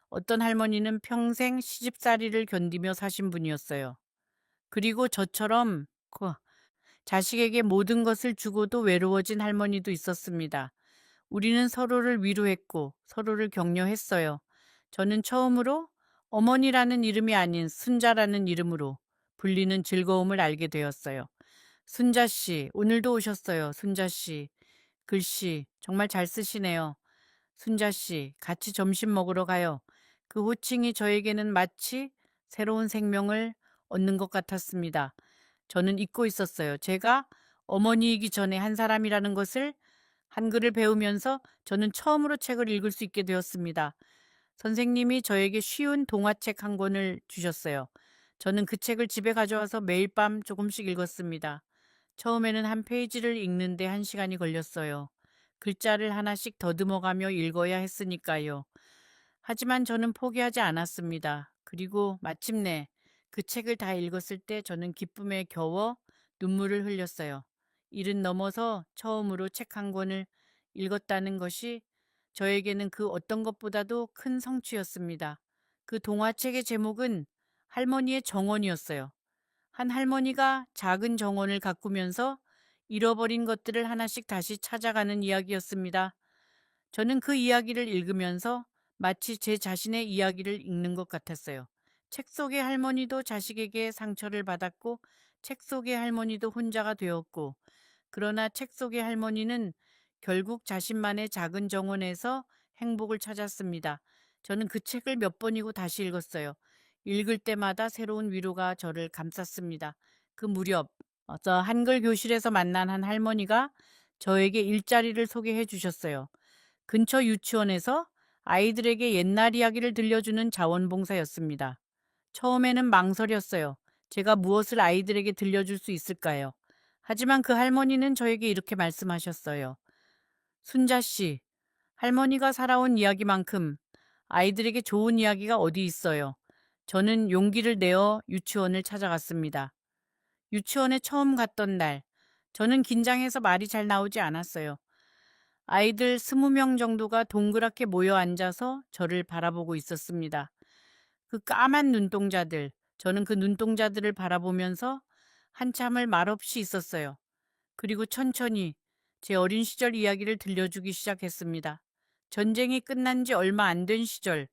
어떤 할머니는 평생 시집살이를 견디며 사신 분이었어요. 그리고 저처럼 자식에게 모든 것을 주고도 외로워진 할머니도 있었습니다. 우리는 서로를 위로했고 서로를 격려했어요. 저는 처음으로 어머니라는 이름이 아닌 순자라는 이름으로 불리는 즐거움을 알게 되었어요. 순자 씨, 오늘도 오셨어요. 순자 씨. 글씨 정말 잘 쓰시네요. 순자 씨, 같이 점심 먹으러 가요. 그 호칭이 저에게는 마치 새로운 생명을 얻는 것 같았습니다. 저는 잊고 있었어요. 제가 어머니이기 전에 한 사람이라는 것을 한글을 배우면서 저는 처음으로 책을 읽을 수 있게 되었습니다. 선생님이 저에게 쉬운 동화책 한 권을 주셨어요. 저는 그 책을 집에 가져와서 매일 밤 조금씩 읽었습니다. 처음에는 한 페이지를 읽는데 1시간이 걸렸어요. 글자를 하나씩 더듬어가며 읽어야 했으니까요. 하지만 저는 포기하지 않았습니다. 그리고 마침내 그 책을 다 읽었을 때 저는 기쁨에 겨워 눈물을 흘렸어요. 일은 넘어서 처음으로 책 한 권을 읽었다는 것이 저에게는 그 어떤 것보다도 큰 성취였습니다. 그 동화책의 제목은 할머니의 정원이었어요. 한 할머니가 작은 정원을 가꾸면서 잃어버린 것들을 하나씩 다시 찾아가는 이야기였습니다. 저는 그 이야기를 읽으면서 마치 제 자신의 이야기를 읽는 것 같았어요. 책 속의 할머니도 자식에게 상처를 받았고, 책 속의 할머니도 혼자가 되었고, 그러나 책 속의 할머니는 결국 자신만의 작은 정원에서 행복을 찾았습니다. 저는 그 책을 몇 번이고 다시 읽었어요. 읽을 때마다 새로운 위로가 저를 감쌌습니다. 그 무렵, 저 한글 교실에서 만난 한 할머니가 저에게 일자리를 소개해 주셨어요. 근처 유치원에서 아이들에게 옛날 이야기를 들려주는 자원봉사였습니다. 처음에는 망설였어요. 제가 무엇을 아이들에게 들려줄 수 있을까요? 하지만 그 할머니는 저에게 이렇게 말씀하셨어요. 순자 씨, 할머니가 살아온 이야기만큼 아이들에게 좋은 이야기가 어디 있어요. 저는 용기를 내어 유치원을 찾아갔습니다. 유치원에 처음 갔던 날, 저는 긴장해서 말이 잘 나오지 않았어요. 아이들 20명 정도가 동그랗게 모여 앉아서 저를 바라보고 있었습니다. 그 까만 눈동자들, 저는 그 눈동자들을 바라보면서 한참을 말없이 있었어요. 그리고 천천히 제 어린 시절 이야기를 들려주기 시작했습니다. 전쟁이 끝난 지 얼마 안 된 시절,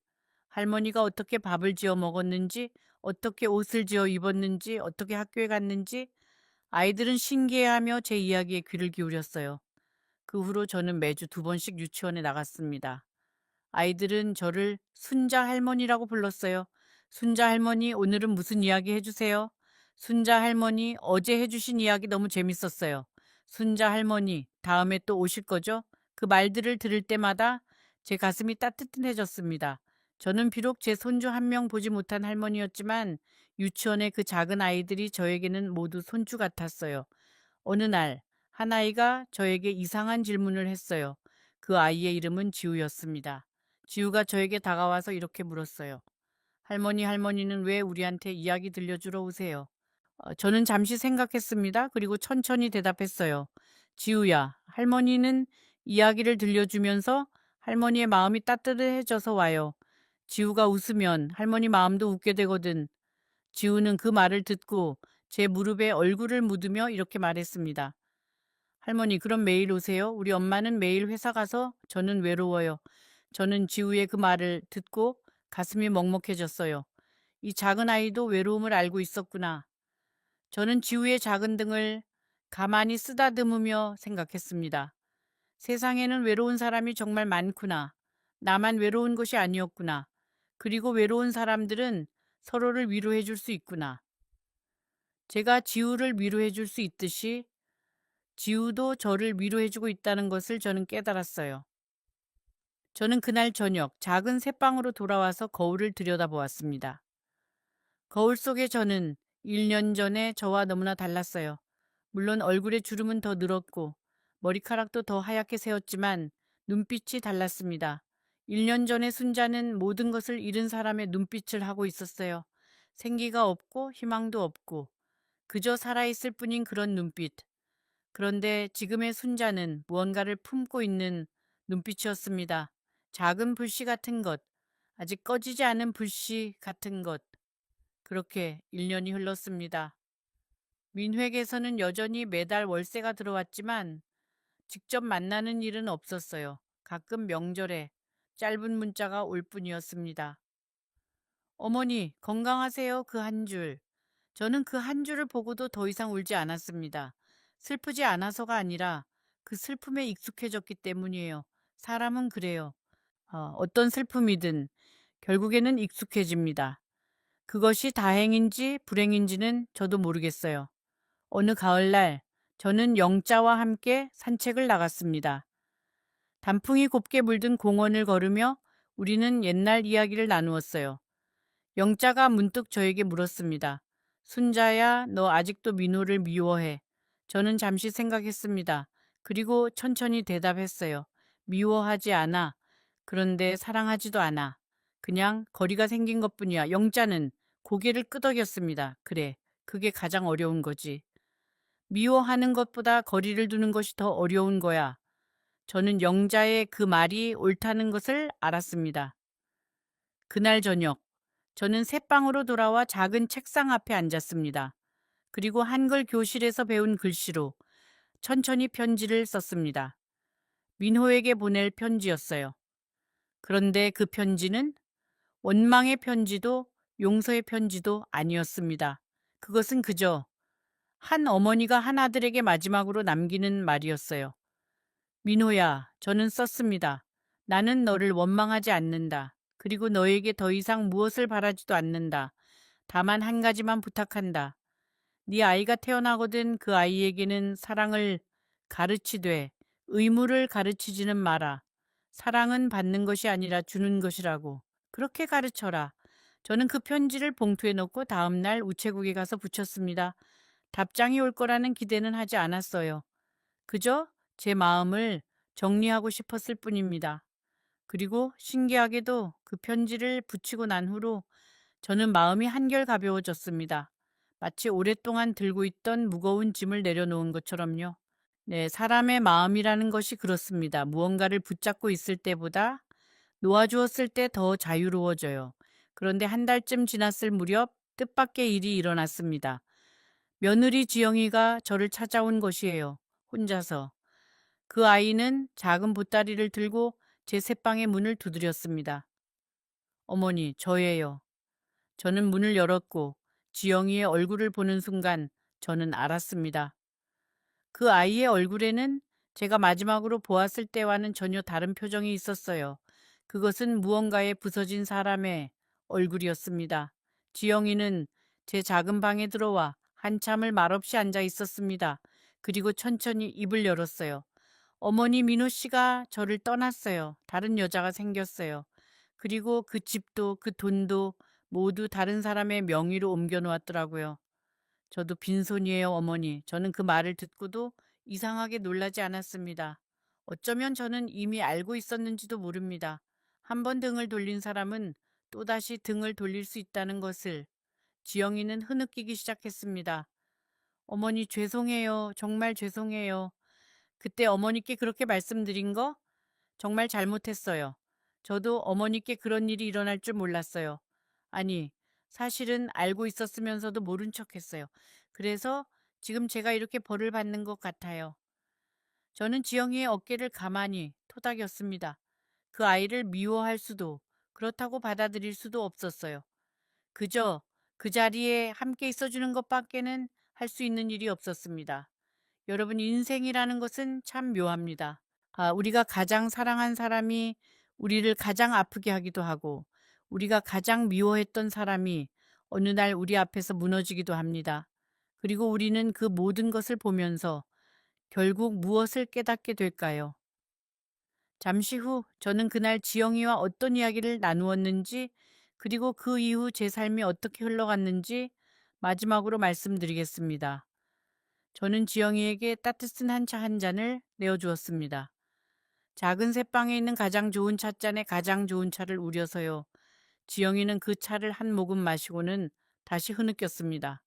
할머니가 어떻게 밥을 지어 먹었는지, 어떻게 옷을 지어 입었는지, 어떻게 학교에 갔는지, 아이들은 신기해하며 제 이야기에 귀를 기울였어요. 그 후로 저는 매주 2번씩 유치원에 나갔습니다. 아이들은 저를 순자 할머니라고 불렀어요. 순자 할머니, 오늘은 무슨 이야기 해주세요? 순자 할머니, 어제 해주신 이야기 너무 재밌었어요. 순자 할머니, 다음에 또 오실 거죠? 그 말들을 들을 때마다 제 가슴이 따뜻해졌습니다. 저는 비록 제 손주 한 명 보지 못한 할머니였지만 유치원의 그 작은 아이들이 저에게는 모두 손주 같았어요. 어느 날 한 아이가 저에게 이상한 질문을 했어요. 그 아이의 이름은 지우였습니다. 지우가 저에게 다가와서 이렇게 물었어요. 할머니는 왜 우리한테 이야기 들려주러 오세요? 저는 잠시 생각했습니다. 그리고 천천히 대답했어요. 지우야, 할머니는 이야기를 들려주면서 할머니의 마음이 따뜻해져서 와요. 지우가 웃으면 할머니 마음도 웃게 되거든. 지우는 그 말을 듣고 제 무릎에 얼굴을 묻으며 이렇게 말했습니다. 할머니, 그럼 매일 오세요? 우리 엄마는 매일 회사 가서 저는 외로워요. 저는 지우의 그 말을 듣고 가슴이 먹먹해졌어요. 이 작은 아이도 외로움을 알고 있었구나. 저는 지우의 작은 등을 가만히 쓰다듬으며 생각했습니다. 세상에는 외로운 사람이 정말 많구나. 나만 외로운 것이 아니었구나. 그리고 외로운 사람들은 서로를 위로해 줄 수 있구나. 제가 지우를 위로해 줄 수 있듯이 지우도 저를 위로해 주고 있다는 것을 저는 깨달았어요. 저는 그날 저녁 작은 새방으로 돌아와서 거울을 들여다보았습니다. 거울 속의 저는 1년 전에 저와 너무나 달랐어요. 물론 얼굴의 주름은 더 늘었고 머리카락도 더 하얗게 새었지만 눈빛이 달랐습니다. 1년 전의 순자는 모든 것을 잃은 사람의 눈빛을 하고 있었어요. 생기가 없고 희망도 없고 그저 살아있을 뿐인 그런 눈빛. 그런데 지금의 순자는 무언가를 품고 있는 눈빛이었습니다. 작은 불씨 같은 것, 아직 꺼지지 않은 불씨 같은 것. 그렇게 1년이 흘렀습니다. 민회계에서는 여전히 매달 월세가 들어왔지만 직접 만나는 일은 없었어요. 가끔 명절에 짧은 문자가 올 뿐이었습니다. 어머니, 건강하세요. 그 한 줄. 저는 그 한 줄을 보고도 더 이상 울지 않았습니다. 슬프지 않아서가 아니라 그 슬픔에 익숙해졌기 때문이에요. 사람은 그래요. 어떤 슬픔이든 결국에는 익숙해집니다. 그것이 다행인지 불행인지는 저도 모르겠어요. 어느 가을날 저는 영자와 함께 산책을 나갔습니다. 단풍이 곱게 물든 공원을 걸으며 우리는 옛날 이야기를 나누었어요. 영자가 문득 저에게 물었습니다. 순자야, 너 아직도 민호를 미워해? 저는 잠시 생각했습니다. 그리고 천천히 대답했어요. 미워하지 않아. 그런데 사랑하지도 않아. 그냥 거리가 생긴 것뿐이야. 영자는 고개를 끄덕였습니다. 그래, 그게 가장 어려운 거지. 미워하는 것보다 거리를 두는 것이 더 어려운 거야. 저는 영자의 그 말이 옳다는 것을 알았습니다. 그날 저녁, 저는 새방으로 돌아와 작은 책상 앞에 앉았습니다. 그리고 한글 교실에서 배운 글씨로 천천히 편지를 썼습니다. 민호에게 보낼 편지였어요. 그런데 그 편지는 원망의 편지도 용서의 편지도 아니었습니다. 그것은 그저 한 어머니가 한 아들에게 마지막으로 남기는 말이었어요. 민호야, 저는 썼습니다. 나는 너를 원망하지 않는다. 그리고 너에게 더 이상 무엇을 바라지도 않는다. 다만 한 가지만 부탁한다. 네 아이가 태어나거든 그 아이에게는 사랑을 가르치되 의무를 가르치지는 마라. 사랑은 받는 것이 아니라 주는 것이라고. 그렇게 가르쳐라. 저는 그 편지를 봉투에 넣고 다음 날 우체국에 가서 붙였습니다. 답장이 올 거라는 기대는 하지 않았어요. 그저 제 마음을 정리하고 싶었을 뿐입니다. 그리고 신기하게도 그 편지를 붙이고 난 후로 저는 마음이 한결 가벼워졌습니다. 마치 오랫동안 들고 있던 무거운 짐을 내려놓은 것처럼요. 네, 사람의 마음이라는 것이 그렇습니다. 무언가를 붙잡고 있을 때보다 놓아주었을 때 더 자유로워져요. 그런데 한 달쯤 지났을 무렵 뜻밖의 일이 일어났습니다. 며느리 지영이가 저를 찾아온 것이에요. 혼자서. 그 아이는 작은 보따리를 들고 제 새방의 문을 두드렸습니다. 어머니, 저예요. 저는 문을 열었고 지영이의 얼굴을 보는 순간 저는 알았습니다. 그 아이의 얼굴에는 제가 마지막으로 보았을 때와는 전혀 다른 표정이 있었어요. 그것은 무언가에 부서진 사람의 얼굴이었습니다. 지영이는 제 작은 방에 들어와 한참을 말없이 앉아 있었습니다. 그리고 천천히 입을 열었어요. 어머니 민호 씨가 저를 떠났어요. 다른 여자가 생겼어요. 그리고 그 집도 그 돈도 모두 다른 사람의 명의로 옮겨 놓았더라고요. 저도 빈손이에요, 어머니. 저는 그 말을 듣고도 이상하게 놀라지 않았습니다. 어쩌면 저는 이미 알고 있었는지도 모릅니다. 한 번 등을 돌린 사람은 또다시 등을 돌릴 수 있다는 것을 지영이는 흐느끼기 시작했습니다. 어머니 죄송해요. 정말 죄송해요. 그때 어머니께 그렇게 말씀드린 거 정말 잘못했어요. 저도 어머니께 그런 일이 일어날 줄 몰랐어요. 아니, 사실은 알고 있었으면서도 모른 척 했어요. 그래서 지금 제가 이렇게 벌을 받는 것 같아요. 저는 지영이의 어깨를 가만히 토닥였습니다. 그 아이를 미워할 수도, 그렇다고 받아들일 수도 없었어요. 그저 그 자리에 함께 있어주는 것밖에는 할 수 있는 일이 없었습니다. 여러분, 인생이라는 것은 참 묘합니다. 우리가 가장 사랑한 사람이 우리를 가장 아프게 하기도 하고, 우리가 가장 미워했던 사람이 어느 날 우리 앞에서 무너지기도 합니다. 그리고 우리는 그 모든 것을 보면서 결국 무엇을 깨닫게 될까요? 잠시 후 저는 그날 지영이와 어떤 이야기를 나누었는지, 그리고 그 이후 제 삶이 어떻게 흘러갔는지 마지막으로 말씀드리겠습니다. 저는 지영이에게 따뜻한 한 차 한 잔을 내어주었습니다. 작은 새방에 있는 가장 좋은 찻잔에 가장 좋은 차를 우려서요. 지영이는 그 차를 한 모금 마시고는 다시 흐느꼈습니다.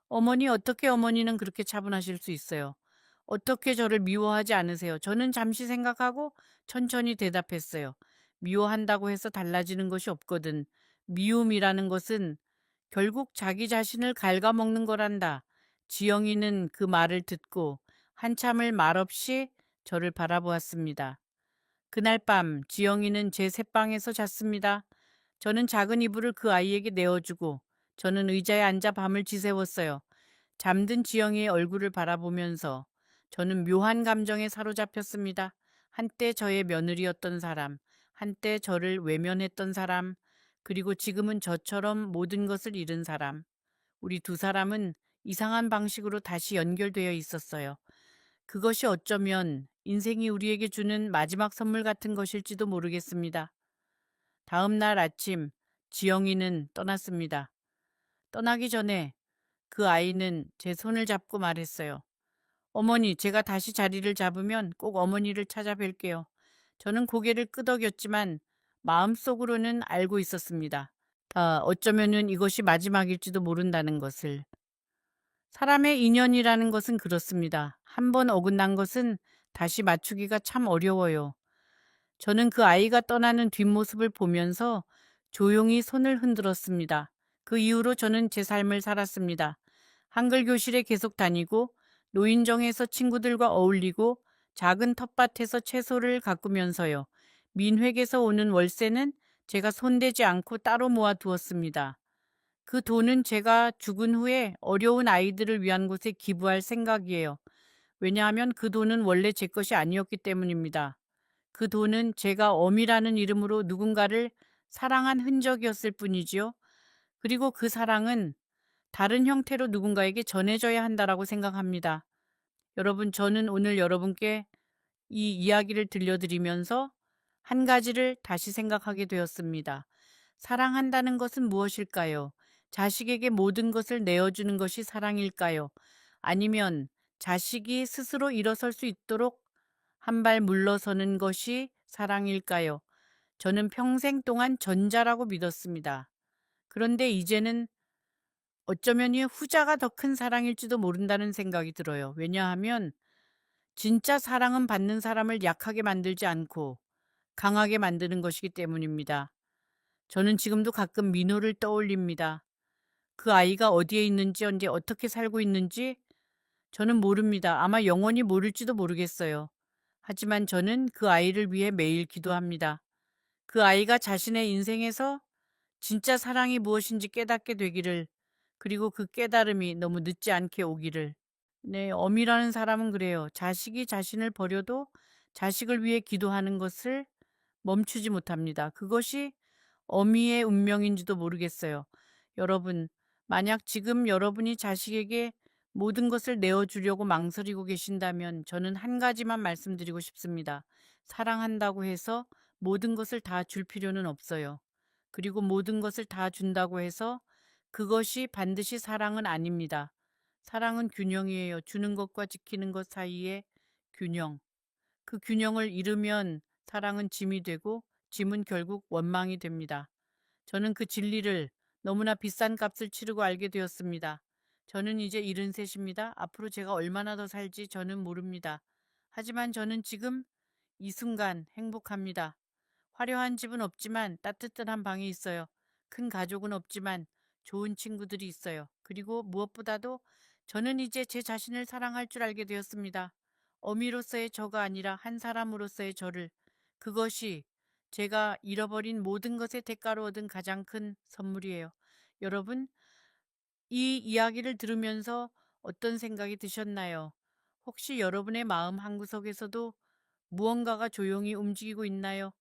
어머니, 어떻게 어머니는 그렇게 차분하실 수 있어요? 어떻게 저를 미워하지 않으세요? 저는 잠시 생각하고 천천히 대답했어요. 미워한다고 해서 달라지는 것이 없거든. 미움이라는 것은 결국 자기 자신을 갉아먹는 거란다. 지영이는 그 말을 듣고 한참을 말없이 저를 바라보았습니다. 그날 밤 지영이는 제 새방에서 잤습니다. 저는 작은 이불을 그 아이에게 내어주고 저는 의자에 앉아 밤을 지새웠어요. 잠든 지영이의 얼굴을 바라보면서 저는 묘한 감정에 사로잡혔습니다. 한때 저의 며느리였던 사람, 한때 저를 외면했던 사람, 그리고 지금은 저처럼 모든 것을 잃은 사람. 우리 두 사람은 이상한 방식으로 다시 연결되어 있었어요. 그것이 어쩌면 인생이 우리에게 주는 마지막 선물 같은 것일지도 모르겠습니다. 다음 날 아침, 지영이는 떠났습니다. 떠나기 전에 그 아이는 제 손을 잡고 말했어요. 어머니, 제가 다시 자리를 잡으면 꼭 어머니를 찾아뵐게요. 저는 고개를 끄덕였지만 마음속으로는 알고 있었습니다. 어쩌면은 이것이 마지막일지도 모른다는 것을. 사람의 인연이라는 것은 그렇습니다. 한 번 어긋난 것은 다시 맞추기가 참 어려워요. 저는 그 아이가 떠나는 뒷모습을 보면서 조용히 손을 흔들었습니다. 그 이후로 저는 제 삶을 살았습니다. 한글 교실에 계속 다니고 노인정에서 친구들과 어울리고 작은 텃밭에서 채소를 가꾸면서요. 민획에서 오는 월세는 제가 손대지 않고 따로 모아 두었습니다. 그 돈은 제가 죽은 후에 어려운 아이들을 위한 곳에 기부할 생각이에요. 왜냐하면 그 돈은 원래 제 것이 아니었기 때문입니다. 그 돈은 제가 엄이라는 이름으로 누군가를 사랑한 흔적이었을 뿐이지요. 그리고 그 사랑은 다른 형태로 누군가에게 전해져야 한다라고 생각합니다. 여러분, 저는 오늘 여러분께 이 이야기를 들려드리면서 한 가지를 다시 생각하게 되었습니다. 사랑한다는 것은 무엇일까요? 자식에게 모든 것을 내어주는 것이 사랑일까요? 아니면 자식이 스스로 일어설 수 있도록 한 발 물러서는 것이 사랑일까요? 저는 평생 동안 전자라고 믿었습니다. 그런데 이제는 어쩌면 이 후자가 더 큰 사랑일지도 모른다는 생각이 들어요. 왜냐하면 진짜 사랑은 받는 사람을 약하게 만들지 않고 강하게 만드는 것이기 때문입니다. 저는 지금도 가끔 민호를 떠올립니다. 그 아이가 어디에 있는지, 언제 어떻게 살고 있는지 저는 모릅니다. 아마 영원히 모를지도 모르겠어요. 하지만 저는 그 아이를 위해 매일 기도합니다. 그 아이가 자신의 인생에서 진짜 사랑이 무엇인지 깨닫게 되기를, 그리고 그 깨달음이 너무 늦지 않게 오기를. 네, 엄이라는 사람은 그래요. 자식이 자신을 버려도 자식을 위해 기도하는 것을 멈추지 못합니다. 그것이 어미의 운명인지도 모르겠어요. 여러분, 만약 지금 여러분이 자식에게 모든 것을 내어주려고 망설이고 계신다면 저는 한 가지만 말씀드리고 싶습니다. 사랑한다고 해서 모든 것을 다 줄 필요는 없어요. 그리고 모든 것을 다 준다고 해서 그것이 반드시 사랑은 아닙니다. 사랑은 균형이에요. 주는 것과 지키는 것 사이의 균형. 그 균형을 잃으면 사랑은 짐이 되고 짐은 결국 원망이 됩니다. 저는 그 진리를 너무나 비싼 값을 치르고 알게 되었습니다. 저는 이제 73입니다. 앞으로 제가 얼마나 더 살지 저는 모릅니다. 하지만 저는 지금 이 순간 행복합니다. 화려한 집은 없지만 따뜻한 방이 있어요. 큰 가족은 없지만 좋은 친구들이 있어요. 그리고 무엇보다도 저는 이제 제 자신을 사랑할 줄 알게 되었습니다. 어미로서의 저가 아니라 한 사람으로서의 저를. 그것이 제가 잃어버린 모든 것의 대가로 얻은 가장 큰 선물이에요. 여러분, 이 이야기를 들으면서 어떤 생각이 드셨나요? 혹시 여러분의 마음 한구석에서도 무언가가 조용히 움직이고 있나요?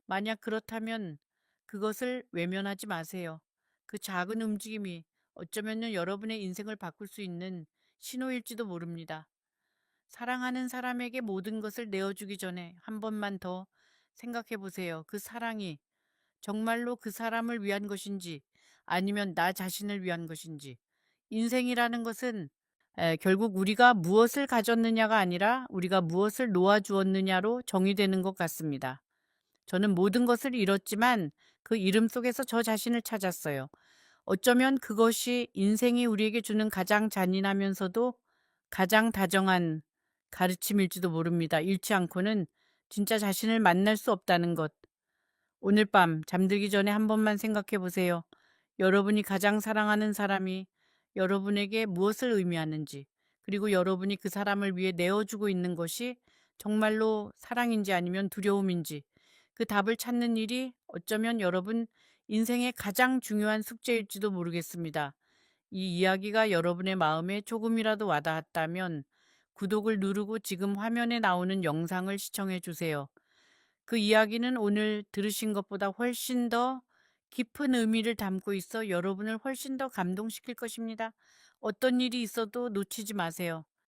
만약 그렇다면 그것을 외면하지 마세요. 그 작은 움직임이 어쩌면 여러분의 인생을 바꿀 수 있는 신호일지도 모릅니다. 사랑하는 사람에게 모든 것을 내어주기 전에 한 번만 더 생각해 보세요. 그 사랑이 정말로 그 사람을 위한 것인지 아니면 나 자신을 위한 것인지. 인생이라는 것은 결국 우리가 무엇을 가졌느냐가 아니라 우리가 무엇을 놓아주었느냐로 정의되는 것 같습니다. 저는 모든 것을 잃었지만 그 잃음 속에서 저 자신을 찾았어요. 어쩌면 그것이 인생이 우리에게 주는 가장 잔인하면서도 가장 다정한 가르침일지도 모릅니다. 잃지 않고는 진짜 자신을 만날 수 없다는 것. 오늘 밤 잠들기 전에 한 번만 생각해 보세요. 여러분이 가장 사랑하는 사람이 여러분에게 무엇을 의미하는지, 그리고 여러분이 그 사람을 위해 내어주고 있는 것이 정말로 사랑인지 아니면 두려움인지, 그 답을 찾는 일이 어쩌면 여러분 인생의 가장 중요한 숙제일지도 모르겠습니다. 이 이야기가 여러분의 마음에 조금이라도 와닿았다면 구독을 누르고 지금 화면에 나오는 영상을 시청해 주세요. 그 이야기는 오늘 들으신 것보다 훨씬 더 깊은 의미를 담고 있어 여러분을 훨씬 더 감동시킬 것입니다. 어떤 일이 있어도 놓치지 마세요.